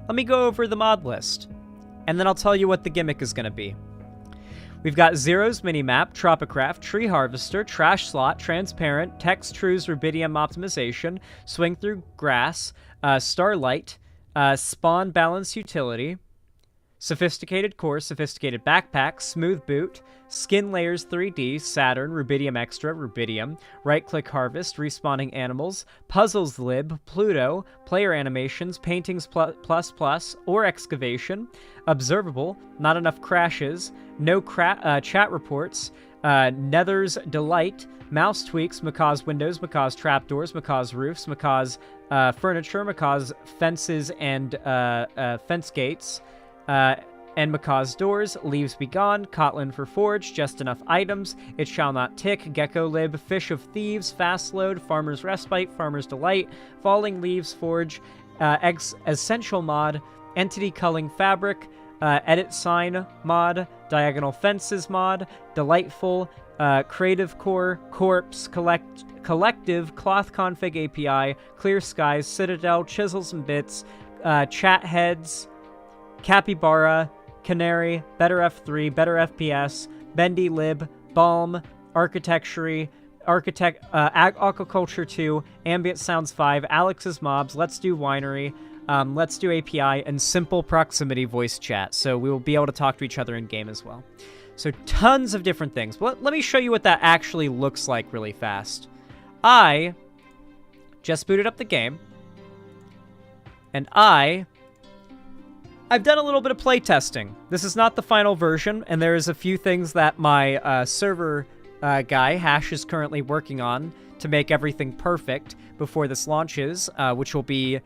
Let me go over the mod list. And then I'll tell you what the gimmick is going to be. We've got Zero's Minimap, Tropicraft, Tree Harvester, Trash Slot, Transparent, Text True's Rubidium Optimization, Swing Through Grass, Starlight, Spawn Balance Utility, Sophisticated Core, Sophisticated Backpack, Smooth Boot, Skin Layers 3D, Saturn, Rubidium Extra, Rubidium, Right-Click Harvest, Respawning Animals, Puzzles Lib, Pluto, Player Animations, Paintings Plus, or Excavation, Observable, Not Enough Crashes, No Chat Reports, Nether's Delight, Mouse Tweaks, Macaw's Windows, Macaw's Trapdoors, Macaw's Roofs, Macaw's Furniture, Macaw's Fences and Fence Gates, and Macaw's Doors, Leaves Be Gone, Kotlin for Forge, Just Enough Items, It Shall Not Tick, Gecko Lib, Fish of Thieves, Fast Load, Farmer's Respite, Farmer's Delight, Falling Leaves Forge, Essential Mod, Entity Culling Fabric, Edit Sign Mod, Diagonal Fences Mod, Delightful, Creative Core, Corpse, Collective, Cloth Config API, Clear Skies, Citadel, Chisels and Bits, Chat Heads, Capybara, Canary, Better F3, Better FPS, Bendy Lib, Balm, Architecture, Aquaculture 2, Ambient Sounds 5, Alex's Mobs, Let's Do Winery, Let's Do API, and Simple Proximity Voice Chat. So we will be able to talk to each other in-game as well. So tons of different things. But let me show you what that actually looks like really fast. I just booted up the game, and I've done a little bit of playtesting. This is not the final version, and there is a few things that my server guy, Hash, is currently working on to make everything perfect before this launches, which will be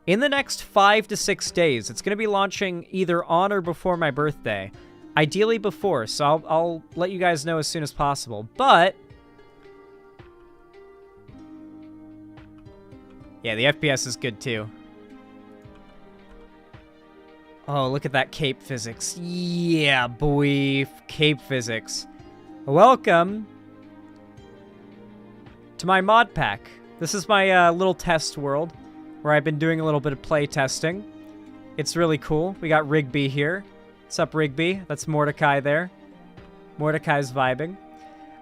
in the next 5 to 6 days. It's going to be launching either on or before my birthday. Ideally before, so I'll let you guys know as soon as possible. But yeah, the FPS is good too. Oh, look at that cape physics. Yeah, boy. Cape physics. Welcome to my mod pack. This is my little test world where I've been doing a little bit of play testing. It's really cool. We got Rigby here. What's up, Rigby? That's Mordecai there. Mordecai's vibing.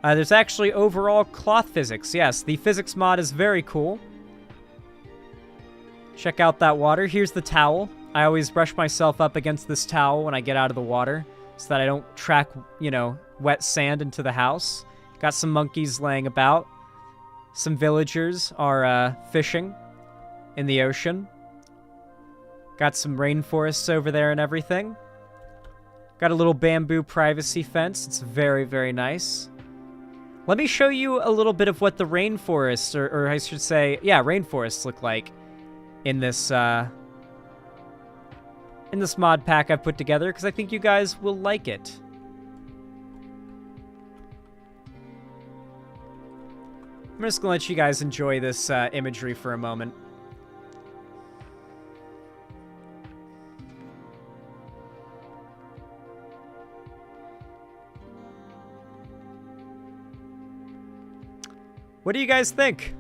There's actually overall cloth physics. Yes, the physics mod is very cool. Check out that water. Here's the towel. I always brush myself up against this towel when I get out of the water so that I don't track, wet sand into the house. Got some monkeys laying about. Some villagers are fishing in the ocean. Got some rainforests over there and everything. Got a little bamboo privacy fence. It's very, very nice. Let me show you a little bit of what the rainforests, or I should say, yeah, rainforests look like in this mod pack I've put together, because I think you guys will like it. I'm just going to let you guys enjoy this imagery for a moment. What do you guys think?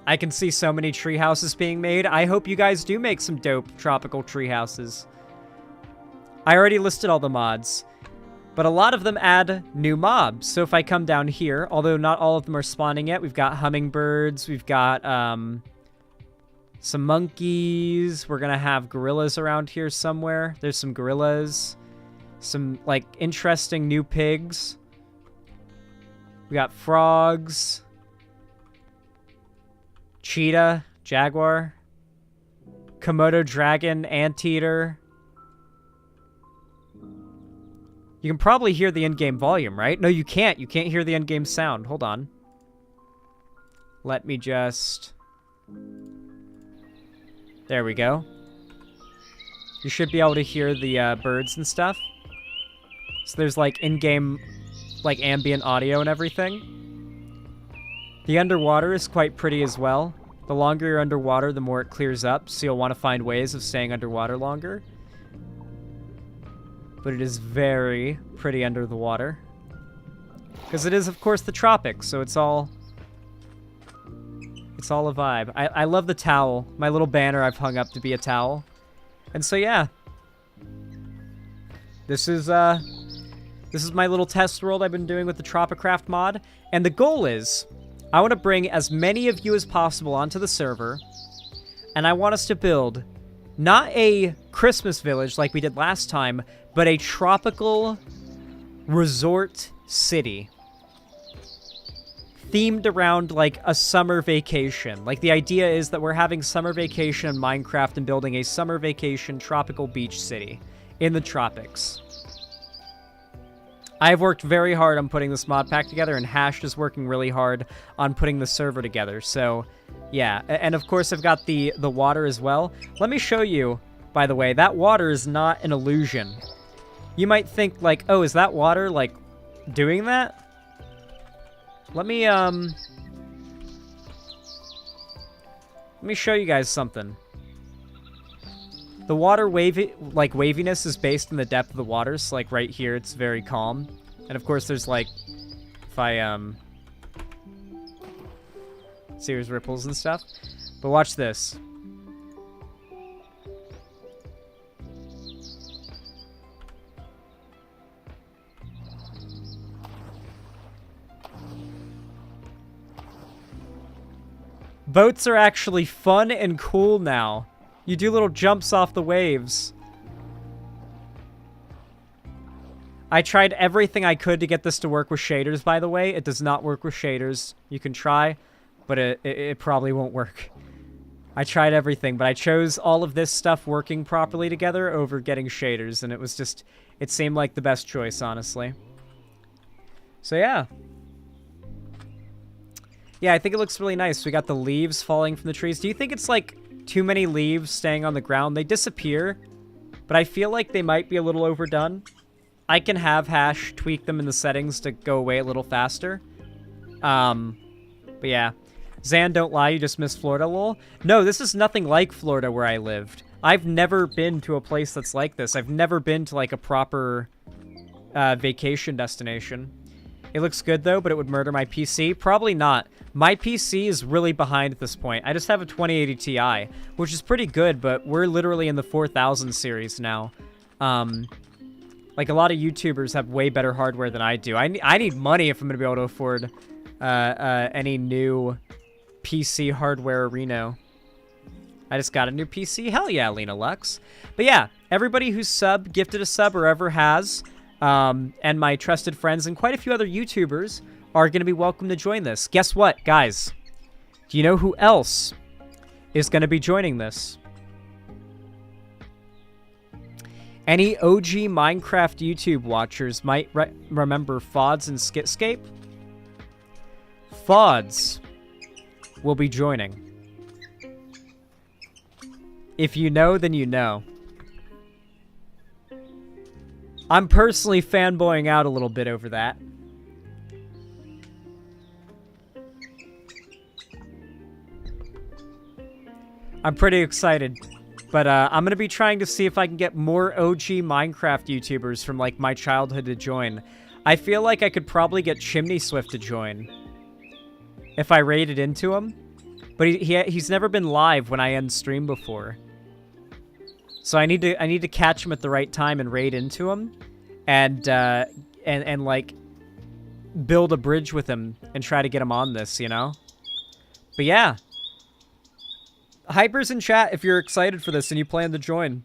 I can see so many tree houses being made. I hope you guys do make some dope tropical tree houses. I already listed all the mods, but a lot of them add new mobs. So if I come down here, although not all of them are spawning yet, we've got hummingbirds, we've got some monkeys. We're gonna have gorillas around here somewhere. There's some gorillas, some like interesting new pigs. We got frogs. Cheetah, jaguar, Komodo dragon, anteater. You can probably hear the in-game volume, right? No, you can't. You can't hear the in-game sound. Hold on. Let me just... There we go. You should be able to hear the birds and stuff. So there's like in-game, like ambient audio and everything. The underwater is quite pretty as well. The longer you're underwater, the more it clears up, so you'll want to find ways of staying underwater longer. But it is very pretty under the water. Because it is, of course, the tropics, so it's all a vibe. I love the towel. My little banner I've hung up to be a towel. And so, yeah. This is my little test world I've been doing with the Tropicraft mod. And the goal is, I want to bring as many of you as possible onto the server. And I want us to build not a Christmas village like we did last time, but a tropical resort city. Themed around, like, a summer vacation. Like, the idea is that we're having summer vacation in Minecraft and building a summer vacation tropical beach city in the tropics. I've worked very hard on putting this mod pack together, and Hashed is working really hard on putting the server together. So, yeah. And, of course, I've got the water as well. Let me show you, by the way, that water is not an illusion. You might think, like, oh, is that water, like, doing that? Let me show you guys something. The water waviness is based in the depth of the water, so, like, right here, it's very calm. And, of course, there's, like, if I, see, there's ripples and stuff. But watch this. Boats are actually fun and cool now. You do little jumps off the waves. I tried everything I could to get this to work with shaders, by the way. It does not work with shaders. You can try, but it probably won't work. I tried everything, but I chose all of this stuff working properly together over getting shaders, and it was just, it seemed like the best choice, honestly. So yeah. Yeah, I think it looks really nice. We got the leaves falling from the trees. Do you think it's, like, too many leaves staying on the ground? They disappear, but I feel like they might be a little overdone. I can have Hash tweak them in the settings to go away a little faster. But yeah. Zan, don't lie, you just missed Florida, lol. No, this is nothing like Florida where I lived. I've never been to a place that's like this. I've never been to, like, a proper vacation destination. It looks good, though, but it would murder my PC. Probably not. My PC is really behind at this point. I just have a 2080 Ti, which is pretty good, but we're literally in the 4000 series now. Like, a lot of YouTubers have way better hardware than I do. I need money if I'm going to be able to afford any new PC hardware Reno. I just got a new PC. Hell yeah, Lena Lux. But yeah, everybody who's gifted a sub or ever has... and my trusted friends and quite a few other YouTubers are going to be welcome to join this. Guess what, guys? Do you know who else is going to be joining this? Any OG Minecraft YouTube watchers might remember Fods and Skitscape. Fods will be joining. If you know, then you know. I'm personally fanboying out a little bit over that. I'm pretty excited. But I'm going to be trying to see if I can get more OG Minecraft YouTubers from, like, my childhood to join. I feel like I could probably get Chimney Swift to join if I raided into him. But he's never been live when I end stream before. So I need to catch him at the right time and raid into him, and like build a bridge with him and try to get him on this, you know? But yeah. Hypers in chat if you're excited for this and you plan to join.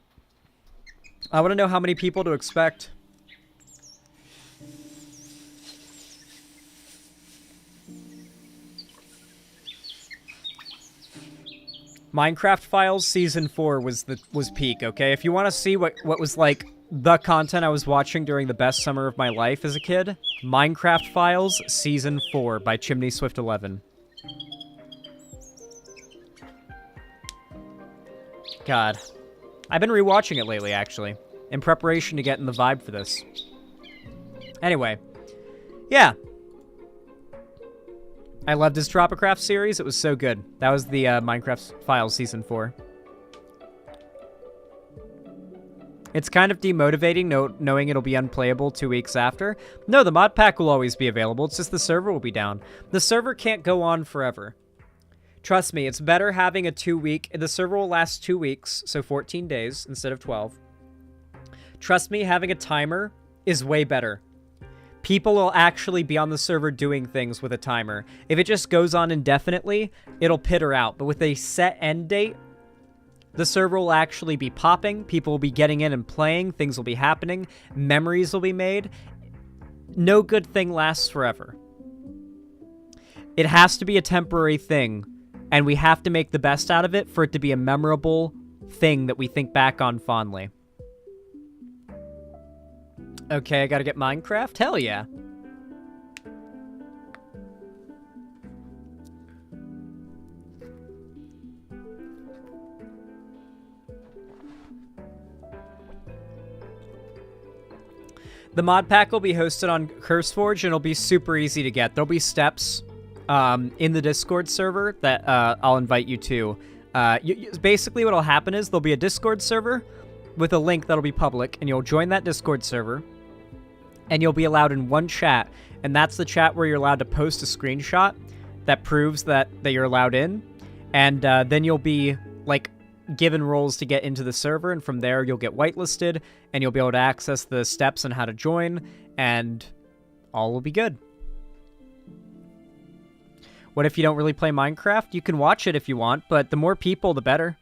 I want to know how many people to expect. Minecraft Files Season 4 was peak, okay? If you want to see what was, like, the content I was watching during the best summer of my life as a kid, Minecraft Files Season 4 by Chimney Swift 11. God. I've been rewatching it lately, actually, in preparation to get in the vibe for this. Anyway. Yeah. I loved his Tropicraft series. It was so good. That was the Minecraft Files Season 4. It's kind of demotivating knowing it'll be unplayable 2 weeks after. No, the mod pack will always be available. It's just the server will be down. The server can't go on forever. Trust me, it's better having a 2-week... The server will last 2 weeks, so 14 days instead of 12. Trust me, having a timer is way better. People will actually be on the server doing things with a timer. If it just goes on indefinitely, it'll peter out. But with a set end date, the server will actually be popping. People will be getting in and playing. Things will be happening. Memories will be made. No good thing lasts forever. It has to be a temporary thing, and we have to make the best out of it for it to be a memorable thing that we think back on fondly. Okay, I gotta get Minecraft? Hell yeah. The mod pack will be hosted on CurseForge, and it'll be super easy to get. There'll be steps in the Discord server that I'll invite you to. Basically, what'll happen is there'll be a Discord server with a link that'll be public, and you'll join that Discord server, and you'll be allowed in one chat, and that's the chat where you're allowed to post a screenshot that proves that you're allowed in, and then you'll be, like, given roles to get into the server, and from there you'll get whitelisted, and you'll be able to access the steps on how to join, and all will be good. What if you don't really play Minecraft? You can watch it if you want, but the more people, the better.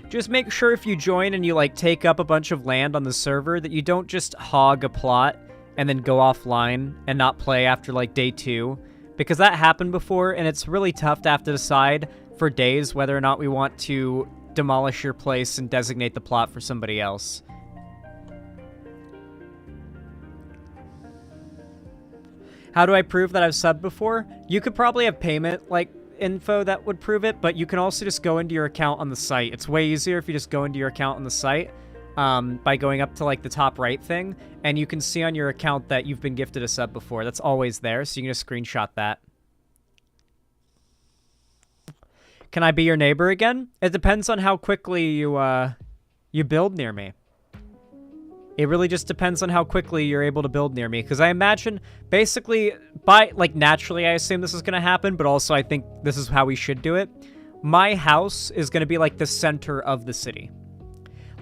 Just make sure if you join and you, like, take up a bunch of land on the server that you don't just hog a plot and then go offline and not play after, like, day 2. Because that happened before, and it's really tough to have to decide for days whether or not we want to demolish your place and designate the plot for somebody else. How do I prove that I've subbed before? You could probably have payment, like, info that would prove it, but you can also just go into your account on the site. It's way easier if you just go into your account on the site by going up to, like, the top right thing, and you can see on your account that you've been gifted a sub before. That's always there, so you can just screenshot that. Can I be your neighbor again? It depends on how quickly you build near me. It really just depends on how quickly you're able to build near me, because I imagine, basically, naturally I assume this is going to happen, but also I think this is how we should do it. My house is going to be, like, the center of the city.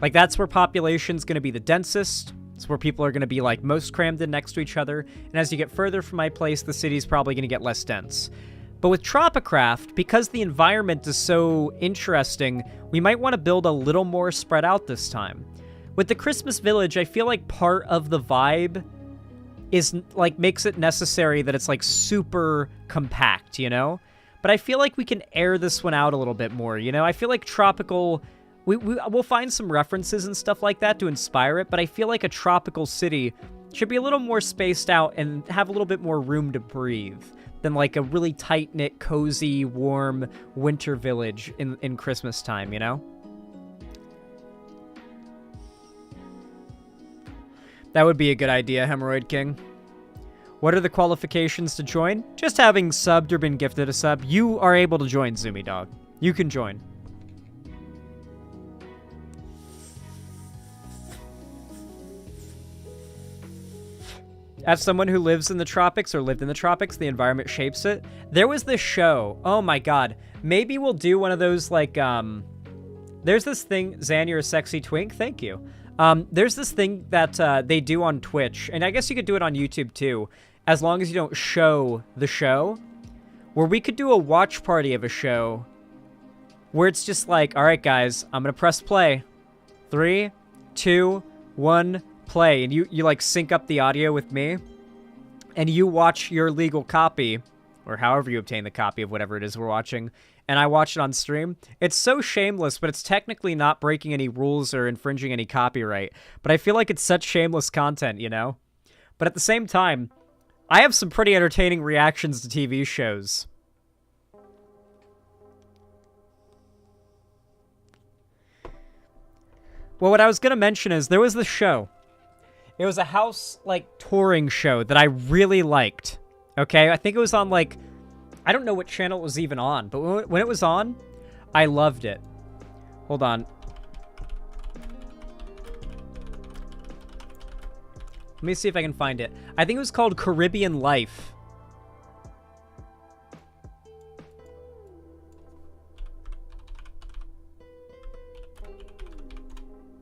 Like, that's where population's going to be the densest. It's where people are going to be, like, most crammed in next to each other, and as you get further from my place, the city's probably going to get less dense. But with Tropicraft, because the environment is so interesting, we might want to build a little more spread out this time. With the Christmas Village, I feel like part of the vibe is, like, makes it necessary that it's, like, super compact, you know? But I feel like we can air this one out a little bit more, you know? I feel like tropical... We'll find some references and stuff like that to inspire it, but I feel like a tropical city should be a little more spaced out and have a little bit more room to breathe than, like, a really tight-knit, cozy, warm winter village in Christmas time, you know? That would be a good idea, Hemorrhoid King. What are the qualifications to join? Just having subbed or been gifted a sub. You are able to join, Zoomy Dog. You can join. As someone who lives in the tropics or lived in the tropics, the environment shapes it. There was this show. Oh my god. Maybe we'll do one of those, like, there's this thing. Zan, you're a sexy twink. Thank you. There's this thing that they do on Twitch, and I guess you could do it on YouTube too, as long as you don't show the show, where we could do a watch party of a show where it's just like, all right, guys, I'm going to press play. 3, 2, 1, play. And you like sync up the audio with me, and you watch your legal copy, or however you obtain the copy of whatever it is we're watching, and I watch it on stream. It's so shameless, but it's technically not breaking any rules or infringing any copyright. But I feel like it's such shameless content, you know? But at the same time, I have some pretty entertaining reactions to TV shows. Well, what I was going to mention is there was this show. It was a house, like, touring show that I really liked. Okay, I think it was on, like, I don't know what channel it was even on, but when it was on, I loved it. Hold on. Let me see if I can find it. I think it was called Caribbean Life.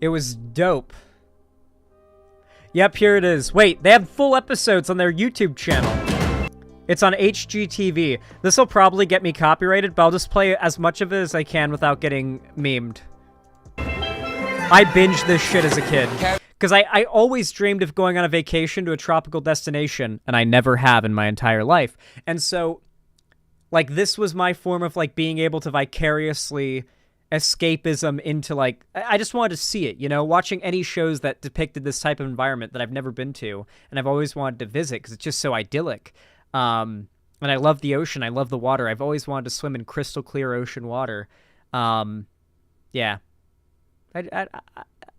It was dope. Yep, here it is. Wait, they have full episodes on their YouTube channel. It's on HGTV. This will probably get me copyrighted, but I'll just play as much of it as I can without getting memed. I binged this shit as a kid. Because I always dreamed of going on a vacation to a tropical destination, and I never have in my entire life. And so, like, this was my form of, like, being able to vicariously escapism into, like, I just wanted to see it, you know, watching any shows that depicted this type of environment that I've never been to, and I've always wanted to visit because it's just so idyllic. And I love the ocean. I love the water. I've always wanted to swim in crystal clear ocean water. Yeah.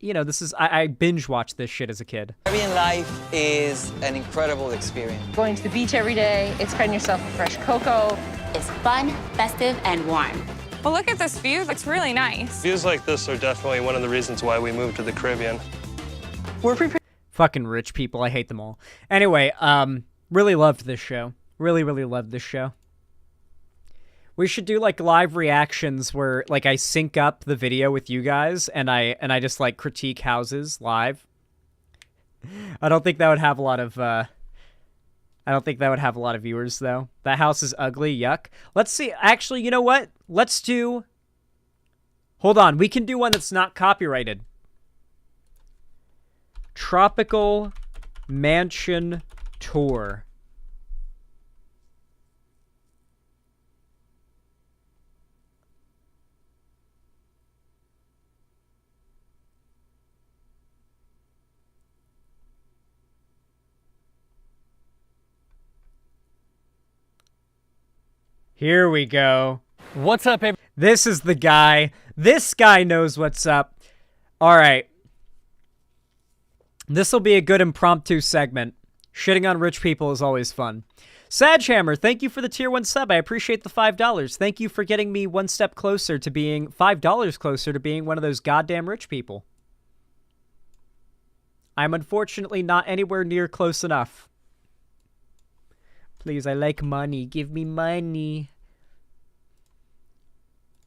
You know, this is, I binge watched this shit as a kid. Caribbean life is an incredible experience. Going to the beach every day, exciting yourself with fresh cocoa. It's fun, festive, and warm. Well, look at this view. It's really nice. Views like this are definitely one of the reasons why we moved to the Caribbean. We're prepared. Fucking rich people. I hate them all. Anyway, really loved this show. Really, really loved this show. We should do, like, live reactions where, like, I sync up the video with you guys and I just, like, critique houses live. I don't think that would have a lot of viewers, though. That house is ugly. Yuck. Let's see. Actually, you know what? Let's do... Hold on. We can do one that's not copyrighted. Tropical Mansion Tour. Here we go. What's up, everybody? This is the guy. This guy knows what's up. All right. This will be a good impromptu segment. Shitting on rich people is always fun. Sadhammer, thank you for the tier 1 sub. I appreciate the $5. Thank you for getting me one step closer to being $5 closer to being one of those goddamn rich people. I'm unfortunately not anywhere near close enough. Please, I like money. Give me money.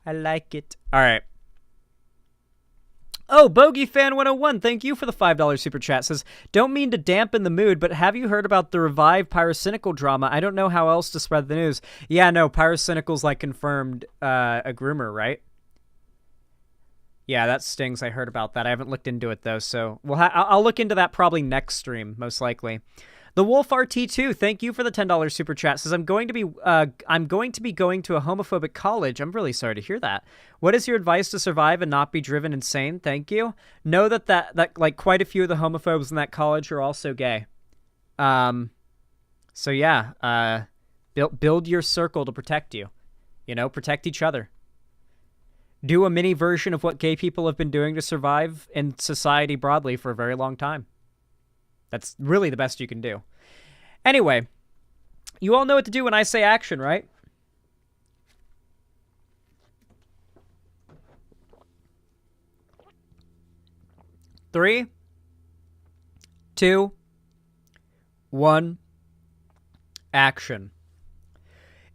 I like it. All right. Oh, BogeyFan101, thank you for the $5 super chat. Says, don't mean to dampen the mood, but have you heard about the revived Pyrocynical drama? I don't know how else to spread the news. Yeah, no, Pyrocynical's, like, confirmed a groomer, right? Yeah, that stings. I heard about that. I haven't looked into it, though, so I'll look into that probably next stream, most likely. The Wolf RT2, thank you for the $10 super chat. Says, I'm going to be going to a homophobic college. I'm really sorry to hear that. What is your advice to survive and not be driven insane? Thank you. Know that like quite a few of the homophobes in that college are also gay. So yeah, build your circle to protect you. You know, protect each other. Do a mini version of what gay people have been doing to survive in society broadly for a very long time. That's really the best you can do. Anyway, you all know what to do when I say action, right? Three, 2, 1, action.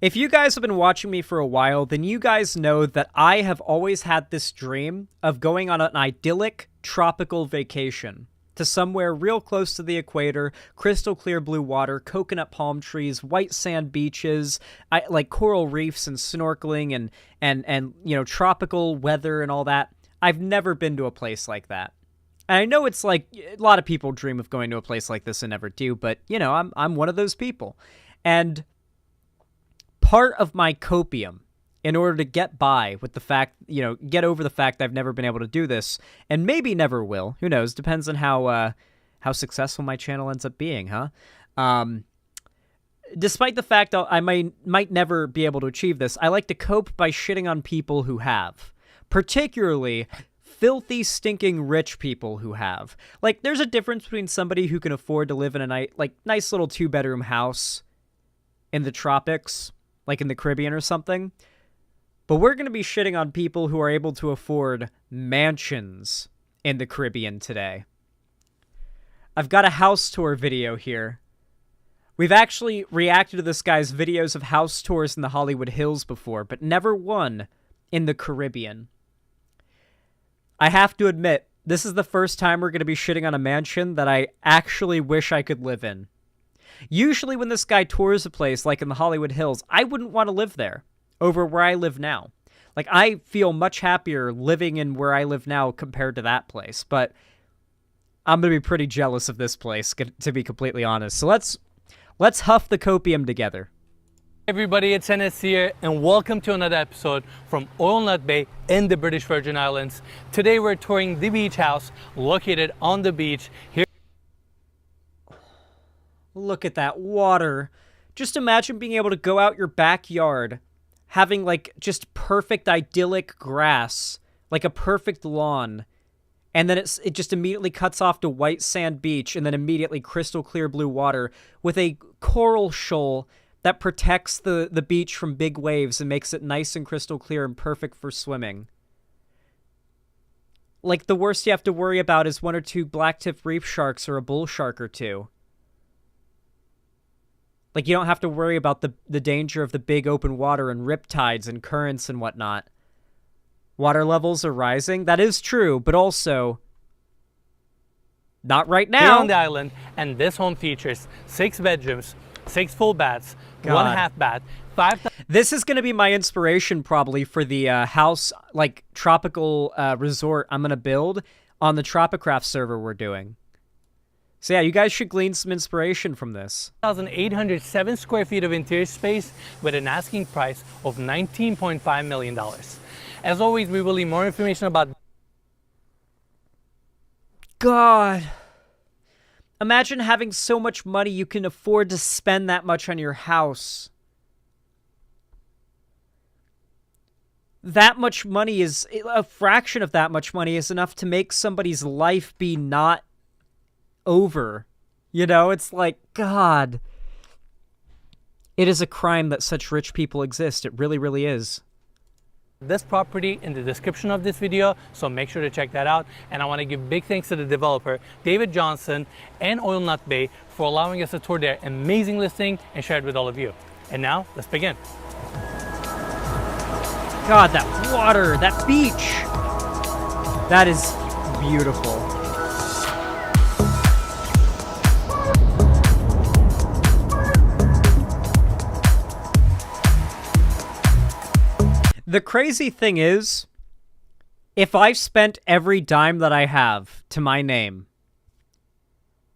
If you guys have been watching me for a while, then you guys know that I have always had this dream of going on an idyllic tropical vacation to somewhere real close to the equator, crystal clear blue water, coconut palm trees, white sand beaches, like coral reefs and snorkeling and you know, tropical weather and all that. I've never been to a place like that. And I know it's like a lot of people dream of going to a place like this and never do, but you know, I'm one of those people. And part of my copium, in order to get by with the fact, you know, get over the fact I've never been able to do this, and maybe never will, who knows, depends on how successful my channel ends up being, huh? Despite the fact I might never be able to achieve this, I like to cope by shitting on people who have. Particularly filthy, stinking rich people who have. Like, there's a difference between somebody who can afford to live in a nice little 2-bedroom house in the tropics, like in the Caribbean or something. But we're going to be shitting on people who are able to afford mansions in the Caribbean today. I've got a house tour video here. We've actually reacted to this guy's videos of house tours in the Hollywood Hills before, but never one in the Caribbean. I have to admit, this is the first time we're going to be shitting on a mansion that I actually wish I could live in. Usually when this guy tours a place like in the Hollywood Hills, I wouldn't want to live there over where I live now. Like, I feel much happier living in where I live now compared to that place, but I'm going to be pretty jealous of this place, to be completely honest. So let's huff the copium together. Everybody, it's Enes here, and welcome to another episode from Oil Nut Bay in the British Virgin Islands. Today we're touring the beach house located on the beach here. Look at that water. Just imagine being able to go out your backyard, having like just perfect idyllic grass, like a perfect lawn, and then it just immediately cuts off to white sand beach and then immediately crystal clear blue water with a coral shoal that protects the beach from big waves and makes it nice and crystal clear and perfect for swimming. Like, the worst you have to worry about is one or two black-tip reef sharks or a bull shark or two. Like, you don't have to worry about the danger of the big open water and riptides and currents and whatnot. Water levels are rising. That is true, but also not right now. Here on the island, and this home features 6 bedrooms, 6 full baths, God. 1 half bath, 5. This is going to be my inspiration probably for the house, like, tropical resort I'm going to build on the Tropicraft server we're doing. So yeah, you guys should glean some inspiration from this. 1,807 square feet of interior space with an asking price of $19.5 million. As always, we will leave more information about... God. Imagine having so much money you can afford to spend that much on your house. That much money is... A fraction of that much money is enough to make somebody's life be not over. You know, it's like, God. It is a crime that such rich people exist. It really, really is. This property in the description of this video, so make sure to check that out. And I want to give big thanks to the developer, David Johnson and Oil Nut Bay, for allowing us to tour their amazing listing and share it with all of you. And now, let's begin. God, that water, that beach. That is beautiful. The crazy thing is, if I spent every dime that I have to my name,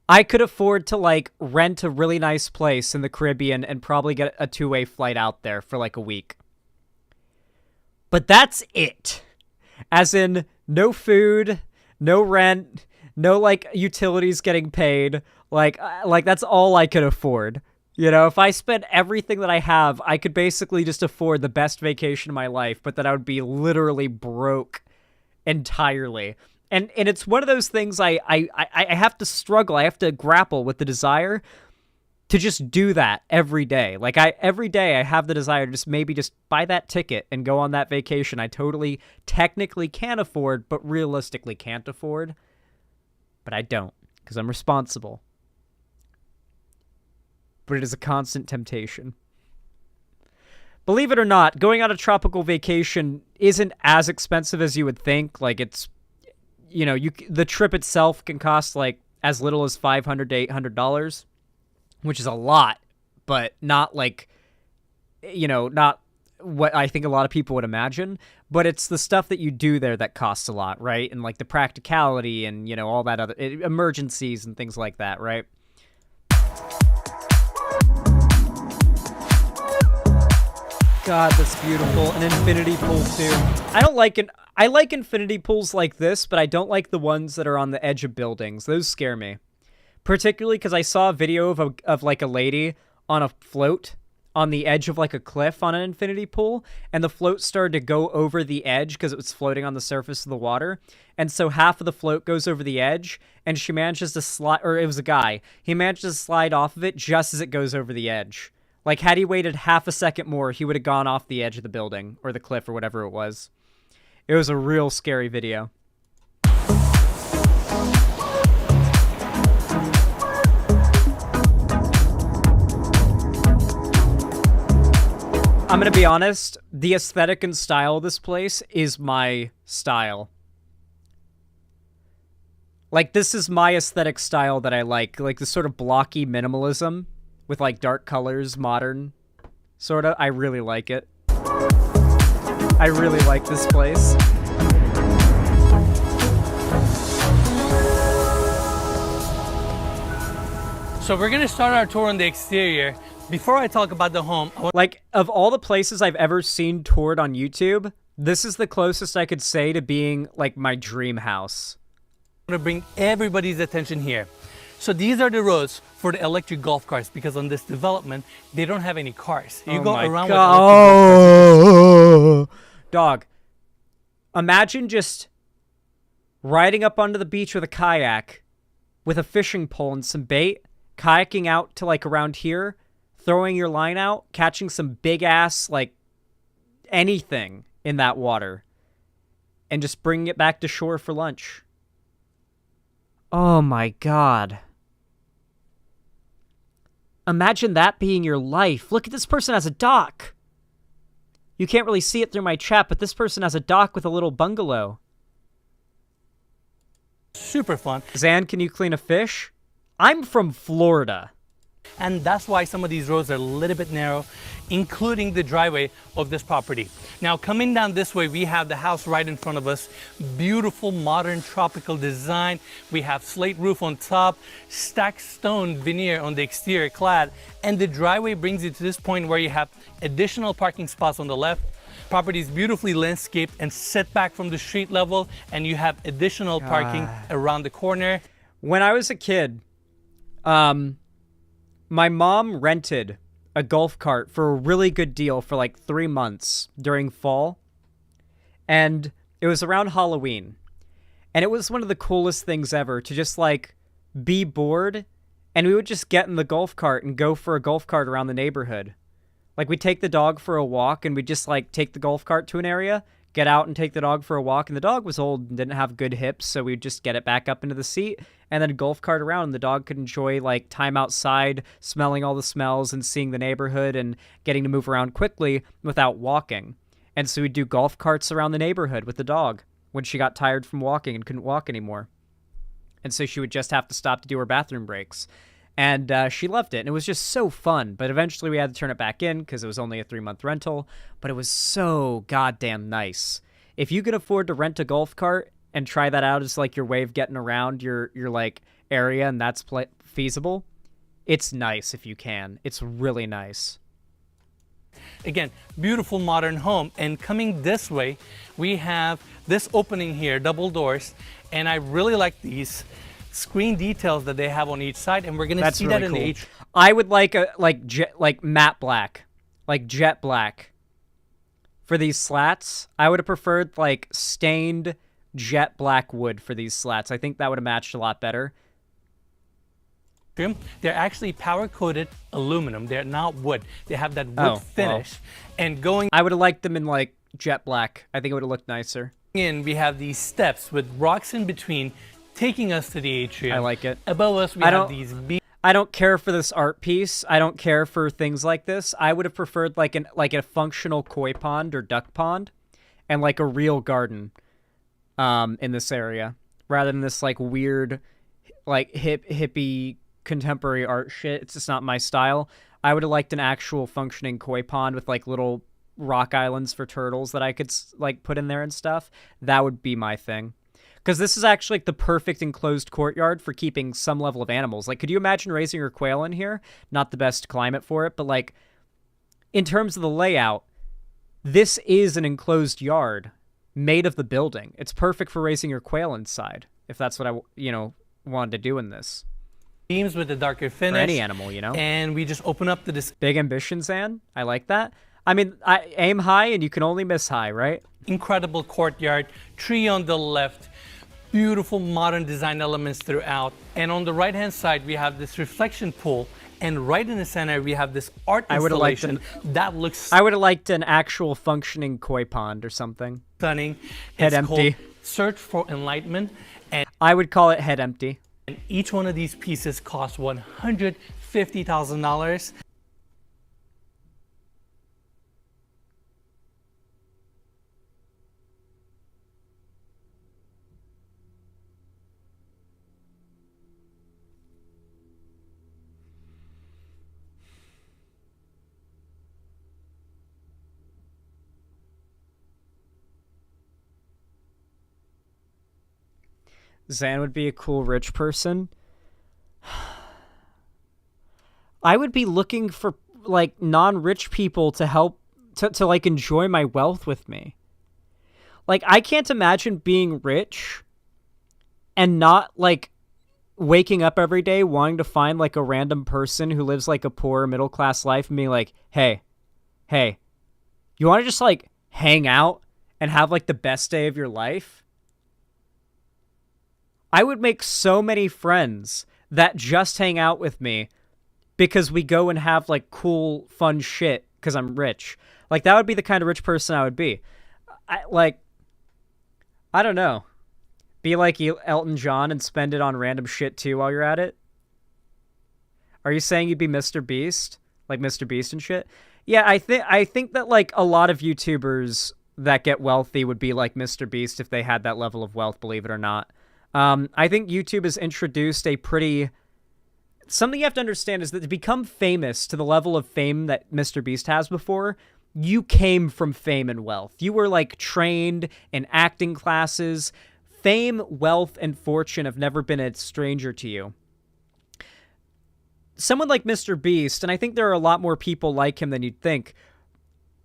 I could afford to, like, rent a really nice place in the Caribbean and probably get a 2-way flight out there for, like, a week. But that's it. As in, no food, no rent, no, like, utilities getting paid. Like that's all I could afford. You know, if I spent everything that I have, I could basically just afford the best vacation of my life, but that I would be literally broke entirely. And it's one of those things I have to struggle. I have to grapple with the desire to just do that every day. Like, every day I have the desire to maybe just buy that ticket and go on that vacation I totally technically can afford, but realistically can't afford. But I don't, because I'm responsible. But it is a constant temptation. Believe it or not, going on a tropical vacation isn't as expensive as you would think. Like, it's, you know, the trip itself can cost, like, as little as $500 to $800, which is a lot, but not, like, you know, not what I think a lot of people would imagine. But it's the stuff that you do there that costs a lot, right? And, like, the practicality and, you know, all that other emergencies and things like that, right? God, that's beautiful. An infinity pool, too. I like infinity pools like this, but I don't like the ones that are on the edge of buildings. Those scare me. Particularly because I saw a video of like a lady on a float on the edge of like a cliff on an infinity pool, and the float started to go over the edge because it was floating on the surface of the water. And so half of the float goes over the edge, and she manages to slide, or it was a guy. He manages to slide off of it just as it goes over the edge. Like, had he waited half a second more, he would have gone off the edge of the building, or the cliff, or whatever it was. It was a real scary video. I'm gonna be honest, the aesthetic and style of this place is my style. Like, this is my aesthetic style that I like this sort of blocky minimalism with, like, dark colors, modern, sort of. I really like it. I really like this place. So we're gonna start our tour on the exterior. Before I talk about the home, like, of all the places I've ever seen toured on YouTube, this is the closest I could say to being, like, my dream house. I'm gonna bring everybody's attention here. So these are the roads for the electric golf carts, because on this development, they don't have any cars. You go around with electric golf carts. Dog, imagine just riding up onto the beach with a kayak, with a fishing pole and some bait, kayaking out to, like, around here, throwing your line out, catching some big-ass, like, anything in that water, and just bringing it back to shore for lunch. Oh my god. Imagine that being your life. Look, at this person has a dock. You can't really see it through my chat, but this person has a dock with a little bungalow. Super fun. Zan, can you clean a fish? I'm from Florida. And that's why some of these roads are a little bit narrow, including the driveway of this property. Now, coming down this way, we have the house right in front of us. Beautiful, modern, tropical design. We have slate roof on top, stacked stone veneer on the exterior clad, and the driveway brings you to this point where you have additional parking spots on the left. Property is beautifully landscaped and set back from the street level, and you have additional parking around the corner. When I was a kid, my mom rented a golf cart for a really good deal for like 3 months during fall. And it was around Halloween. And it was one of the coolest things ever to just, like, be bored. And we would just get in the golf cart and go for a golf cart around the neighborhood. Like, we'd take the dog for a walk and we'd just, like, take the golf cart to an area, get out and take the dog for a walk. And the dog was old and didn't have good hips, so we'd just get it back up into the seat and then golf cart around, and the dog could enjoy, like, time outside, smelling all the smells and seeing the neighborhood and getting to move around quickly without walking. And so we'd do golf carts around the neighborhood with the dog when she got tired from walking and couldn't walk anymore. And so she would just have to stop to do her bathroom breaks. And she loved it, and it was just so fun. But eventually we had to turn it back in because it was only a 3-month rental. But it was so goddamn nice. If you could afford to rent a golf cart and try that out as, like, your way of getting around your like, area, and that's feasible, it's nice if you can. It's really nice. Again, beautiful modern home. And coming this way, we have this opening here, double doors. And I really like these screen details that they have on each side, and we're gonna see that in the H. I would like a matte black, like jet black for these slats. I would have preferred, like, stained jet black wood for these slats. I think that would have matched a lot better. They're actually power coated aluminum. They're not wood. They have that wood finish. Well, and going, I would have liked them in, like, jet black. I think it would have looked nicer. In, we have these steps with rocks in between, taking us to the atrium. I like it. Above us, we have these I don't care for this art piece. I don't care for things like this. I would have preferred, like, a functional koi pond or duck pond and, like, a real garden in this area rather than this, like, weird, like, hippie contemporary art shit. It's just not my style. I would have liked an actual functioning koi pond with, like, little rock islands for turtles that I could, like, put in there and stuff. That would be my thing. Because this is actually, like, the perfect enclosed courtyard for keeping some level of animals. Like, could you imagine raising your quail in here? Not the best climate for it, but, like, in terms of the layout, this is an enclosed yard made of the building. It's perfect for raising your quail inside, if that's what I, wanted to do in this. Beams with the darker finish. For any animal, And we just open up to this. Big ambition, Zan. I like that. I mean, I aim high and you can only miss high, right? Incredible courtyard, tree on the left, beautiful modern design elements throughout. And on the right-hand side, we have this reflection pool And right in the center, we have this art installation that looks... I would have liked an actual functioning koi pond or something. Stunning. Head It's empty. called Search for Enlightenment. And I would call it head empty. And each one of these pieces cost $150,000. Zan would be a cool rich person. I would be looking for like non-rich people to help to like enjoy my wealth with me. Like I can't imagine being rich and not like waking up every day wanting to find like a random person who lives like a poor middle class life and being like, hey, you want to just like hang out and have like the best day of your life? I would make so many friends that just hang out with me because we go and have like cool, fun shit because I'm rich. Like that would be the kind of rich person I would be. I don't know. Be like Elton John and spend it on random shit too while you're at it. Are you saying you'd be Mr. Beast? Like Mr. Beast and shit? Yeah, I think that like a lot of YouTubers that get wealthy would be like Mr. Beast if they had that level of wealth, believe it or not. I think YouTube has introduced something you have to understand is that to become famous to the level of fame that Mr. Beast has before, you came from fame and wealth. You were like trained in acting classes. Fame, wealth, and fortune have never been a stranger to you. Someone like Mr. Beast, and I think there are a lot more people like him than you'd think,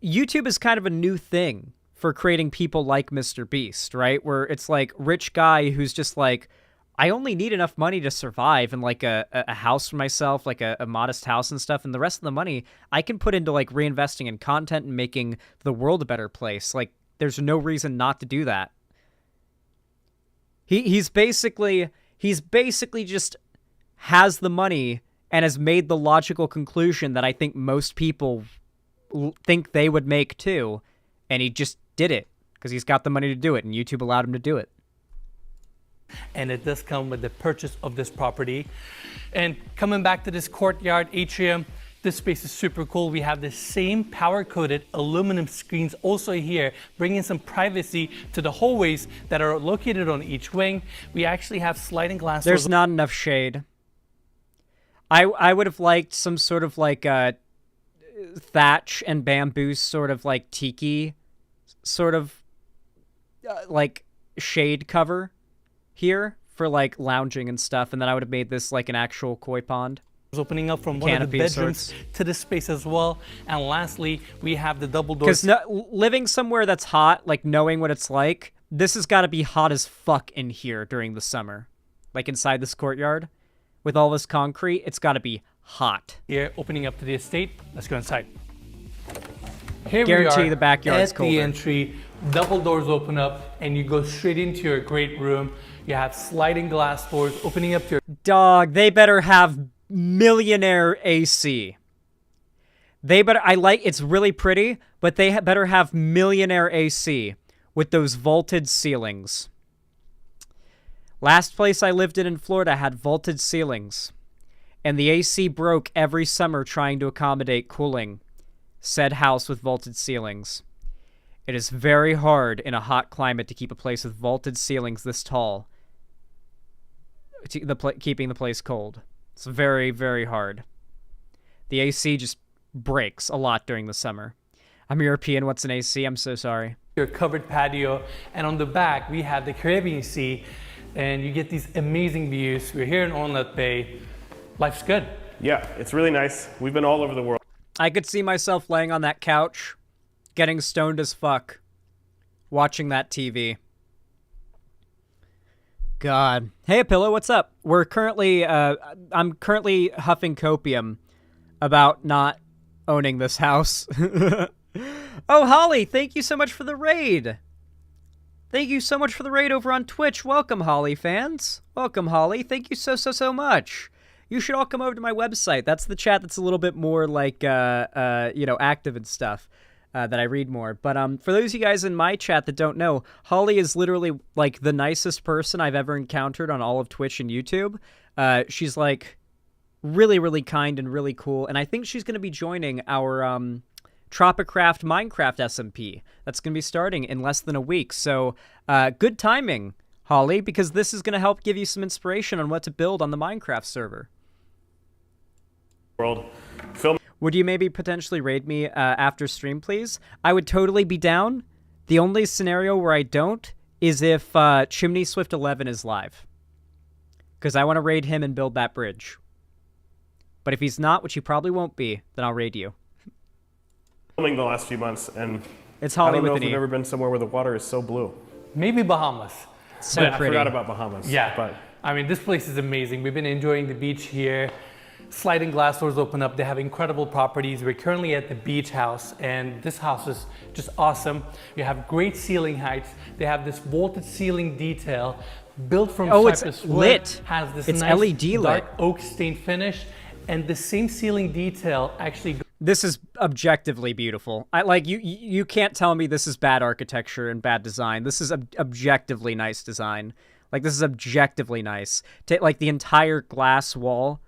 YouTube is kind of a new thing for creating people like Mr. Beast, right? Where it's like rich guy who's just like, I only need enough money to survive and like a house for myself, like a modest house and stuff. And the rest of the money I can put into like reinvesting in content and making the world a better place. Like there's no reason not to do that. He's basically just has the money and has made the logical conclusion that I think most people think they would make too. And he just did it because he's got the money to do it and YouTube allowed him to do it. And it does come with the purchase of this property. And coming back to this courtyard atrium, this space is super cool. We have the same power-coated aluminum screens also here, bringing some privacy to the hallways that are located on each wing. We actually have sliding glass doors. There's not enough shade. I would have liked some sort of like thatch and bamboo sort of like tiki sort of like shade cover here for like lounging and stuff, and then I would have made this like an actual koi pond. Opening up from one of the bedrooms to this space as well. And lastly, we have the double doors. Because living somewhere that's hot, like knowing what it's like, this has got to be hot as fuck in here during the summer. Like inside this courtyard with all this concrete, it's got to be hot. Here, opening up to the estate. Let's go inside. Here Guarantee we are the backyard's at colder. the entry. Double doors open up and you go straight into your great room. You have sliding glass doors opening up to your... Dog, they better have millionaire AC. It's really pretty, but they better have millionaire AC with those vaulted ceilings. Last place I lived in Florida had vaulted ceilings, and the AC broke every summer trying to accommodate cooling. Said house with vaulted ceilings. It is very hard in a hot climate to keep a place with vaulted ceilings this tall, keeping the place cold. It's very, very hard. The AC just breaks a lot during the summer. I'm European. What's an AC? I'm so sorry. Your covered patio, and on the back we have the Caribbean Sea, and you get these amazing views. We're here in Walnut Bay. Life's good. Yeah, it's really nice. We've been all over the world. I could see myself laying on that couch, getting stoned as fuck, watching that TV. God. Hey, Pillow, what's up? I'm currently huffing copium about not owning this house. Oh, Holly, thank you so much for the raid. Thank you so much for the raid over on Twitch. Welcome, Holly fans. Welcome, Holly. Thank you so much. you should all come over to my website. That's the chat that's a little bit more like, active and stuff. That I read more. But for those of you guys in my chat that don't know, Holly is literally like the nicest person I've ever encountered on all of Twitch and YouTube. She's like really, really kind and really cool. And I think she's going to be joining our Tropicraft Minecraft SMP. That's going to be starting in less than a week. So good timing, Holly, because this is going to help give you some inspiration on what to build on the Minecraft server. World. Film. Would you maybe potentially raid me after stream, please? I would totally be down. The only scenario where I don't is if Chimney Swift 11 is live. Because I want to raid him and build that bridge. But if he's not, which he probably won't be, then I'll raid you. Filming the last few months, and it's Holly I don't know with if an you've E. ever been somewhere where the water is so blue. Maybe Bahamas. So I pretty. forgot about Bahamas. Yeah. But I mean, this place is amazing. We've been enjoying the beach here. Sliding glass doors open up. They have incredible properties. We're currently at the beach house, and this house is just awesome. You have great ceiling heights. They have this vaulted ceiling detail built from cypress it's wood. lit. Has this It's nice LED lit. dark oak stained finish, and the same ceiling detail actually. This is objectively beautiful. You can't tell me this is bad architecture and bad design. This is objectively nice design. Like, this is objectively nice. Like the entire glass wall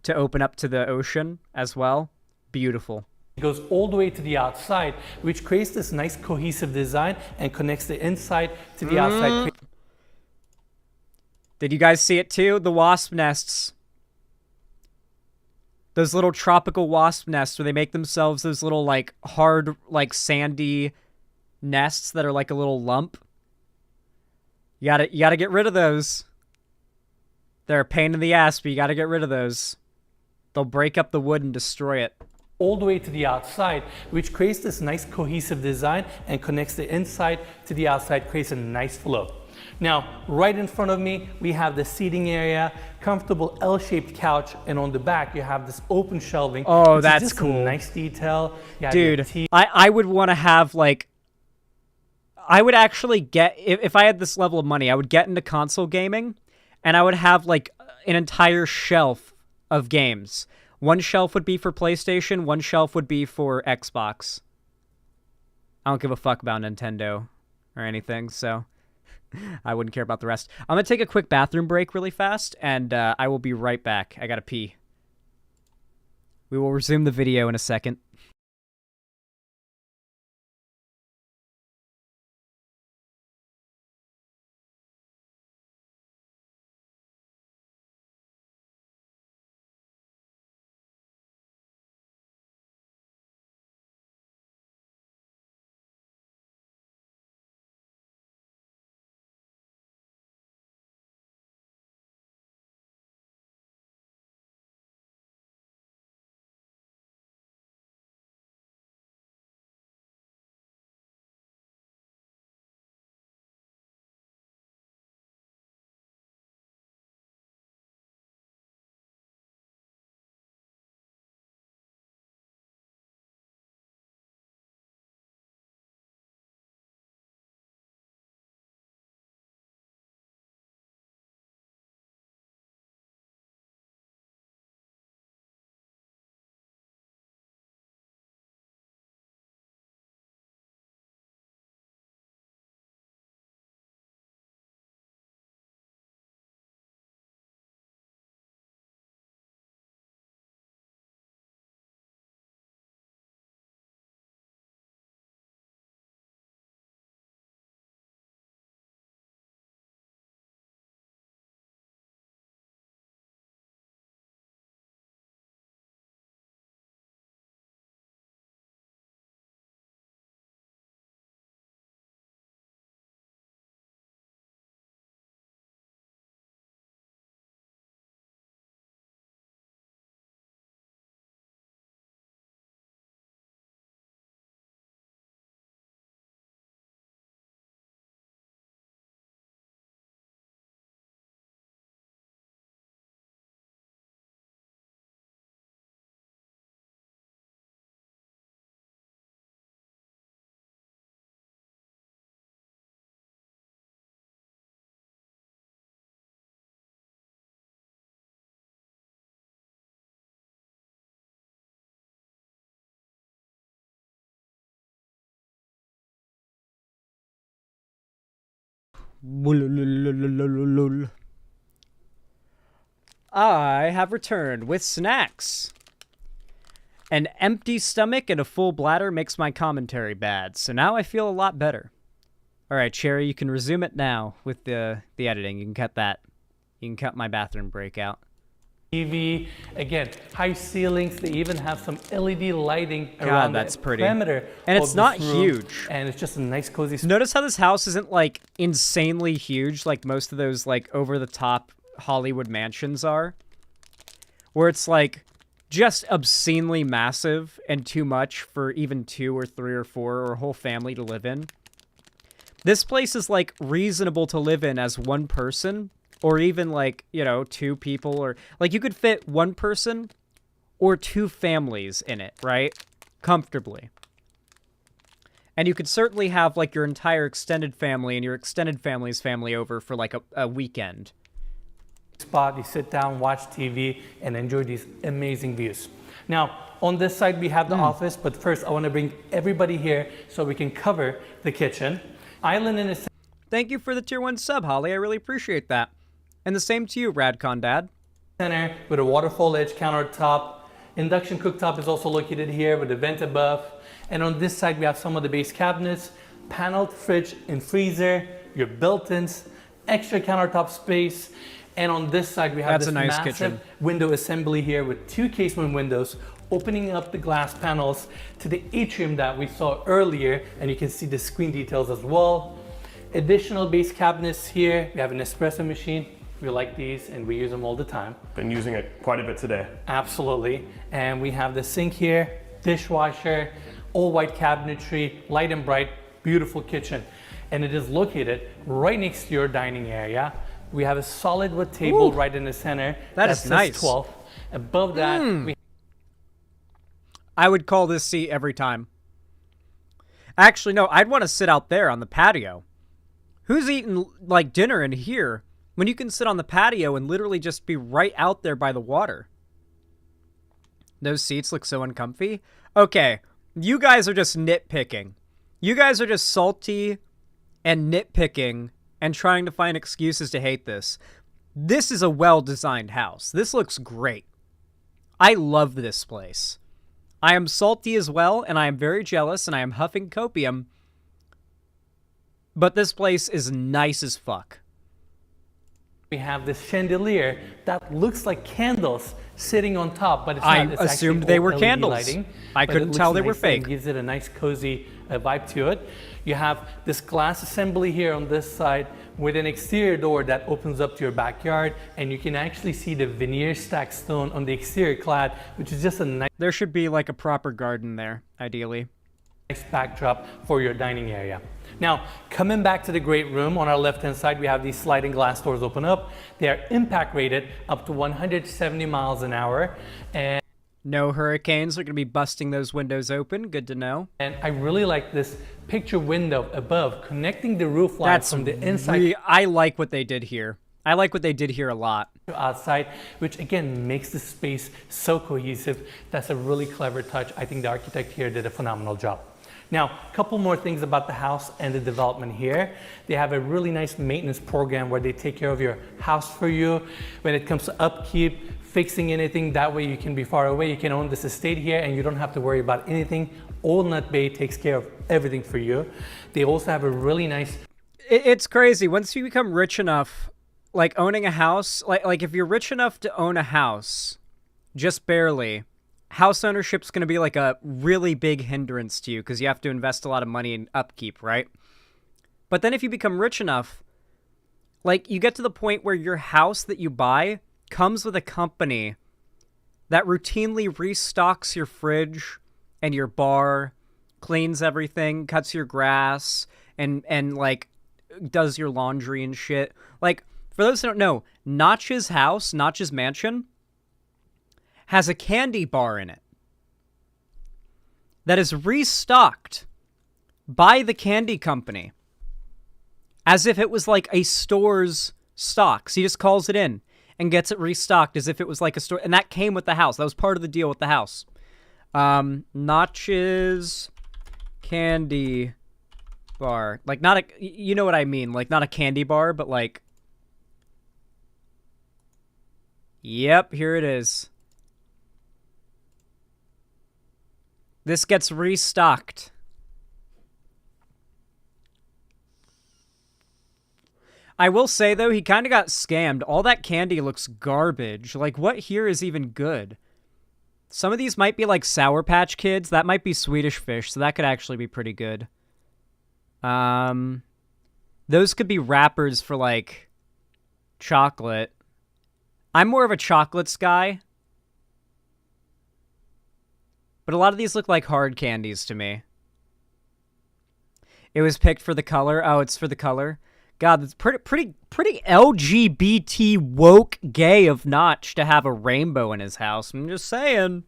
to open up to the ocean as well. Beautiful. It goes all the way to the outside, which creates this nice cohesive design and connects the inside to the outside. Did you guys see it too? The wasp nests. Those little tropical wasp nests where they make themselves those little like hard, like sandy nests that are like a little lump. You gotta get rid of those. They're a pain in the ass, but you gotta get rid of those. They'll break up the wood and destroy it. All the way to the outside, which creates this nice cohesive design and connects the inside to the outside, creates a nice flow. Now, right in front of me, we have the seating area, comfortable L-shaped couch, and on the back, you have this open shelving. Oh, which that's is just cool. A nice detail. You have your Dude, tea- I would want to have, like... I would actually get... If I had this level of money, I would get into console gaming, and I would have, like, an entire shelf of games. One shelf would be for PlayStation, one shelf would be for Xbox. I don't give a fuck about Nintendo or anything, so I wouldn't care about the rest. I'm going to take a quick bathroom break really fast, and I will be right back. I gotta pee. We will resume the video in a second. I have returned with snacks. An empty stomach and a full bladder makes my commentary bad, so now I feel a lot better. All right, Cherry, you can resume it now with the editing. You can cut that. You can cut my bathroom break out. TV, again, high ceilings. They even have some LED lighting around that's the pretty. perimeter. And it's of not this room, huge. And it's just a nice, cozy. Notice how this house isn't like insanely huge, like most of those like over-the-top Hollywood mansions are, where it's like just obscenely massive and too much for even 2 or 3 or 4 or a whole family to live in. This place is like reasonable to live in as one person, or even like, you know, 2 people, or like you could fit 1 person or 2 families in it, right? Comfortably. And you could certainly have like your entire extended family and your extended family's family over for like a weekend. Spot, you sit down, watch TV, and enjoy these amazing views. Now, on this side, we have the office, but first I want to bring everybody here so we can cover the kitchen. Island in the Thank you for the tier 1 sub, Holly. I really appreciate that. And the same to you, Radcon Dad. Center with a waterfall edge countertop. Induction cooktop is also located here with a vent above. And on this side, we have some of the base cabinets, paneled fridge and freezer, your built-ins, extra countertop space. And on this side, we have this massive kitchen window assembly here with 2 casement windows, opening up the glass panels to the atrium that we saw earlier. And you can see the screen details as well. Additional base cabinets here. We have an espresso machine. We like these and we use them all the time. Been using it quite a bit today. Absolutely. And we have the sink here, dishwasher, all white cabinetry, light and bright, beautiful kitchen. And it is located right next to your dining area. We have a solid wood table right in the center. That is nice. 12. Above that, we I would call this seat every time. Actually, no, I'd want to sit out there on the patio. Who's eating like dinner in here when you can sit on the patio and literally just be right out there by the water? Those seats look so uncomfy. Okay, you guys are just nitpicking. You guys are just salty and nitpicking and trying to find excuses to hate this. This is a well-designed house. This looks great. I love this place. I am salty as well, and I am very jealous, and I am huffing copium. But this place is nice as fuck. We have this chandelier that looks like candles sitting on top, but it's not. It's assumed they were LED candles. Lighting, I couldn't tell they were fake. It gives it a nice cozy vibe to it. You have this glass assembly here on this side with an exterior door that opens up to your backyard, and you can actually see the veneer stacked stone on the exterior clad, which is just a nice. There should be like a proper garden there, ideally. Nice backdrop for your dining area. Now, coming back to the great room, on our left-hand side, we have these sliding glass doors open up. They are impact rated up to 170 miles an hour. And no hurricanes are going to be busting those windows open. Good to know. And I really like this picture window above, connecting the roof lines from the inside. I like what they did here. I like what they did here a lot. Outside, which again makes the space so cohesive. That's a really clever touch. I think the architect here did a phenomenal job. Now, a couple more things about the house and the development here. They have a really nice maintenance program where they take care of your house for you. When it comes to upkeep, fixing anything, that way you can be far away. You can own this estate here and you don't have to worry about anything. Old Nut Bay takes care of everything for you. They also have a really nice... It's crazy. Once you become rich enough, like owning a house, like if you're rich enough to own a house, just barely... house ownership's going to be like a really big hindrance to you because you have to invest a lot of money in upkeep, right? But then if you become rich enough, like you get to the point where your house that you buy comes with a company that routinely restocks your fridge and your bar, cleans everything, cuts your grass, and like does your laundry and shit. Like, for those who don't know, Notch's house, Notch's mansion, has a candy bar in it that is restocked by the candy company as if it was like a store's stocks. He just calls it in and gets it restocked as if it was like a store. And that came with the house. That was part of the deal with the house. Notch's candy bar. Like, not a... You know what I mean. Like, not a candy bar, but like... Yep, here it is. This gets restocked. I will say, though, he kind of got scammed. All that candy looks garbage. Like, what here is even good? Some of these might be, like, Sour Patch Kids. That might be Swedish Fish, so that could actually be pretty good. Those could be wrappers for, like, chocolate. I'm more of a chocolates guy. But a lot of these look like hard candies to me. It was picked for the color. Oh, it's for the color. God, that's pretty LGBT woke gay of Notch to have a rainbow in his house. I'm just saying.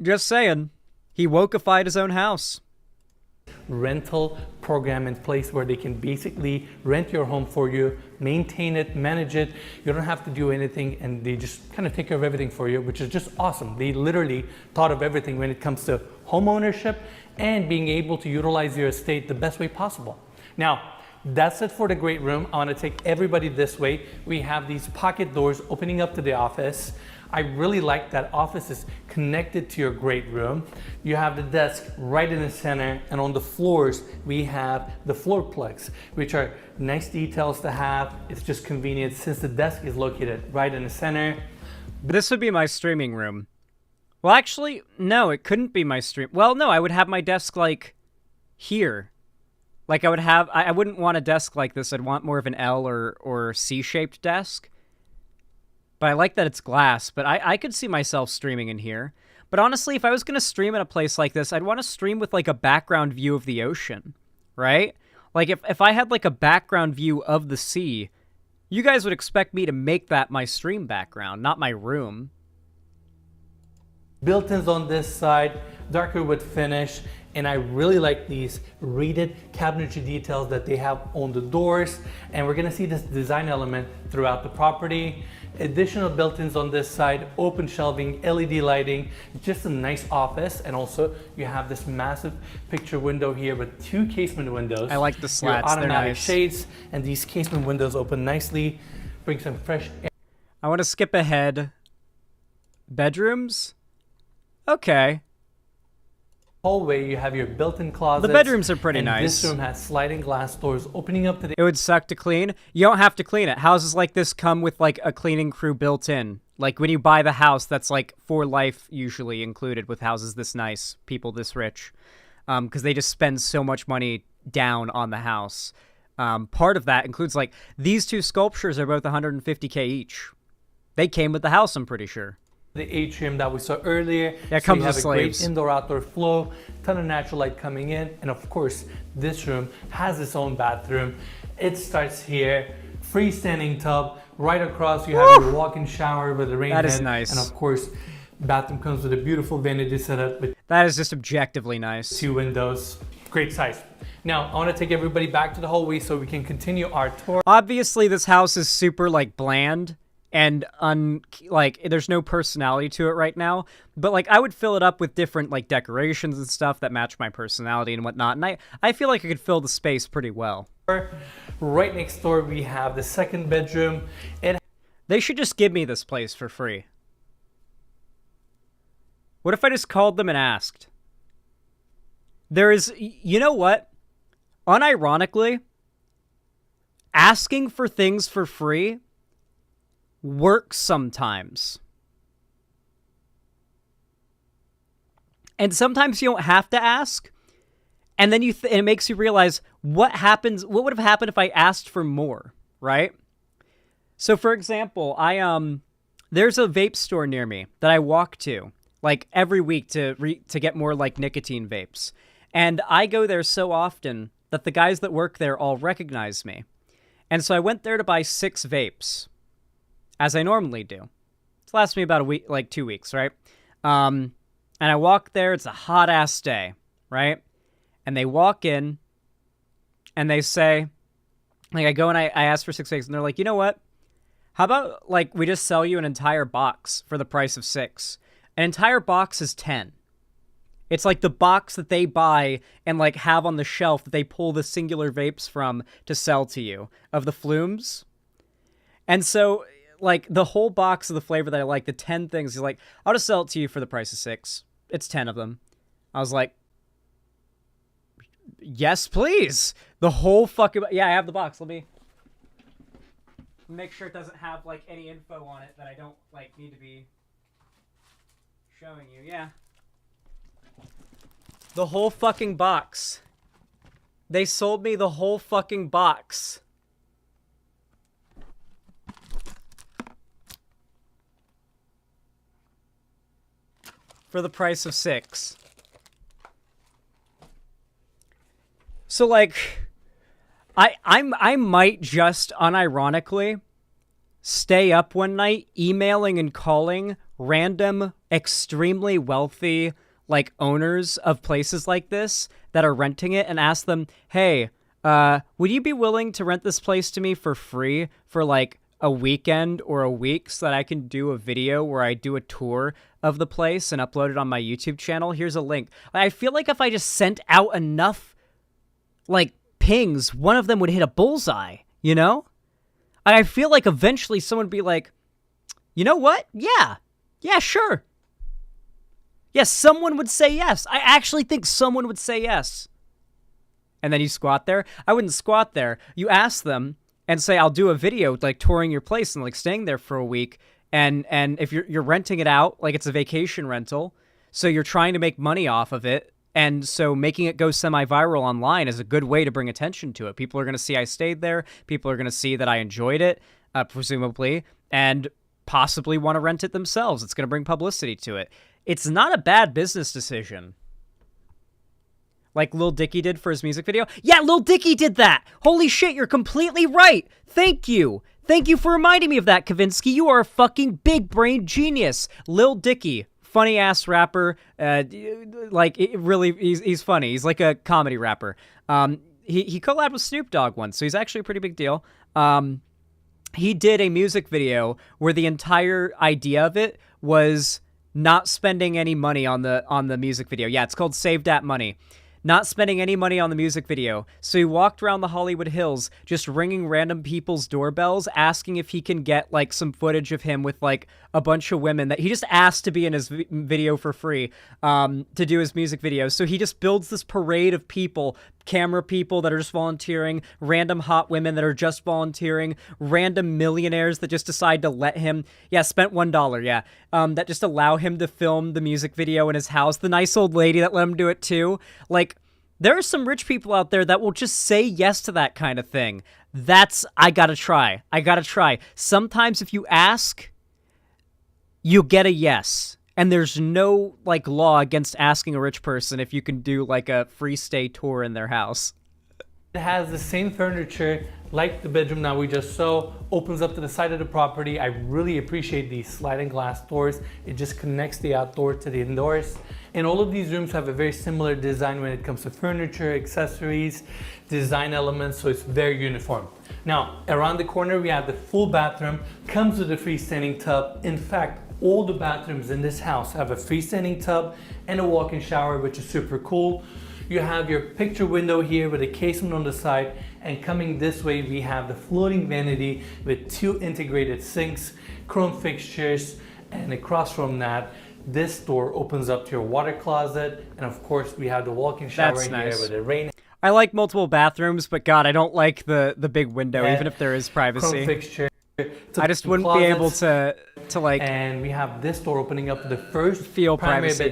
Just saying. He wokeified his own house. Rental program in place where they can basically rent your home for you, maintain it, manage it. You don't have to do anything, and they just kind of take care of everything for you, which is just awesome. They literally thought of everything when it comes to home ownership and being able to utilize your estate the best way possible. Now, that's it for the great room. I want to take everybody this way. We have these pocket doors opening up to the office. I really like that office is connected to your great room. You have the desk right in the center, and on the floors we have the floor plugs, which are nice details to have. It's just convenient since the desk is located right in the center. This would be my streaming room. Well, actually, no, it couldn't be my stream. Well, no, I would have my desk like here. Like I wouldn't want a desk like this. I'd want more of an L or C-shaped desk. But I like that it's glass, but I could see myself streaming in here. But honestly, if I was going to stream in a place like this, I'd want to stream with like a background view of the ocean, right? Like if I had like a background view of the sea, you guys would expect me to make that my stream background, not my room. Built-ins on this side, darker wood finish, and I really like these reeded cabinetry details that they have on the doors, and we're gonna see this design element throughout the property. Additional built-ins on this side, open shelving, LED lighting, just a nice office, and also you have this massive picture window here with 2 casement windows. I like the slats, your automatic they're nice. shades, and these casement windows open nicely, bring some fresh air. I want to skip ahead. Bedrooms? Okay. Hallway, you have your built-in closets. The bedrooms are pretty and nice. This room has sliding glass doors opening up to the... It would suck to clean. You don't have to clean it. Houses like this come with like a cleaning crew built in. Like when you buy the house, that's like for life usually included with houses this nice, people this rich. Because they just spend so much money down on the house. Part of that includes like these 2 sculptures are both $150K each. They came with the house, I'm pretty sure. The atrium that we saw earlier. Yeah, it so comes you have with a great slaves. indoor-outdoor flow, ton of natural light coming in, and of course, this room has its own bathroom. It starts here, freestanding tub, right across you have your walk-in shower with a rain That is head, nice. and of course, bathroom comes with a beautiful vanity setup with That is just objectively nice. 2 windows, great size. Now, I want to take everybody back to the hallway so we can continue our tour. Obviously, this house is super like bland. And like there's no personality to it right now, but like I would fill it up with different like decorations and stuff that match my personality and whatnot, and I feel like I could fill the space pretty well. Right next door we have the 2nd bedroom. They should just give me this place for free. What if I just called them and asked? There is, you know what? Unironically, asking for things for free works sometimes. And sometimes you don't have to ask. And then it makes you realize what would have happened if I asked for more, right? So for example, there's a vape store near me that I walk to like every week to get more like nicotine vapes. And I go there so often that the guys that work there all recognize me. And so I went there to buy 6 vapes, as I normally do. It's lasted me about a week, like 2 weeks, right? And I walk there, it's a hot-ass day, right? And they walk in, and they say, like, I go and I ask for 6 vapes, and they're like, you know what? How about, like, we just sell you an entire box for the price of 6? An entire box is 10. It's like the box that they buy and like have on the shelf that they pull the singular vapes from to sell to you of the flumes. And so like the whole box of the flavor that I like, the 10 things, he's like, I'll just sell it to you for the price of 6. It's 10 of them. I was like, yes, please. The whole fucking... Yeah, I have the box. Let me make sure it doesn't have like any info on it that I don't like need to be showing you. Yeah. The whole fucking box. They sold me the whole fucking box. For the price of 6. So like I might just unironically stay up one night emailing and calling random extremely wealthy like owners of places like this that are renting it and ask them, "Hey, would you be willing to rent this place to me for free for like a weekend or a week so that I can do a video where I do a tour of the place and upload it on my YouTube channel? Here's a link." I feel like if I just sent out enough like pings, one of them would hit a bullseye, you know? I feel like eventually someone would be like, you know what? Yeah, sure. Yes, someone would say yes. I actually think someone would say yes. And then you squat there. I wouldn't squat there. You ask them and say, I'll do a video like touring your place and like staying there for a week. And if you're renting it out, like it's a vacation rental, so you're trying to make money off of it. And so making it go semi-viral online is a good way to bring attention to it. People are going to see I stayed there. People are going to see that I enjoyed it, presumably, and possibly want to rent it themselves. It's going to bring publicity to it. It's not a bad business decision. Like Lil Dicky did for his music video. Yeah, Lil Dicky did that. Holy shit, you're completely right. Thank you. Thank you for reminding me of that, Kavinsky. You are a fucking big brain genius. Lil Dicky. Funny ass rapper, like he's funny. He's like a comedy rapper. He collabed with Snoop Dogg once, so he's actually a pretty big deal. He did a music video where the entire idea of it was not spending any money on the music video. Yeah, it's called Save Dat Money. Not spending any money on the music video. So he walked around the Hollywood Hills just ringing random people's doorbells, asking if he can get like some footage of him with like a bunch of women that he just asked to be in his video for free to do his music video. So he just builds this parade of people, camera people that are just volunteering, random hot women that are just volunteering, random millionaires that just decide to let him, spent $1, that just allow him to film the music video in his house. The nice old lady that let him do it too. Like, there are some rich people out there that will just say yes to that kind of thing. I gotta try. Sometimes if you ask, you get a yes. And there's no, like, law against asking a rich person if you can do, like, a free stay tour in their house. It has the same furniture like the bedroom that we just saw, opens up to the side of the property. I really appreciate these sliding glass doors. It just connects the outdoor to the indoors. And all of these rooms have a very similar design when it comes to furniture, accessories, design elements, so it's very uniform. Now, around the corner we have the full bathroom, comes with a freestanding tub. In fact, all the bathrooms in this house have a freestanding tub and a walk-in shower, which is super cool. You have your picture window here with a casement on the side, and coming this way we have the floating vanity with 2 integrated sinks, chrome fixtures, and across from that, this door opens up to your water closet, and of course we have the walk-in shower in here with a rain. I like multiple bathrooms, but God, I don't like the big window, even if there is privacy. Chrome fixture. I just wouldn't be able to like. And we have this door opening up to the first feel primary privacy.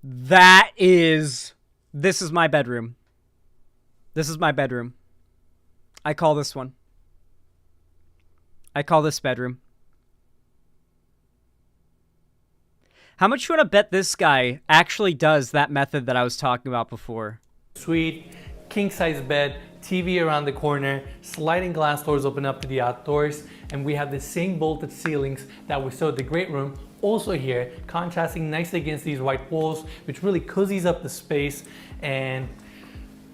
bedroom. This is my bedroom. This is my bedroom. I call this one. I call this bedroom. How much you want to bet this guy actually does that method that I was talking about before? Suite, king-size bed, TV around the corner, sliding glass doors open up to the outdoors, and we have the same vaulted ceilings that we saw at the great room also here, contrasting nicely against these white walls, which really cozies up the space. And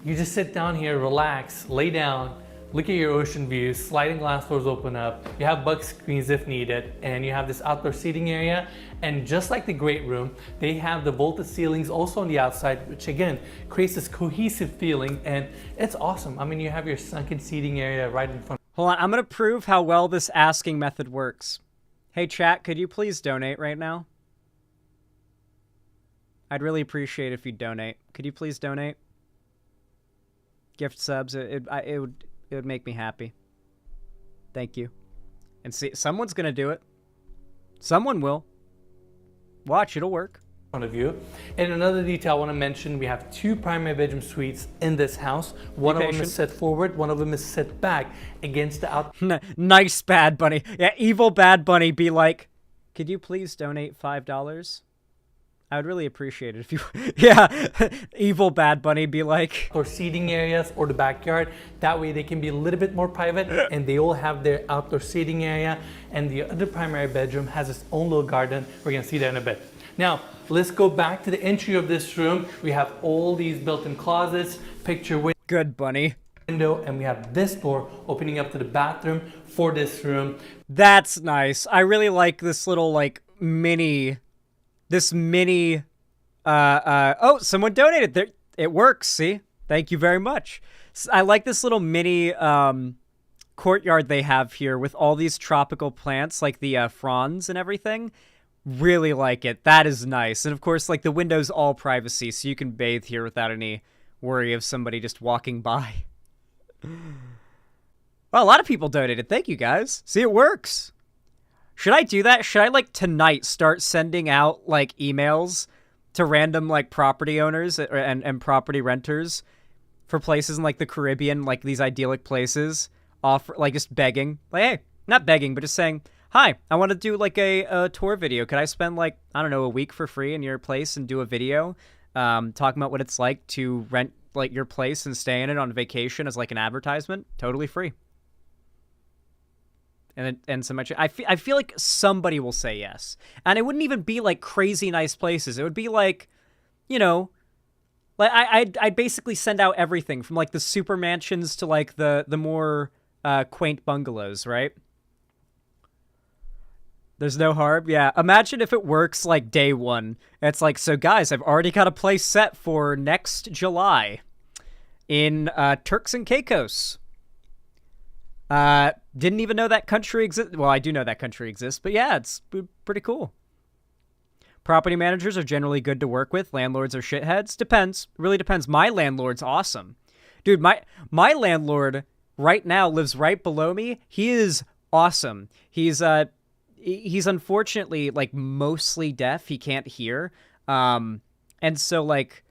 you just sit down here, relax, lay down, Look at your ocean views, sliding glass doors open up, you have bug screens if needed, and you have this outdoor seating area. And just like the great room, they have the vaulted ceilings also on the outside, which again creates this cohesive feeling, and it's awesome. I mean, you have your sunken seating area right in front. Hold on, I'm gonna prove how well this asking method works. Hey chat, could you please donate right now? I'd really appreciate if you donate. Could you please donate? Gift subs, it would make me happy. Thank you. And see, someone's gonna do it. Someone will. Watch, it'll work. Front of you. And another detail I want to mention, we have 2 primary bedroom suites in this house. One of them is set forward, one of them is set back against the out. Nice, Bad Bunny. Yeah, evil Bad Bunny be like, could you please donate $5? I would really appreciate it if you... Yeah, evil Bad Bunny be like... Or seating areas or the backyard. That way they can be a little bit more private and they all have their outdoor seating area. And the other primary bedroom has its own little garden. We're going to see that in a bit. Now, let's go back to the entry of this room. We have all these built-in closets, picture window. Good bunny. And we have this door opening up to the bathroom for this room. That's nice. I really like this little, like, mini... oh, someone donated. There, it works, see? Thank you very much. I like this little mini courtyard they have here with all these tropical plants, like the fronds and everything. Really like it. That is nice. And of course, like, the window's all privacy, so you can bathe here without any worry of somebody just walking by. Well, a lot of people donated. Thank you, guys. See, it works. Should I do that? Should I, like, tonight start sending out, like, emails to random, like, property owners and property renters for places in, like, the Caribbean, like, these idyllic places, offer, like, just begging? Like, hey, not begging, but just saying, hi, I want to do, like, a tour video. Could I spend, like, I don't know, a week for free in your place and do a video talking about what it's like to rent, like, your place and stay in it on vacation as, like, an advertisement? Totally free. And so much. I feel like somebody will say yes. And it wouldn't even be, like, crazy nice places. It would be, like, you know, like, I'd basically send out everything from, like, the super mansions to, like, the more quaint bungalows, right? There's no harm? Yeah. Imagine if it works, like, day one. It's like, so, guys, I've already got a place set for next July in Turks and Caicos. Didn't even know that country exists. Well, I do know that country exists, but yeah, it's pretty cool. Property managers are generally good to work with. Landlords are shitheads. Depends. Really depends. My landlord's awesome. Dude, my landlord right now lives right below me. He is awesome. He's unfortunately, like, mostly deaf. He can't hear. And so, like,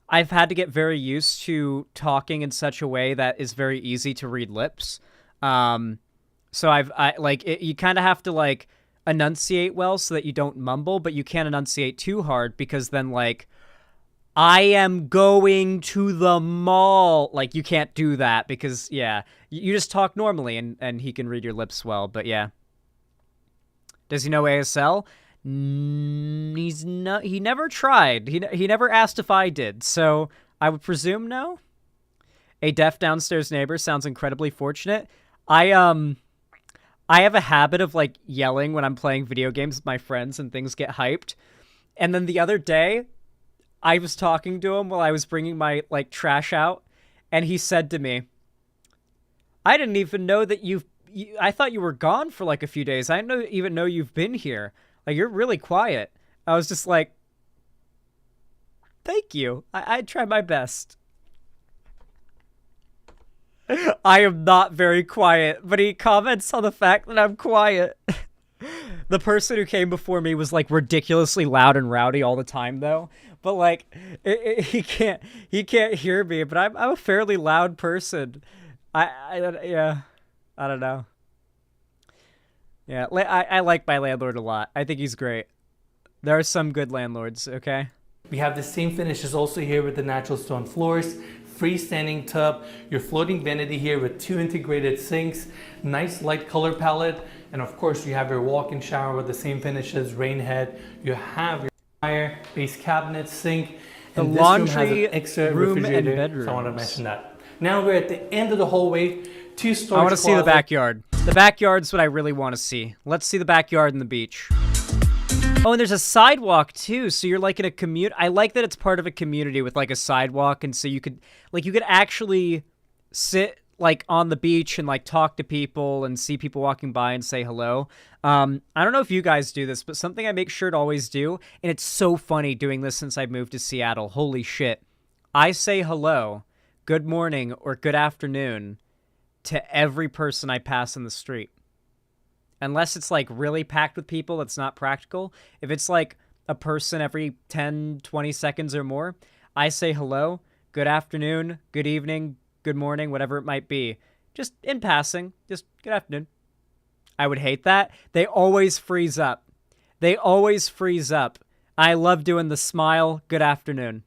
I've had to get very used to talking in such a way that is very easy to read lips. So you kind of have to, like, enunciate well so that you don't mumble, but you can't enunciate too hard because then, like, I am going to the mall. Like, you can't do that because, yeah, you just talk normally and he can read your lips well, but yeah. Does he know ASL? He never tried. He never asked if I did, so I would presume no. A deaf downstairs neighbor sounds incredibly fortunate. I have a habit of, like, yelling when I'm playing video games with my friends and things get hyped. And then the other day, I was talking to him while I was bringing my, like, trash out, and he said to me, I didn't even know that I thought you were gone for, like, a few days. I didn't even know you've been here. Like, you're really quiet. I was just like, thank you. I try my best. I am not very quiet, but he comments on the fact that I'm quiet. The person who came before me was, like, ridiculously loud and rowdy all the time, though. But, like, he can't hear me, but I'm a fairly loud person. Yeah, I don't know. Yeah, I like my landlord a lot. I think he's great. There are some good landlords, okay? We have the same finishes also here with the natural stone floors, freestanding tub, your floating vanity here with 2 integrated sinks, nice light color palette, and of course you have your walk-in shower with the same finishes, rain head. You have your fire, base cabinet, sink, and the laundry this room has an extra room refrigerator, and bedroom. so I want to mention that. Now we're at the end of the hallway. 2 storage I want to see the closet. backyard. The backyard's what I really want to see. Let's see the backyard and the beach. Oh, and there's a sidewalk too, so you're like in a commute. I like that it's part of a community with like a sidewalk, and so you could actually sit like on the beach and like talk to people and see people walking by and say hello. I don't know if you guys do this, but something I make sure to always do, and it's so funny doing this since I moved to Seattle. Holy shit. I say hello, good morning, or good afternoon to every person I pass in the street. Unless it's like really packed with people, that's not practical. If it's like a person every 10, 20 seconds or more, I say hello, good afternoon, good evening, good morning, whatever it might be. Just in passing, just good afternoon. I would hate that. They always freeze up. They always freeze up. I love doing the smile, good afternoon.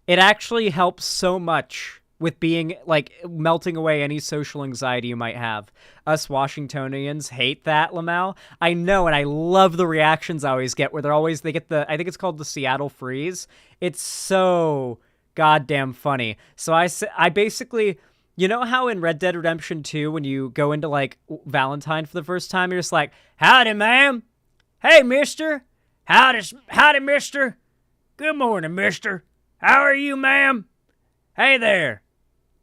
It actually helps so much with being, like, melting away any social anxiety you might have. Us Washingtonians hate that, Lamau. I know, and I love the reactions I always get, where they get the, I think it's called the Seattle freeze. It's so goddamn funny. So I basically, you know how in Red Dead Redemption 2, when you go into, like, Valentine for the first time, you're just like, howdy, ma'am. Hey, mister. Howdy, mister. Good morning, mister. How are you, ma'am? Hey there.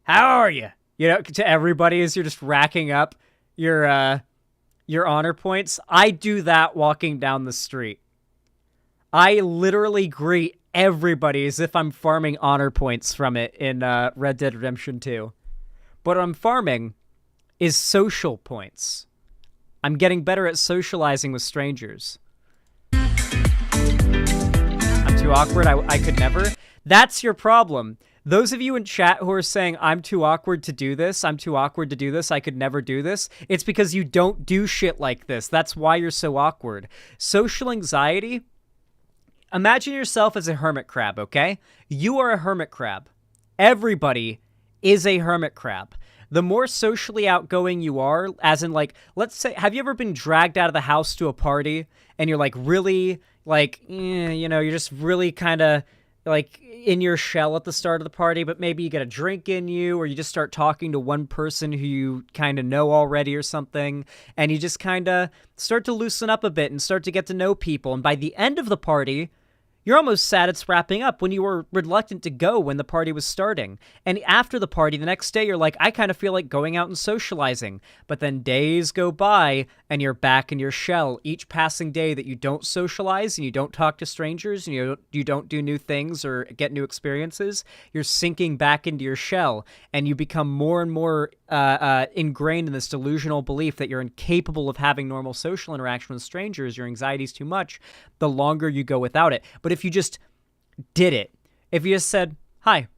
How are you? You know, to everybody as you're just racking up your honor points. I do that walking down the street. I literally greet everybody as if I'm farming honor points from it in Red Dead Redemption 2. But what I'm farming is social points. I'm getting better at socializing with strangers. I'm too awkward. I could never. That's your problem. Those of you in chat who are saying, I'm too awkward to do this, I could never do this, it's because you don't do shit like this. That's why you're so awkward. Social anxiety, imagine yourself as a hermit crab, okay? You are a hermit crab. Everybody is a hermit crab. The more socially outgoing you are, as in, like, let's say, have you ever been dragged out of the house to a party, and you're, like, really, like, you know, you're just really kind of, like, in your shell at the start of the party, but maybe you get a drink in you, or you just start talking to one person who you kind of know already or something, and you just kind of start to loosen up a bit and start to get to know people, and by the end of the party, you're almost sad it's wrapping up when you were reluctant to go when the party was starting. And after the party, the next day, you're like, I kind of feel like going out and socializing. But then days go by, and you're back in your shell. Each passing day that you don't socialize, and you don't talk to strangers, and you don't do new things or get new experiences, you're sinking back into your shell. And you become more and more ingrained in this delusional belief that you're incapable of having normal social interaction with strangers, your anxiety's too much, the longer you go without it. But if you just did it, if you just said hi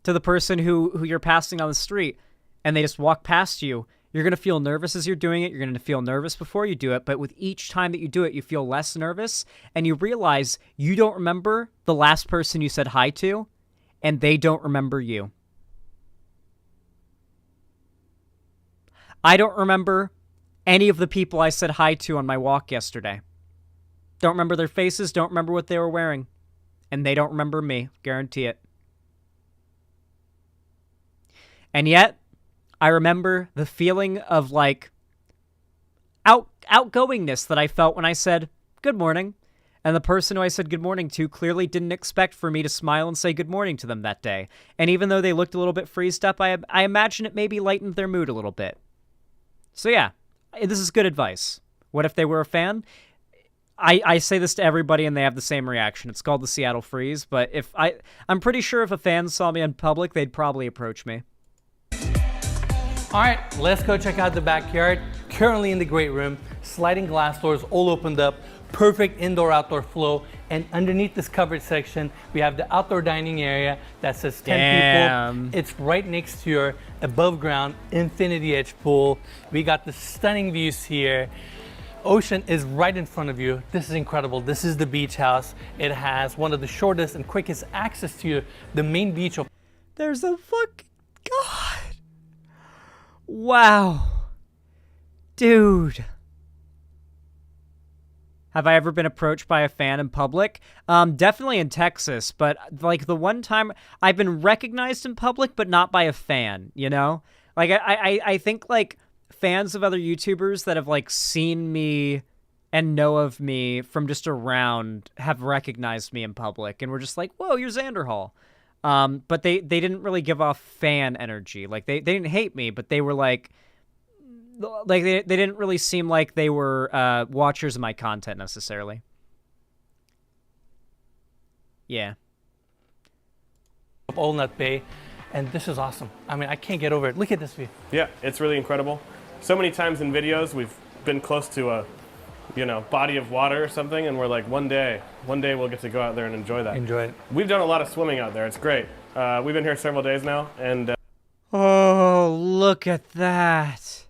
to the person who you're passing on the street, and they just walk past you, you're going to feel nervous as you're doing it. You're going to feel nervous before you do it. But with each time that you do it, you feel less nervous, and you realize you don't remember the last person you said hi to, and they don't remember you. I don't remember any of the people I said hi to on my walk yesterday. Don't remember their faces, don't remember what they were wearing. And they don't remember me, guarantee it. And yet, I remember the feeling of, like, outgoingness that I felt when I said, good morning. And the person who I said good morning to clearly didn't expect for me to smile and say good morning to them that day. And even though they looked a little bit freezed up, I imagine it maybe lightened their mood a little bit. So yeah, this is good advice. What if they were a fan? I say this to everybody and they have the same reaction. It's called the Seattle freeze, but I'm pretty sure if a fan saw me in public, they'd probably approach me. All right, let's go check out the backyard. Currently in the great room, sliding glass doors all opened up, perfect indoor-outdoor flow, and underneath this covered section, we have the outdoor dining area that says 10 people. It's right next to your above-ground infinity edge pool. We got the stunning views here. Ocean is right in front of you. This is incredible. This is the beach house. It has one of the shortest and quickest access to the main beach of... There's a fuck... God. Wow. Dude. Have I ever been approached by a fan in public? Definitely in Texas, but like the one time I've been recognized in public, but not by a fan, you know? Like, I think, like, fans of other YouTubers that have, like, seen me and know of me from just around have recognized me in public, and we're just like, whoa, you're Xanderhall. But they didn't really give off fan energy. Like, they didn't hate me, but they were like they didn't really seem like they were watchers of my content necessarily. Yeah. Walnut Bay, and this is awesome. I mean, I can't get over it. Look at this view. Yeah, it's really incredible. So many times in videos we've been close to a, you know, body of water or something, and we're like, one day we'll get to go out there and enjoy that. Enjoy it. We've done a lot of swimming out there. It's great. We've been here several days now, and oh, look at that.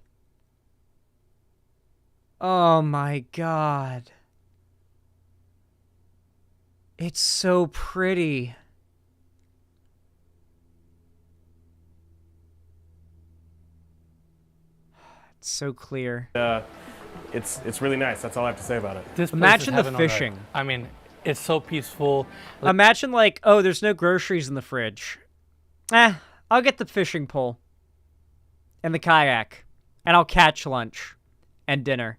Oh my God. It's so pretty. It's so clear. It's really nice. That's all I have to say about it. This place Imagine is the heaven on earth. fishing. I mean, it's so peaceful. Imagine, like, oh, there's no groceries in the fridge. I'll get the fishing pole and the kayak, and I'll catch lunch and dinner.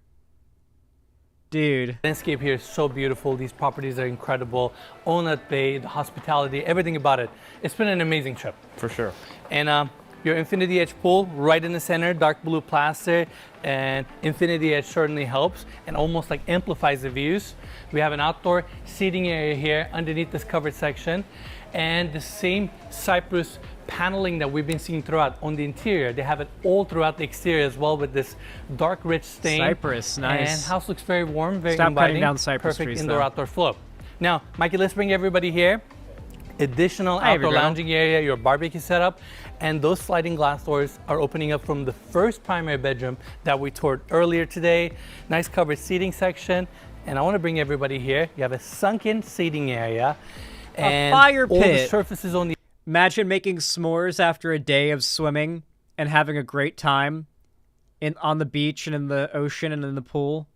Dude. The landscape here is so beautiful. These properties are incredible. Walnut Bay, the hospitality, everything about it. It's been an amazing trip. For sure. And your Infinity Edge pool right in the center, dark blue plaster, and Infinity Edge certainly helps and almost like amplifies the views. We have an outdoor seating area here underneath this covered section, and the same cypress paneling that we've been seeing throughout on the interior. They have it all throughout the exterior as well with this dark rich stain. Cypress, nice. And house looks very warm, very Stop inviting. cutting down cypress perfect trees, indoor though. outdoor flow. Now, Mikey, let's bring everybody here. Additional outdoor lounging area, your barbecue setup, and those sliding glass doors are opening up from the first primary bedroom that we toured earlier today. Nice covered seating section, and I want to bring everybody here. You have a sunken seating area, and a fire all the pit. surfaces on the. Imagine making s'mores after a day of swimming and having a great time on the beach and in the ocean and in the pool,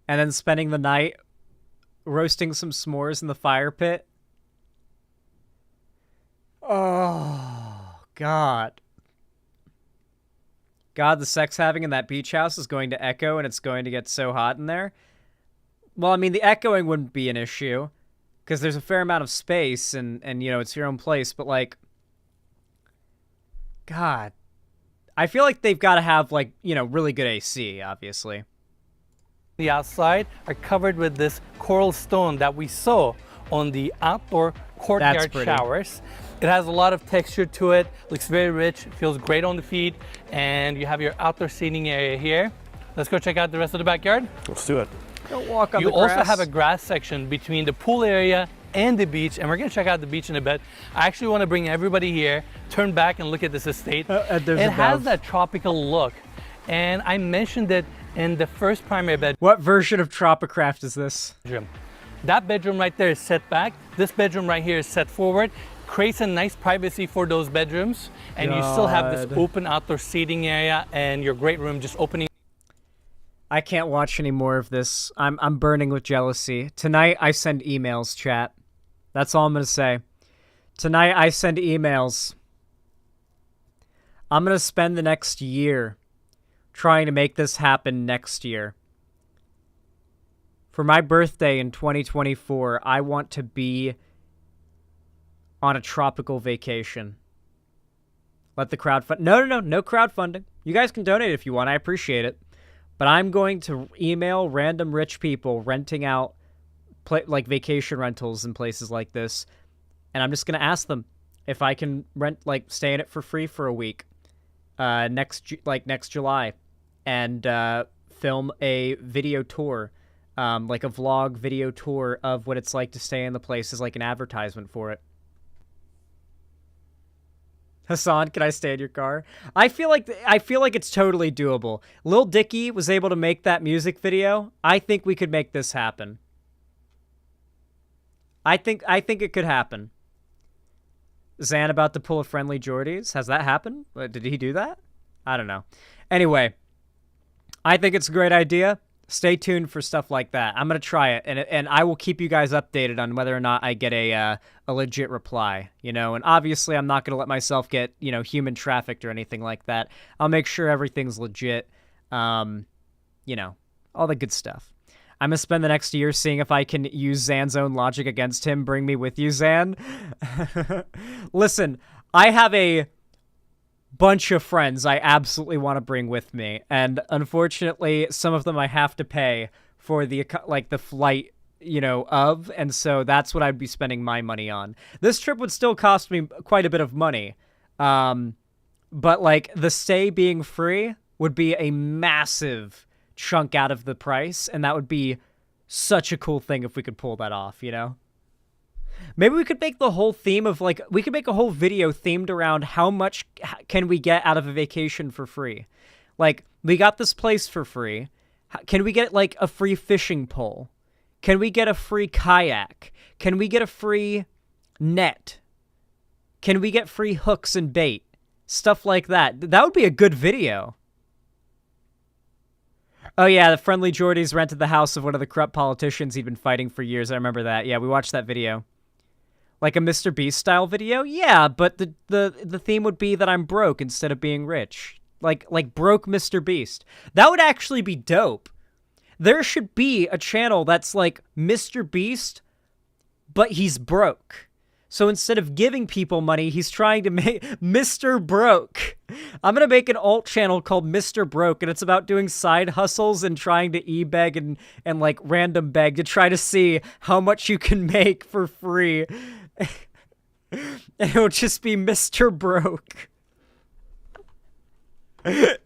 and then spending the night roasting some s'mores in the fire pit. Oh, God. God, the sex having in that beach house is going to echo, and it's going to get so hot in there. Well, I mean, the echoing wouldn't be an issue, because there's a fair amount of space, and you know, it's your own place, but, like, God. I feel like they've got to have, like, you know, really good AC, obviously. The outside are covered with this coral stone that we saw on the outdoor courtyard showers. It has a lot of texture to it, looks very rich, feels great on the feet, and you have your outdoor seating area here. Let's go check out the rest of the backyard. Let's do it. Don't walk on you the grass. also have a grass section between the pool area and the beach, and we're gonna check out the beach in a bit. I actually wanna bring everybody here, turn back and look at this estate. It has that tropical look, and I mentioned it in the first primary bedroom. What version of Tropicraft is this? That bedroom right there is set back. This bedroom right here is set forward. Creates a nice privacy for those bedrooms, and you still have this open outdoor seating area and your great room just opening. I can't watch any more of this. I'm burning with jealousy. Tonight I send emails, chat. That's all I'm gonna say. Tonight I send emails. I'm gonna spend the next year trying to make this happen next year. For my birthday in 2024, I want to be on a tropical vacation. Let the crowdfund. No crowdfunding. You guys can donate if you want. I appreciate it. But I'm going to email random rich people renting out like vacation rentals in places like this, and I'm just going to ask them if I can stay in it for free for a week next July, and film a video tour, like a vlog video tour of what it's like to stay in the place as like an advertisement for it. Hassan, can I stay in your car? I feel like it's totally doable. Lil Dicky was able to make that music video. I think we could make this happen. I think it could happen. Zan about to pull a friendly Jordy's. Has that happened? Did he do that? I don't know. Anyway, I think it's a great idea. Stay tuned for stuff like that. I'm gonna try it, and I will keep you guys updated on whether or not I get a legit reply. You know, and obviously I'm not gonna let myself get human trafficked or anything like that. I'll make sure everything's legit. You know, all the good stuff. I'm gonna spend the next year seeing if I can use Zan's own logic against him. Bring me with you, Zan. Listen, I have a bunch of friends I absolutely want to bring with me, and unfortunately some of them I have to pay for the flight of, and so that's what I'd be spending my money on. This trip would still cost me quite a bit of money, but like the stay being free would be a massive chunk out of the price, and that would be such a cool thing if we could pull that off. Maybe we could make the whole theme of we could make a whole video themed around how much can we get out of a vacation for free. Like, we got this place for free. Can we get like a free fishing pole? Can we get a free kayak? Can we get a free net? Can we get free hooks and bait? Stuff like that. That would be a good video. Oh yeah, the Friendly Geordies rented the house of one of the corrupt politicians he'd been fighting for years. I remember that. Yeah, we watched that video. Like a Mr. Beast style video? Yeah, but the theme would be that I'm broke instead of being rich. Like broke Mr. Beast. That would actually be dope. There should be a channel that's like Mr. Beast, but he's broke. So instead of giving people money, he's trying to make Mr. Broke. I'm going to make an alt channel called Mr. Broke, and it's about doing side hustles and trying to e-beg and like random beg to try to see how much you can make for free. And it'll just be Mr. Broke. This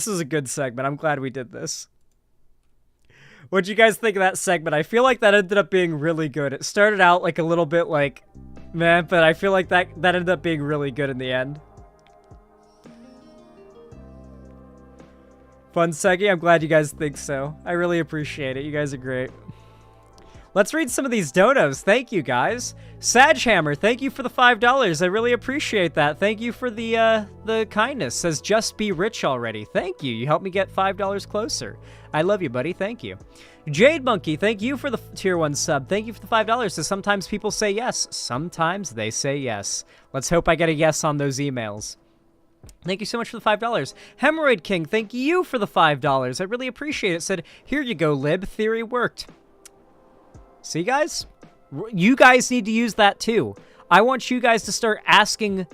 is a good segment. I'm glad we did this. What'd you guys think of that segment? I feel like that ended up being really good. It started out like a little bit like, man, but I feel like that ended up being really good in the end. Fun seggy. I'm glad you guys think so. I really appreciate it. You guys are great. Let's read some of these donos. Thank you, guys. Sadgehammer, thank you for the $5. I really appreciate that. Thank you for the kindness. Says, just be rich already. Thank you. You helped me get $5 closer. I love you, buddy. Thank you. Jade Monkey, thank you for the tier 1 sub. Thank you for the $5. So sometimes people say yes. Sometimes they say yes. Let's hope I get a yes on those emails. Thank you so much for the $5. Hemorrhoid King, thank you for the $5. I really appreciate it. Said, here you go, Lib. Theory worked. See, guys? You guys need to use that too. I want you guys to start asking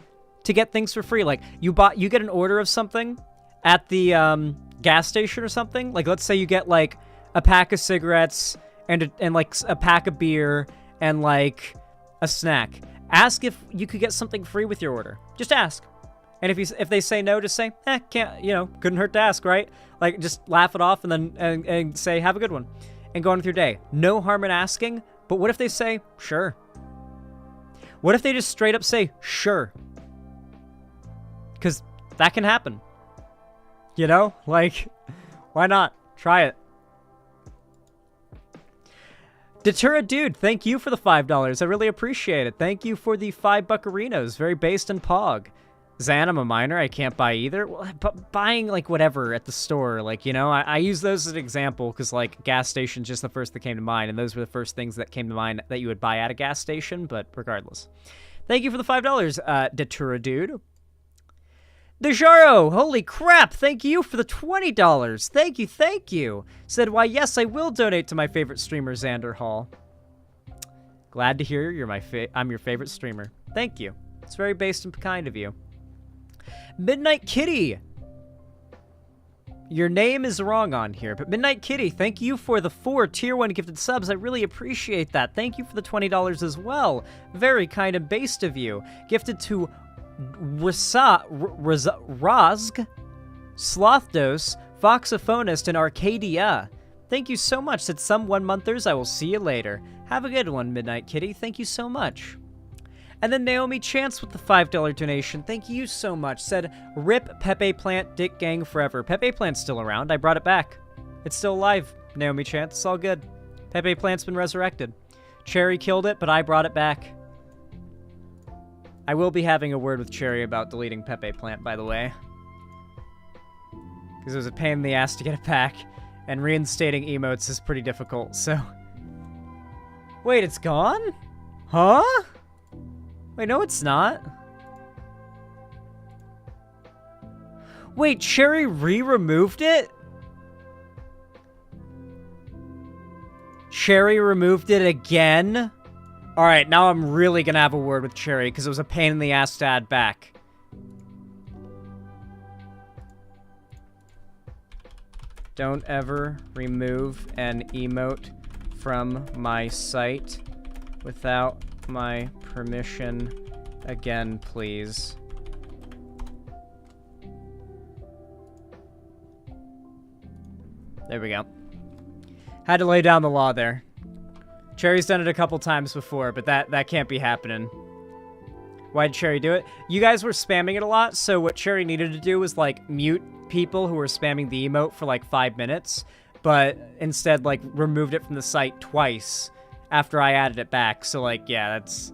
to get things for free. Like, you get an order of something at the gas station or something. Like, let's say you get like a pack of cigarettes and like a pack of beer and like a snack. Ask if you could get something free with your order. Just ask. And if they say no, just say, can't, couldn't hurt to ask, right? Like, just laugh it off and then and say, have a good one. And go on with your day. No harm in asking, but what if they say, sure? What if they just straight up say, sure? Because that can happen. Like, why not? Try it. Deterra Dude, thank you for the $5. I really appreciate it. Thank you for the 5 buccarinos. Very based in Pog. Zan, I'm a minor. I can't buy either. Well, but buying, like, whatever at the store, like, I use those as an example because, like, gas station's just the first that came to mind, and those were the first things that came to mind that you would buy at a gas station, but regardless. Thank you for the $5, Detura Dude. Dejaro, holy crap, thank you for the $20. Thank you. Said, why, yes, I will donate to my favorite streamer, Xander Hall. Glad to hear I'm your favorite streamer. Thank you. It's very based and kind of you. Midnight Kitty. Your name is wrong on here, but Midnight Kitty, thank you for the 4 tier 1 gifted subs. I really appreciate that. Thank you for the $20 as well. Very kind and based of you. Gifted to Razg, Slothdos, Voxophonist, and Arcadia. Thank you so much. Said some 1-monthers. I will see you later. Have a good one, Midnight Kitty. Thank you so much. And then Naomi Chance with the $5 donation. Thank you so much. Said, rip Pepe Plant, Dick Gang forever. Pepe Plant's still around. I brought it back. It's still alive, Naomi Chance. It's all good. Pepe Plant's been resurrected. Cherry killed it, but I brought it back. I will be having a word with Cherry about deleting Pepe Plant, by the way. Because it was a pain in the ass to get it back. And reinstating emotes is pretty difficult, so... Wait, it's gone? Huh? Wait, no it's not. Wait, Cherry re-removed it? Cherry removed it again? Alright, now I'm really gonna have a word with Cherry, because it was a pain in the ass to add back. Don't ever remove an emote from my site without my permission again, please. There we go. Had to lay down the law there. Cherry's done it a couple times before, but that can't be happening. Why did Cherry do it? You guys were spamming it a lot, so what Cherry needed to do was, like, mute people who were spamming the emote for, like, 5 minutes, but instead, like, removed it from the site twice after I added it back. So, like, yeah, that's...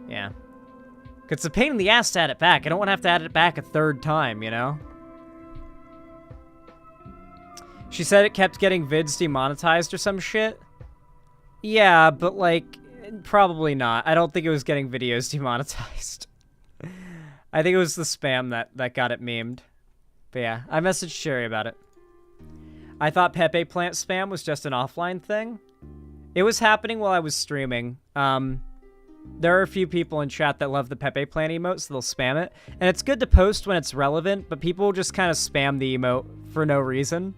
Yeah. It's a pain in the ass to add it back. I don't want to have to add it back a third time, you know? She said it kept getting vids demonetized or some shit. Yeah, but, like, probably not. I don't think it was getting videos demonetized. I think it was the spam that got it memed. But yeah, I messaged Cherry about it. I thought Pepe plant spam was just an offline thing. It was happening while I was streaming. There are a few people in chat that love the Pepe plant emote, so they'll spam it. And it's good to post when it's relevant, but people just kind of spam the emote for no reason.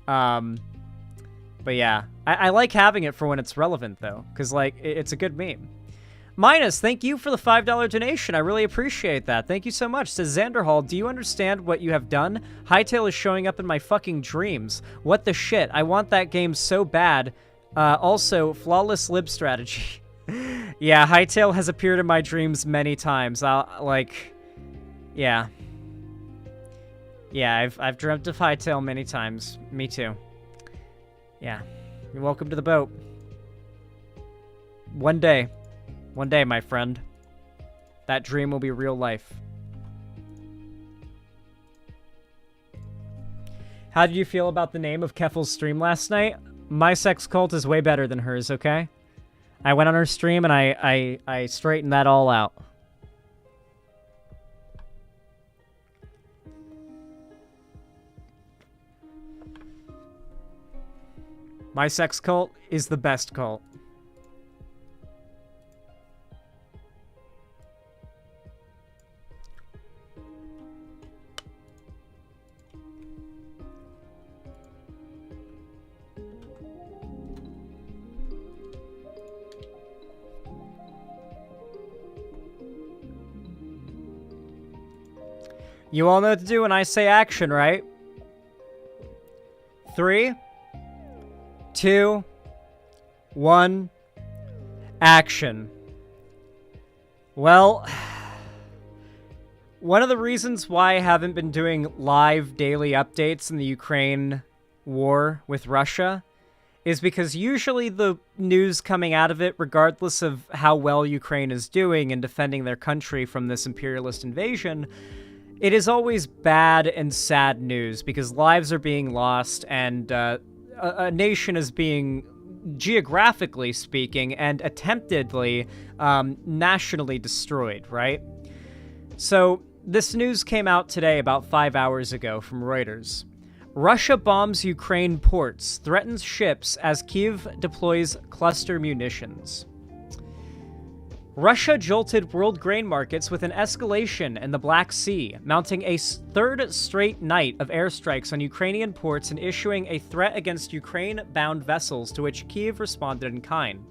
But yeah, I like having it for when it's relevant, though, because, like, it's a good meme. Minus, thank you for the $5 donation. I really appreciate that. Thank you so much. Says Xanderhall, do you understand what you have done? Hytale is showing up in my fucking dreams. What the shit? I want that game so bad. Also, flawless lib strategy. Yeah, Hytale has appeared in my dreams many times. Yeah. Yeah, I've dreamt of Hytale many times. Me too. Yeah. You're welcome to the boat. One day, my friend, that dream will be real life. How did you feel about the name of Keffel's stream last night? My sex cult is way better than hers, okay? I went on her stream and I straightened that all out. My sex cult is the best cult. You all know what to do when I say action, right? 3, 2, 1, action. Well, one of the reasons why I haven't been doing live daily updates in the Ukraine war with Russia is because usually the news coming out of it, regardless of how well Ukraine is doing in defending their country from this imperialist invasion, it is always bad and sad news because lives are being lost and a nation is being, geographically speaking, and attemptedly nationally destroyed, right? So this news came out today about 5 hours ago from Reuters. Russia bombs Ukraine ports, threatens ships as Kyiv deploys cluster munitions. Russia jolted world grain markets with an escalation in the Black Sea, mounting a third straight night of airstrikes on Ukrainian ports and issuing a threat against Ukraine-bound vessels, to which Kyiv responded in kind.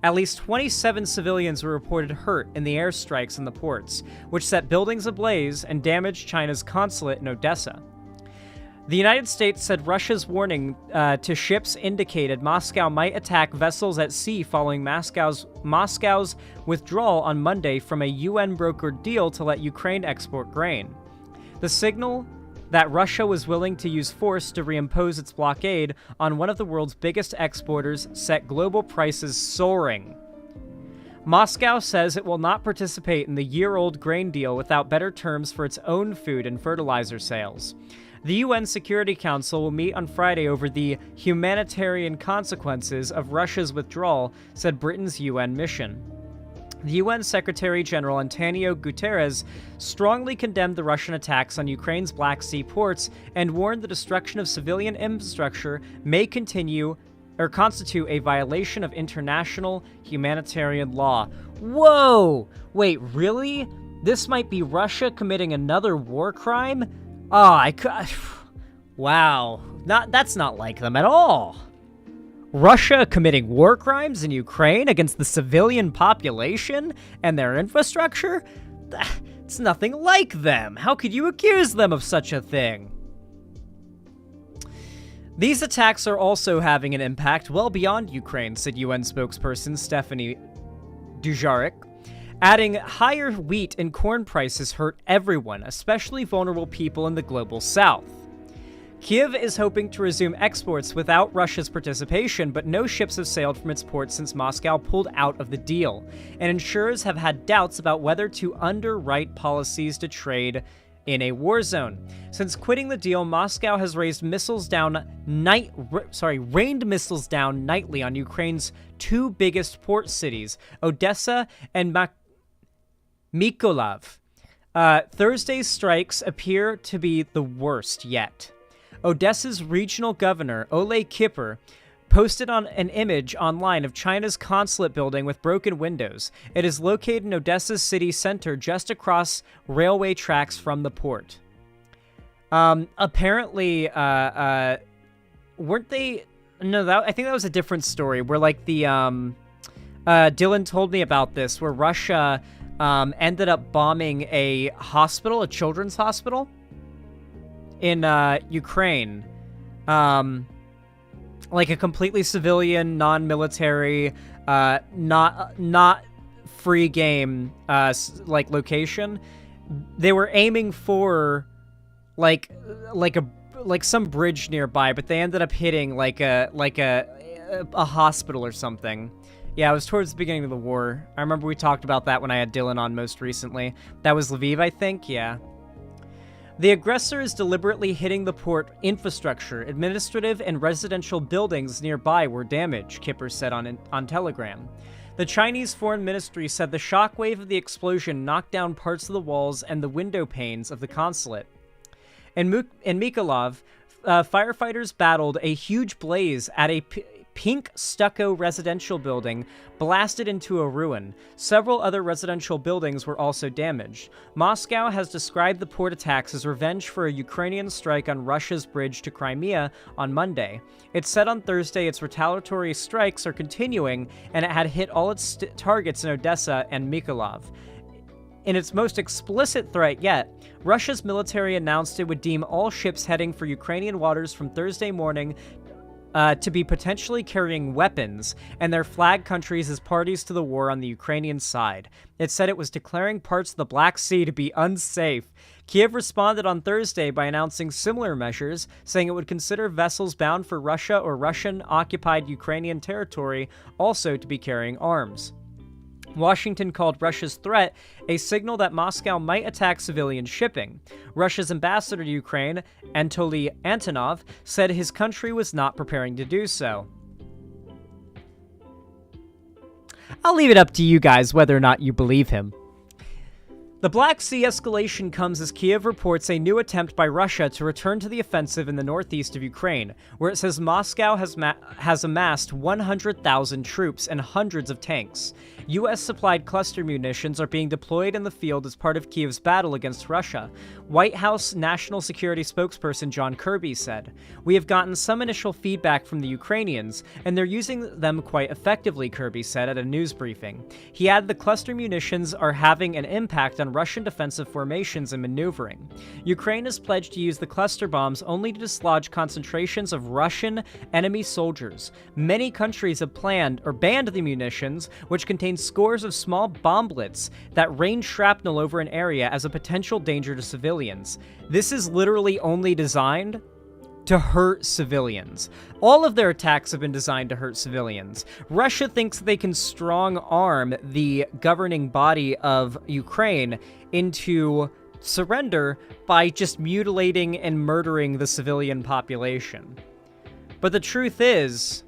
At least 27 civilians were reported hurt in the airstrikes in the ports, which set buildings ablaze and damaged China's consulate in Odessa. The United States said Russia's warning to ships indicated Moscow might attack vessels at sea following Moscow's withdrawal on Monday from a UN-brokered deal to let Ukraine export grain. The signal that Russia was willing to use force to reimpose its blockade on one of the world's biggest exporters set global prices soaring. Moscow says it will not participate in the year-old grain deal without better terms for its own food and fertilizer sales. The UN Security Council will meet on Friday over the humanitarian consequences of Russia's withdrawal, said Britain's UN mission. The UN Secretary-General Antonio Guterres strongly condemned the Russian attacks on Ukraine's Black Sea ports and warned the destruction of civilian infrastructure may constitute a violation of international humanitarian law. Whoa! Wait, really? This might be Russia committing another war crime? Wow. That's not like them at all. Russia committing war crimes in Ukraine against the civilian population and their infrastructure? It's nothing like them. How could you accuse them of such a thing? These attacks are also having an impact well beyond Ukraine, said UN spokesperson Stephanie Dujarric, adding higher wheat and corn prices hurt everyone, especially vulnerable people in the global south. Kyiv is hoping to resume exports without Russia's participation, but no ships have sailed from its port since Moscow pulled out of the deal, and insurers have had doubts about whether to underwrite policies to trade in a war zone. Since quitting the deal, Moscow has rained missiles down nightly on Ukraine's two biggest port cities, Odessa and Mykolaiv. Thursday's strikes appear to be the worst yet. Odessa's regional governor, Ole Kipper, posted on an image online of China's consulate building with broken windows. It is located in Odessa's city center just across railway tracks from the port. Apparently, weren't they... No, I think that was a different story where, like, the... Dylan told me about this, where Russia ended up bombing a hospital, a children's hospital in Ukraine. Like a completely civilian, non-military, not free game, like location. They were aiming for like some bridge nearby, but they ended up hitting like a hospital or something. Yeah, it was towards the beginning of the war. I remember we talked about that when I had Dylan on most recently. That was Lviv, I think. Yeah. The aggressor is deliberately hitting the port infrastructure. Administrative and residential buildings nearby were damaged, Kipper said on Telegram. The Chinese Foreign Ministry said the shockwave of the explosion knocked down parts of the walls and the window panes of the consulate. In Mykolaiv, firefighters battled a huge blaze at a pink stucco residential building blasted into a ruin. Several other residential buildings were also damaged. Moscow has described the port attacks as revenge for a Ukrainian strike on Russia's bridge to Crimea on Monday. It said on Thursday its retaliatory strikes are continuing, and it had hit all its targets in Odessa and Mykolaiv. In its most explicit threat yet, Russia's military announced it would deem all ships heading for Ukrainian waters from Thursday morning to be potentially carrying weapons, and their flag countries as parties to the war on the Ukrainian side. It said it was declaring parts of the Black Sea to be unsafe. Kyiv responded on Thursday by announcing similar measures, saying it would consider vessels bound for Russia or Russian-occupied Ukrainian territory also to be carrying arms. Washington called Russia's threat a signal that Moscow might attack civilian shipping. Russia's ambassador to Ukraine, Anatoly Antonov, said his country was not preparing to do so. I'll leave it up to you guys whether or not you believe him. The Black Sea escalation comes as Kyiv reports a new attempt by Russia to return to the offensive in the northeast of Ukraine, where it says Moscow has amassed 100,000 troops and hundreds of tanks. U.S.-supplied cluster munitions are being deployed in the field as part of Kyiv's battle against Russia. White House National Security spokesperson John Kirby said, "We have gotten some initial feedback from the Ukrainians, and they're using them quite effectively," Kirby said at a news briefing. He added the cluster munitions are having an impact on Russian defensive formations and maneuvering. Ukraine has pledged to use the cluster bombs only to dislodge concentrations of Russian enemy soldiers. Many countries have planned or banned the munitions, which contain scores of small bomblets that rain shrapnel over an area as a potential danger to civilians. This is literally only designed to hurt civilians. All of their attacks have been designed to hurt civilians. Russia thinks they can strong-arm the governing body of Ukraine into surrender by just mutilating and murdering the civilian population. But the truth is,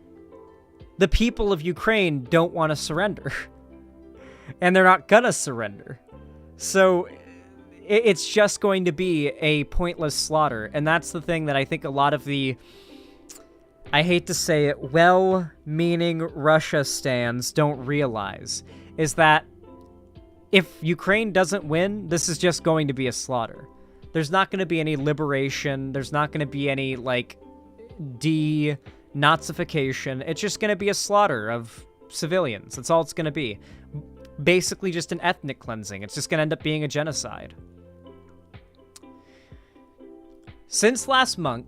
the people of Ukraine don't want to surrender. And they're not gonna surrender. So it's just going to be a pointless slaughter. And that's the thing that I think a lot of the, I hate to say it, well-meaning Russia stans don't realize, is that if Ukraine doesn't win, this is just going to be a slaughter. There's not going to be any liberation. There's not going to be any, like, denazification. It's just going to be a slaughter of civilians. That's all it's going to be. Basically just an ethnic cleansing. It's just going to end up being a genocide. Since last month,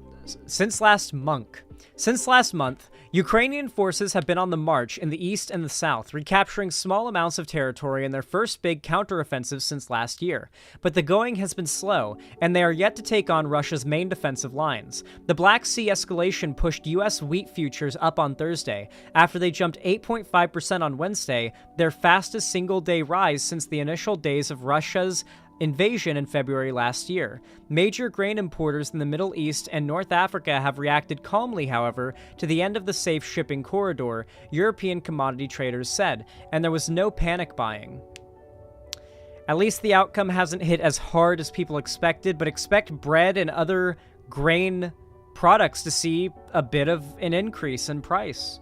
Ukrainian forces have been on the march in the east and the south, recapturing small amounts of territory in their first big counteroffensive since last year. But the going has been slow, and they are yet to take on Russia's main defensive lines. The Black Sea escalation pushed U.S. wheat futures up on Thursday, after they jumped 8.5% on Wednesday, their fastest single-day rise since the initial days of Russia's invasion in February last year. Major grain importers in the Middle East and North Africa have reacted calmly, however, to the end of the safe shipping corridor, European commodity traders said, and there was no panic buying. At least the outcome hasn't hit as hard as people expected, but expect bread and other grain products to see a bit of an increase in price.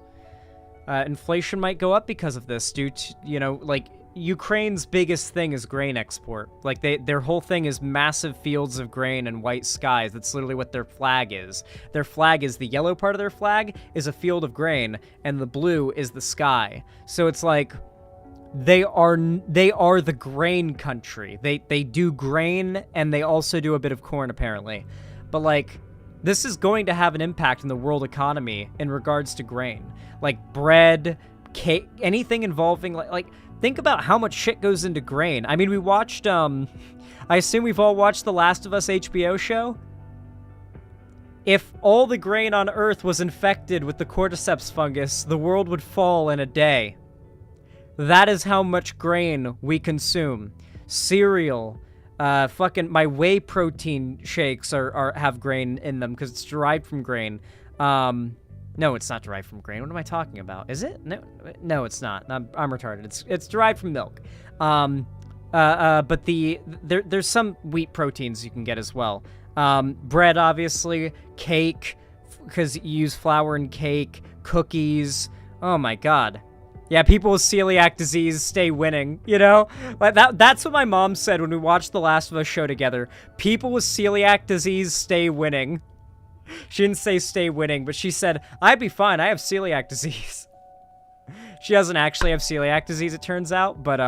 Inflation might go up because of this due to, you know, like, Ukraine's biggest thing is grain export. Like, their whole thing is massive fields of grain and white skies. That's literally what their flag is. Their flag is, the yellow part of their flag is a field of grain, and the blue is the sky. So it's like, they are the grain country. They do grain, and they also do a bit of corn, apparently. But, like, this is going to have an impact in the world economy in regards to grain. Like, bread, cake, anything involving, like think about how much shit goes into grain. I mean, we watched, I assume we've all watched the Last of Us HBO show? If all the grain on Earth was infected with the cordyceps fungus, the world would fall in a day. That is how much grain we consume. Cereal, fucking, my whey protein shakes have grain in them because it's derived from grain. No, it's not derived from grain. What am I talking about? Is it? No, it's not. I'm retarded. It's derived from milk. But there's some wheat proteins you can get as well. Bread, obviously. Cake, because you use flour in cake. Cookies. Oh my god. Yeah, people with celiac disease stay winning, you know? Like that's what my mom said when we watched The Last of Us show together. People with celiac disease stay winning. She didn't say stay winning, but she said, I'd be fine, I have celiac disease. She doesn't actually have celiac disease, it turns out, but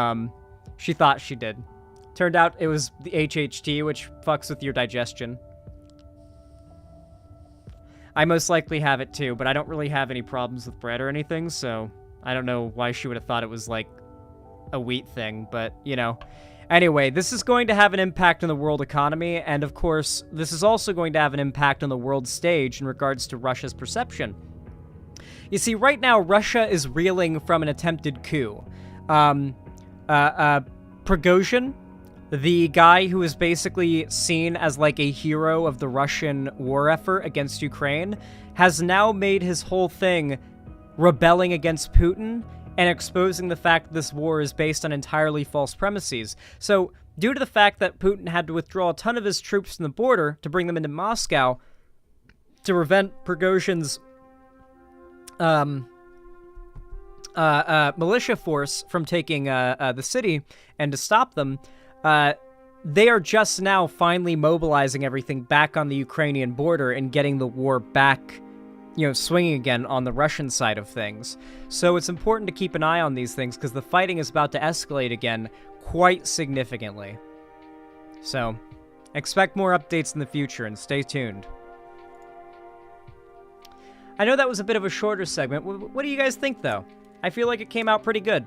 she thought she did. Turned out it was the HHT, which fucks with your digestion. I most likely have it too, but I don't really have any problems with bread or anything, so I don't know why she would have thought it was like a wheat thing, but, you know. Anyway, this is going to have an impact on the world economy, and of course, this is also going to have an impact on the world stage in regards to Russia's perception. You see, right now, Russia is reeling from an attempted coup. Prigozhin, the guy who is basically seen as like a hero of the Russian war effort against Ukraine, has now made his whole thing rebelling against Putin and exposing the fact that this war is based on entirely false premises. So, due to the fact that Putin had to withdraw a ton of his troops from the border to bring them into Moscow to prevent Prigozhin's militia force from taking the city and to stop them, they are just now finally mobilizing everything back on the Ukrainian border and getting the war back, you know, swinging again on the Russian side of things. So it's important to keep an eye on these things because the fighting is about to escalate again quite significantly. So, expect more updates in the future and stay tuned. I know that was a bit of a shorter segment. What do you guys think, though? I feel like it came out pretty good.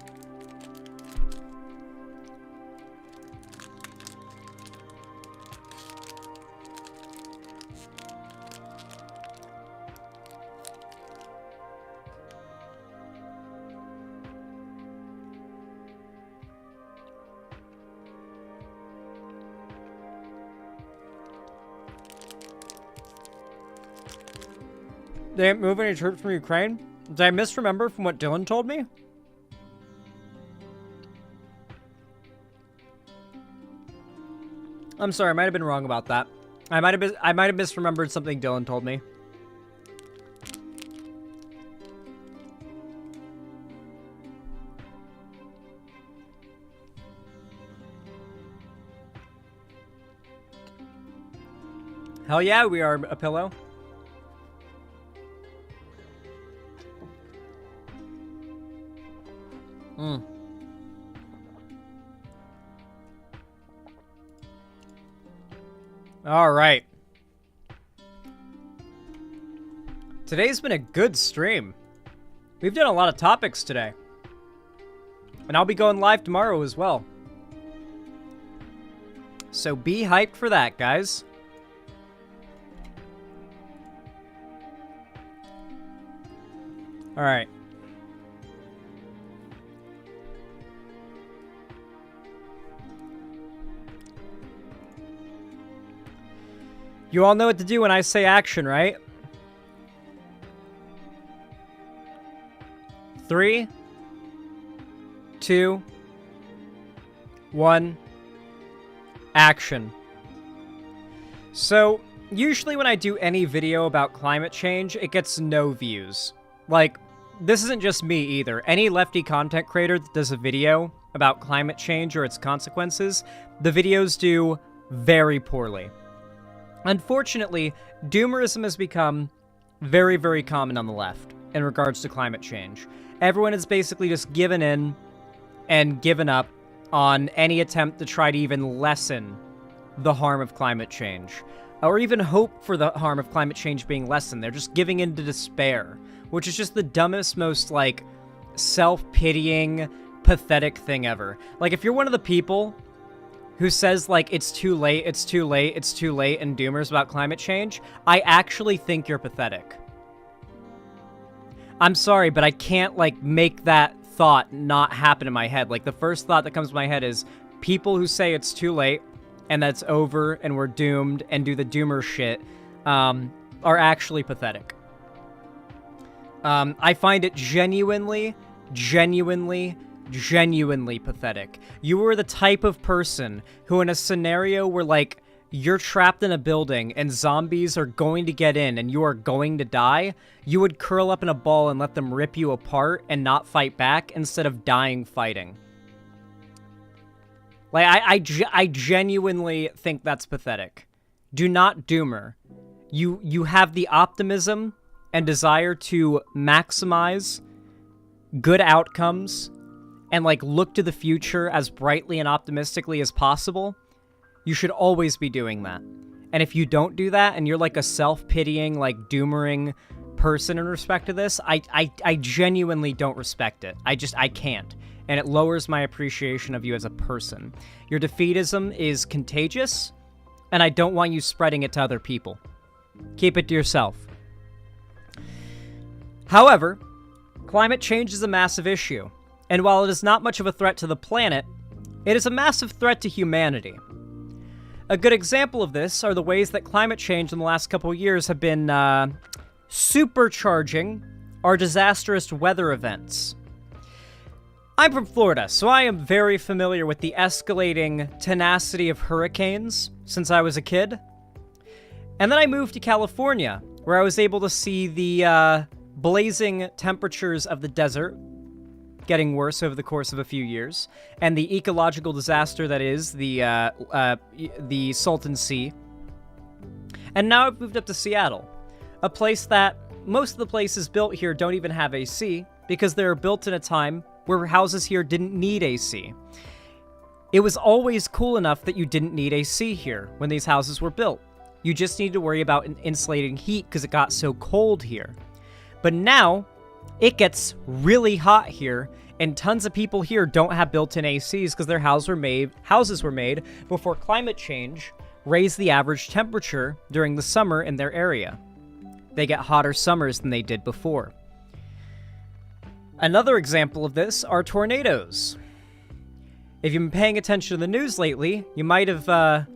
They didn't move any troops from Ukraine? Did I misremember from what Dylan told me? I'm sorry, I might have been wrong about that. I might have misremembered something Dylan told me. Hell yeah, we are a pillow. All right. Today's been a good stream. We've done a lot of topics today. And I'll be going live tomorrow as well. So be hyped for that, guys. All right. You all know what to do when I say action, right? 3, 2, 1, action. So, usually when I do any video about climate change, it gets no views. Like, this isn't just me either. Any lefty content creator that does a video about climate change or its consequences, the videos do very poorly. Unfortunately, doomerism has become very, very common on the left in regards to climate change. Everyone has basically just given in and given up on any attempt to try to even lessen the harm of climate change, or even hope for the harm of climate change being lessened. They're just giving in to despair, which is just the dumbest, most, like, self-pitying, pathetic thing ever. Like, if you're one of the people who says, like, it's too late, it's too late, it's too late, and doomers about climate change, I actually think you're pathetic. I'm sorry, but I can't, like, make that thought not happen in my head. Like, the first thought that comes to my head is people who say it's too late and that's over and we're doomed and do the doomer shit are actually pathetic. I find it genuinely pathetic. You were the type of person who, in a scenario where, like, you're trapped in a building and zombies are going to get in and you are going to die, you would curl up in a ball and let them rip you apart and not fight back instead of dying fighting. Like, I genuinely think that's pathetic. Do not doomer. You have the optimism and desire to maximize good outcomes and, like, look to the future as brightly and optimistically as possible. You should always be doing that. And if you don't do that and you're like a self-pitying, like, doomering person in respect to this, I genuinely don't respect it. I can't. And it lowers my appreciation of you as a person. Your defeatism is contagious, and I don't want you spreading it to other people. Keep it to yourself. However, climate change is a massive issue. And while it is not much of a threat to the planet, it is a massive threat to humanity. A good example of this are the ways that climate change in the last couple of years have been supercharging our disastrous weather events. I'm from Florida, so I am very familiar with the escalating tenacity of hurricanes since I was a kid. And then I moved to California, where I was able to see the blazing temperatures of the desert getting worse over the course of a few years, and the ecological disaster that is the Salton Sea. And now I've moved up to Seattle, a place that most of the places built here don't even have AC, because they were built in a time where houses here didn't need AC. It was always cool enough that you didn't need AC here when these houses were built. You just needed to worry about insulating heat because it got so cold here. But now, it gets really hot here, and tons of people here don't have built-in ACs because their houses were made before climate change raised the average temperature during the summer in their area. They get hotter summers than they did before. Another example of this are tornadoes. If you've been paying attention to the news lately, you might have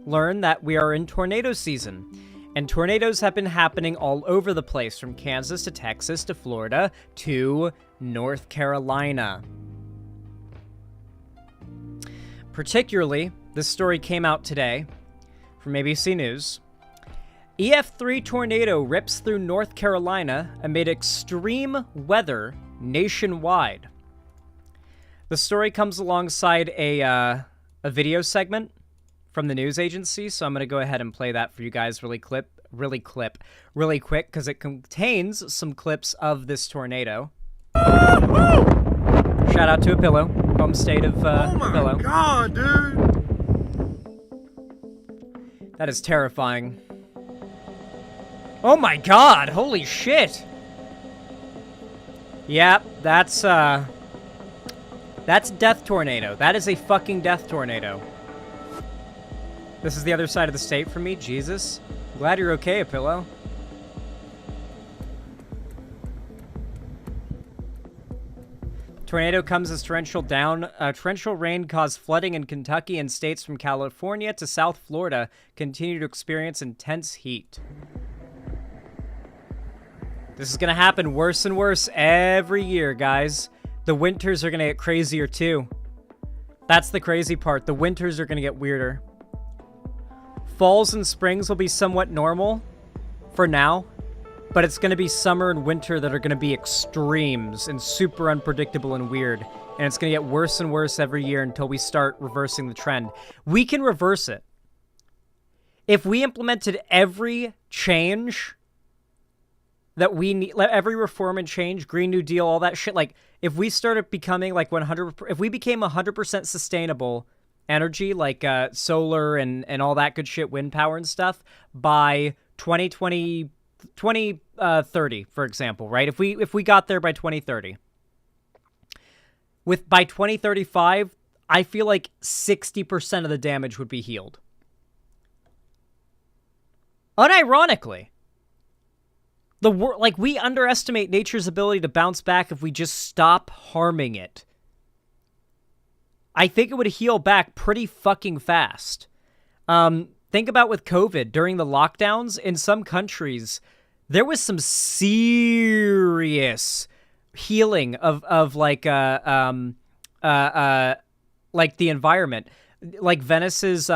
learned that we are in tornado season. And tornadoes have been happening all over the place, from Kansas to Texas to Florida to North Carolina. Particularly, this story came out today from ABC News. EF3 tornado rips through North Carolina amid extreme weather nationwide. The story comes alongside a video segment from the news agency, so I'm going to go ahead and play that for you guys really quick, because it contains some clips of this tornado. Shout out to A Pillow, home state of Pillow. Oh my god, dude! That is terrifying. Oh my god, holy shit! Yep, that's death tornado. That is a fucking death tornado. This is the other side of the state for me, Jesus. Glad you're okay, A Pillow. Tornado comes as torrential rain caused flooding in Kentucky, and states from California to South Florida continue to experience intense heat. This is going to happen worse and worse every year, guys. The winters are going to get crazier, too. That's the crazy part. The winters are going to get weirder. Falls and springs will be somewhat normal for now, but it's going to be summer and winter that are going to be extremes and super unpredictable and weird. And it's going to get worse and worse every year until we start reversing the trend. We can reverse it. If we implemented every change that we need, every reform and change, Green New Deal, all that shit, like, if we started becoming like if we became 100% sustainable energy, like solar and all that good shit, wind power and stuff, by 2030, for example, right? If we got there by 2030, by 2035, I feel like 60% of the damage would be healed. Unironically, we underestimate nature's ability to bounce back if we just stop harming it. I think it would heal back pretty fucking fast. Think about with COVID, during the lockdowns, in some countries, there was some serious healing of like the environment. Like Venice's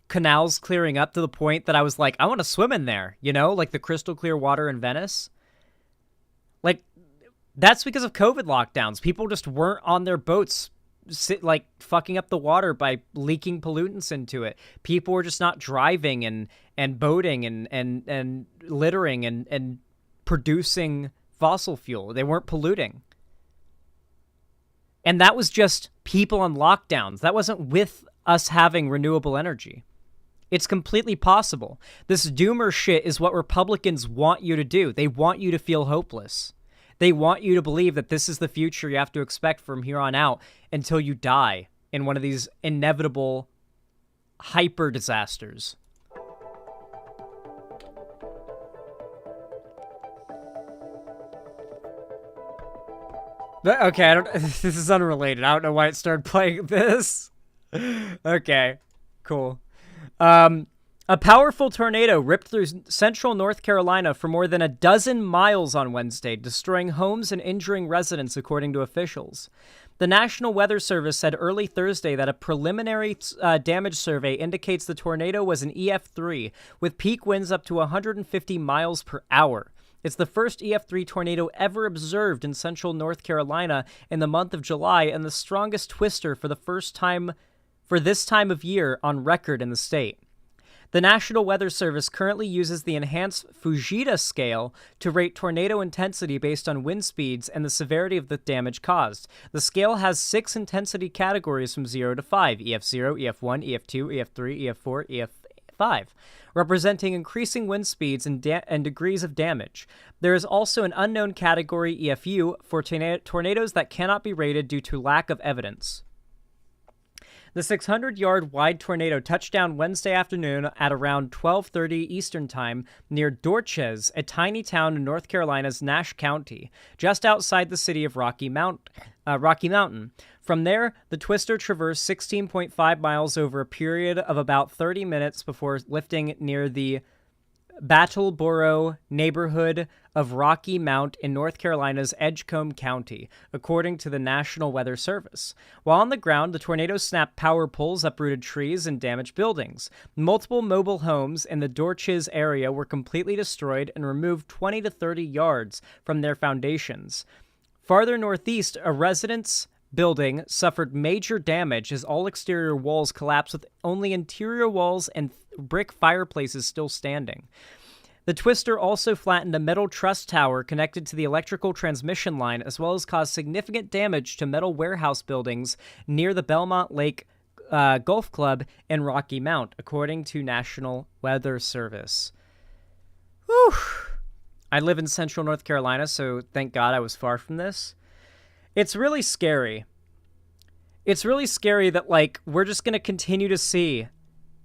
canals clearing up to the point that I was like, I want to swim in there, you know? Like the crystal clear water in Venice. Like, that's because of COVID lockdowns. People just weren't on their boats fucking up the water by leaking pollutants into it. People were just not driving and boating and littering and producing fossil fuel. They weren't polluting. And that was just people on lockdowns. That wasn't with us having renewable energy. It's completely possible. This doomer shit is what Republicans want you to do. They want you to feel hopeless. They want you to believe that this is the future you have to expect from here on out until you die in one of these inevitable hyper disasters. Okay, this is unrelated. I don't know why it started playing this. Okay, cool. A powerful tornado ripped through central North Carolina for more than a dozen miles on Wednesday, destroying homes and injuring residents, according to officials. The National Weather Service said early Thursday that a preliminary damage survey indicates the tornado was an EF3, with peak winds up to 150 miles per hour. It's the first EF3 tornado ever observed in central North Carolina in the month of July, and the strongest twister for this time of year on record in the state. The National Weather Service currently uses the enhanced Fujita scale to rate tornado intensity based on wind speeds and the severity of the damage caused. The scale has 6 intensity categories from 0 to 5, EF0, EF1, EF2, EF3, EF4, EF5, representing increasing wind speeds and degrees of damage. There is also an unknown category, EFU, for tornadoes that cannot be rated due to lack of evidence. The 600-yard wide tornado touched down Wednesday afternoon at around 12:30 Eastern Time near Dorchez, a tiny town in North Carolina's Nash County, just outside the city of Rocky Mountain. From there, the twister traversed 16.5 miles over a period of about 30 minutes before lifting near the Battleboro neighborhood of Rocky Mount in North Carolina's Edgecombe County, according to the National Weather Service. While on the ground, the tornado snapped power poles, uprooted trees, and damaged buildings. Multiple mobile homes in the Dorches area were completely destroyed and removed 20 to 30 yards from their foundations. Farther northeast, a residence building suffered major damage as all exterior walls collapsed with only interior walls and brick fireplaces still standing. The twister also flattened a metal truss tower connected to the electrical transmission line, as well as caused significant damage to metal warehouse buildings near the Belmont Lake Golf Club in Rocky Mount, according to National Weather Service. Whew. I live in central North Carolina, so thank God I was far from this. It's really scary. It's really scary that, like, we're just going to continue to see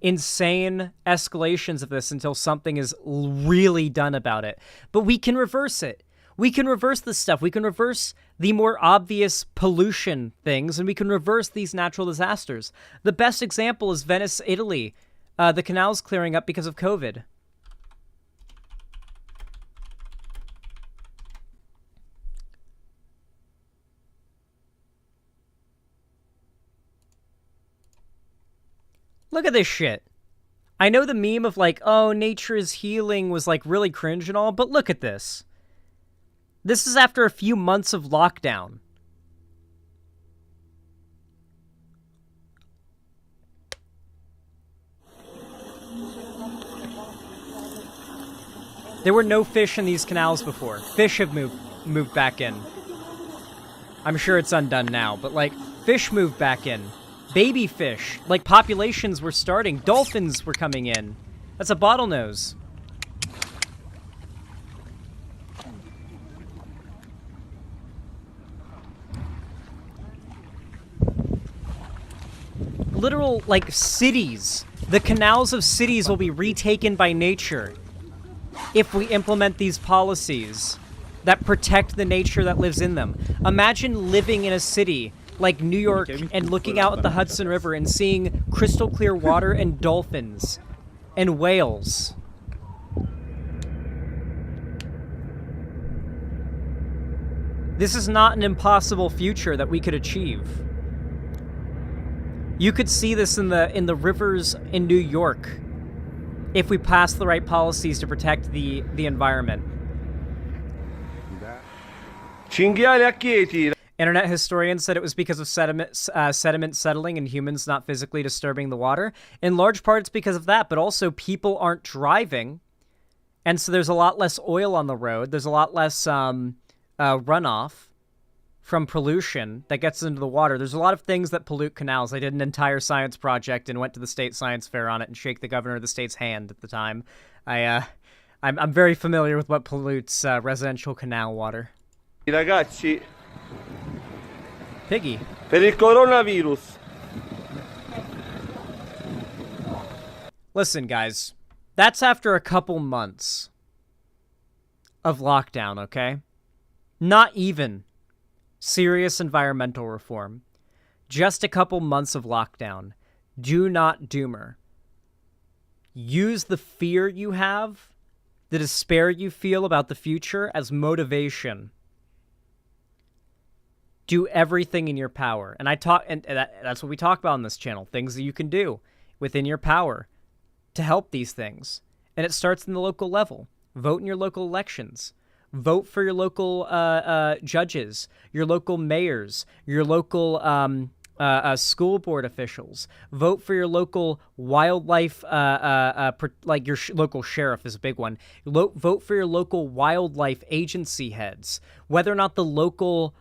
insane escalations of this until something is really done about it. But we can reverse it. We can reverse this stuff. We can reverse the more obvious pollution things, and we can reverse these natural disasters. The best example is Venice, Italy. The canals clearing up because of COVID. Look at this shit. I know the meme of like, oh, nature is healing was like really cringe and all, but look at this. This is after a few months of lockdown. There were no fish in these canals before. Fish have moved back in. I'm sure it's undone now, but like, fish moved back in. Baby fish, like populations were starting. Dolphins were coming in. That's a bottlenose. Literal, like, cities. The canals of cities will be retaken by nature if we implement these policies that protect the nature that lives in them. Imagine living in a city like New York and looking out at the Hudson River and seeing crystal clear water and dolphins and whales. This is not an impossible future that we could achieve. You could see this in the rivers in New York if we pass the right policies to protect the environment. Internet historians said it was because of sediment settling and humans not physically disturbing the water. In large part, it's because of that, but also people aren't driving, and so there's a lot less oil on the road. There's a lot less runoff from pollution that gets into the water. There's a lot of things that pollute canals. I did an entire science project and went to the state science fair on it and shake the governor of the state's hand at the time. I'm very familiar with what pollutes residential canal water. Ragazzi, Piggy. per il coronavirus. Listen, guys. That's after a couple months of lockdown, okay? Not even serious environmental reform. Just a couple months of lockdown. Do not doomer. Use the fear you have, the despair you feel about the future as motivation. Do everything in your power. And that's what we talk about on this channel. Things that you can do within your power to help these things. And it starts in the local level. Vote in your local elections. Vote for your local judges, your local mayors, your local school board officials. Vote for your local wildlife, like your local sheriff is a big one. Vote for your local wildlife agency heads. Whether or not the local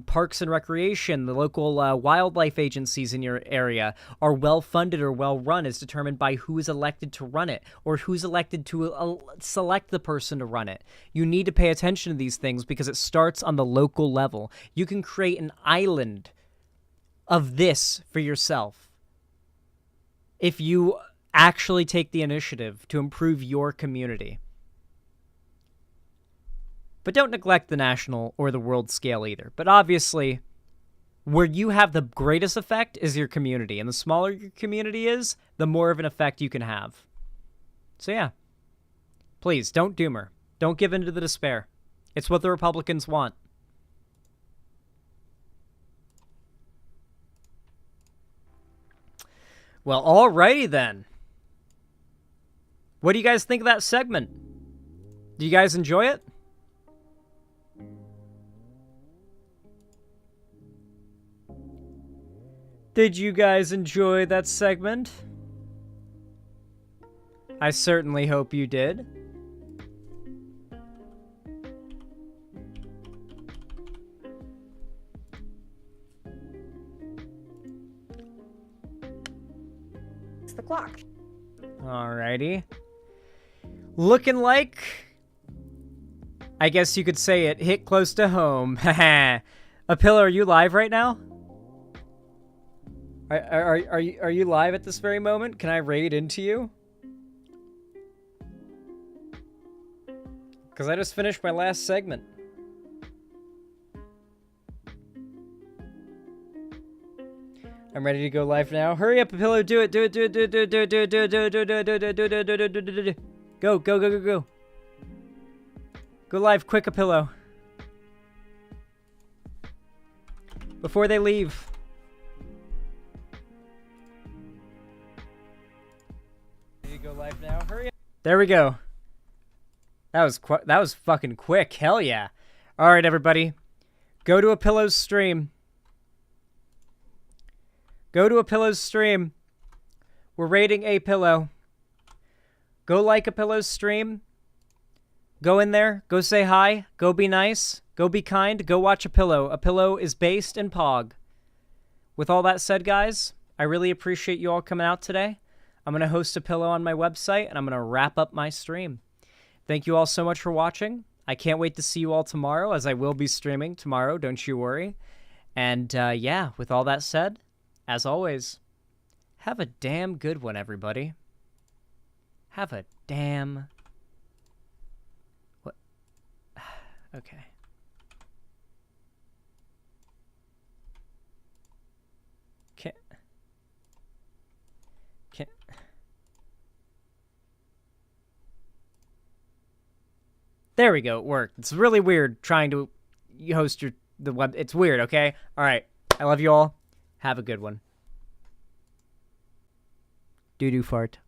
parks and recreation, the local wildlife agencies in your area are well-funded or well-run is determined by who is elected to run it or who's elected to select the person to run it. You need to pay attention to these things because it starts on the local level. You can create an island of this for yourself if you actually take the initiative to improve your community. But don't neglect the national or the world scale either. But obviously, where you have the greatest effect is your community. And the smaller your community is, the more of an effect you can have. So yeah, Please, don't doom her. Don't give in to the despair. It's what the Republicans want. Well, alrighty then. What do you guys think of that segment? Do you guys enjoy it? Did you guys enjoy that segment? I certainly hope you did. It's the clock. Alrighty. Looking like, I guess you could say it hit close to home. Haha. Apilla, are you live right now? Are you live at this very moment? Can I raid into you? Because I just finished my last segment. I'm ready to go live now. Hurry up, Apillo, do it, do it, do it, do it, do it, do it, do it, do it, do it, do it, do it, do it, do it, do it, do it, do it. Go, go, go, go, go. Go live quick, Apillo. Before they leave. Go live now. Hurry up. There we go. That was fucking quick. Hell yeah. All right, everybody. Go to Apillo's stream. Go to Apillo's stream. We're rating Apillo. Go like Apillo's stream. Go in there. Go say hi. Go be nice. Go be kind. Go watch Apillo. Apillo is based in Pog. With all that said, guys, I really appreciate you all coming out today. I'm going to host Apillo on my website, and I'm going to wrap up my stream. Thank you all so much for watching. I can't wait to see you all tomorrow, as I will be streaming tomorrow, don't you worry. And, yeah, with all that said, as always, have a damn good one, everybody. Have a damn... What? Okay. There we go, it worked. It's really weird trying to host the web. It's weird, okay? All right, I love you all. Have a good one. Doo-doo fart.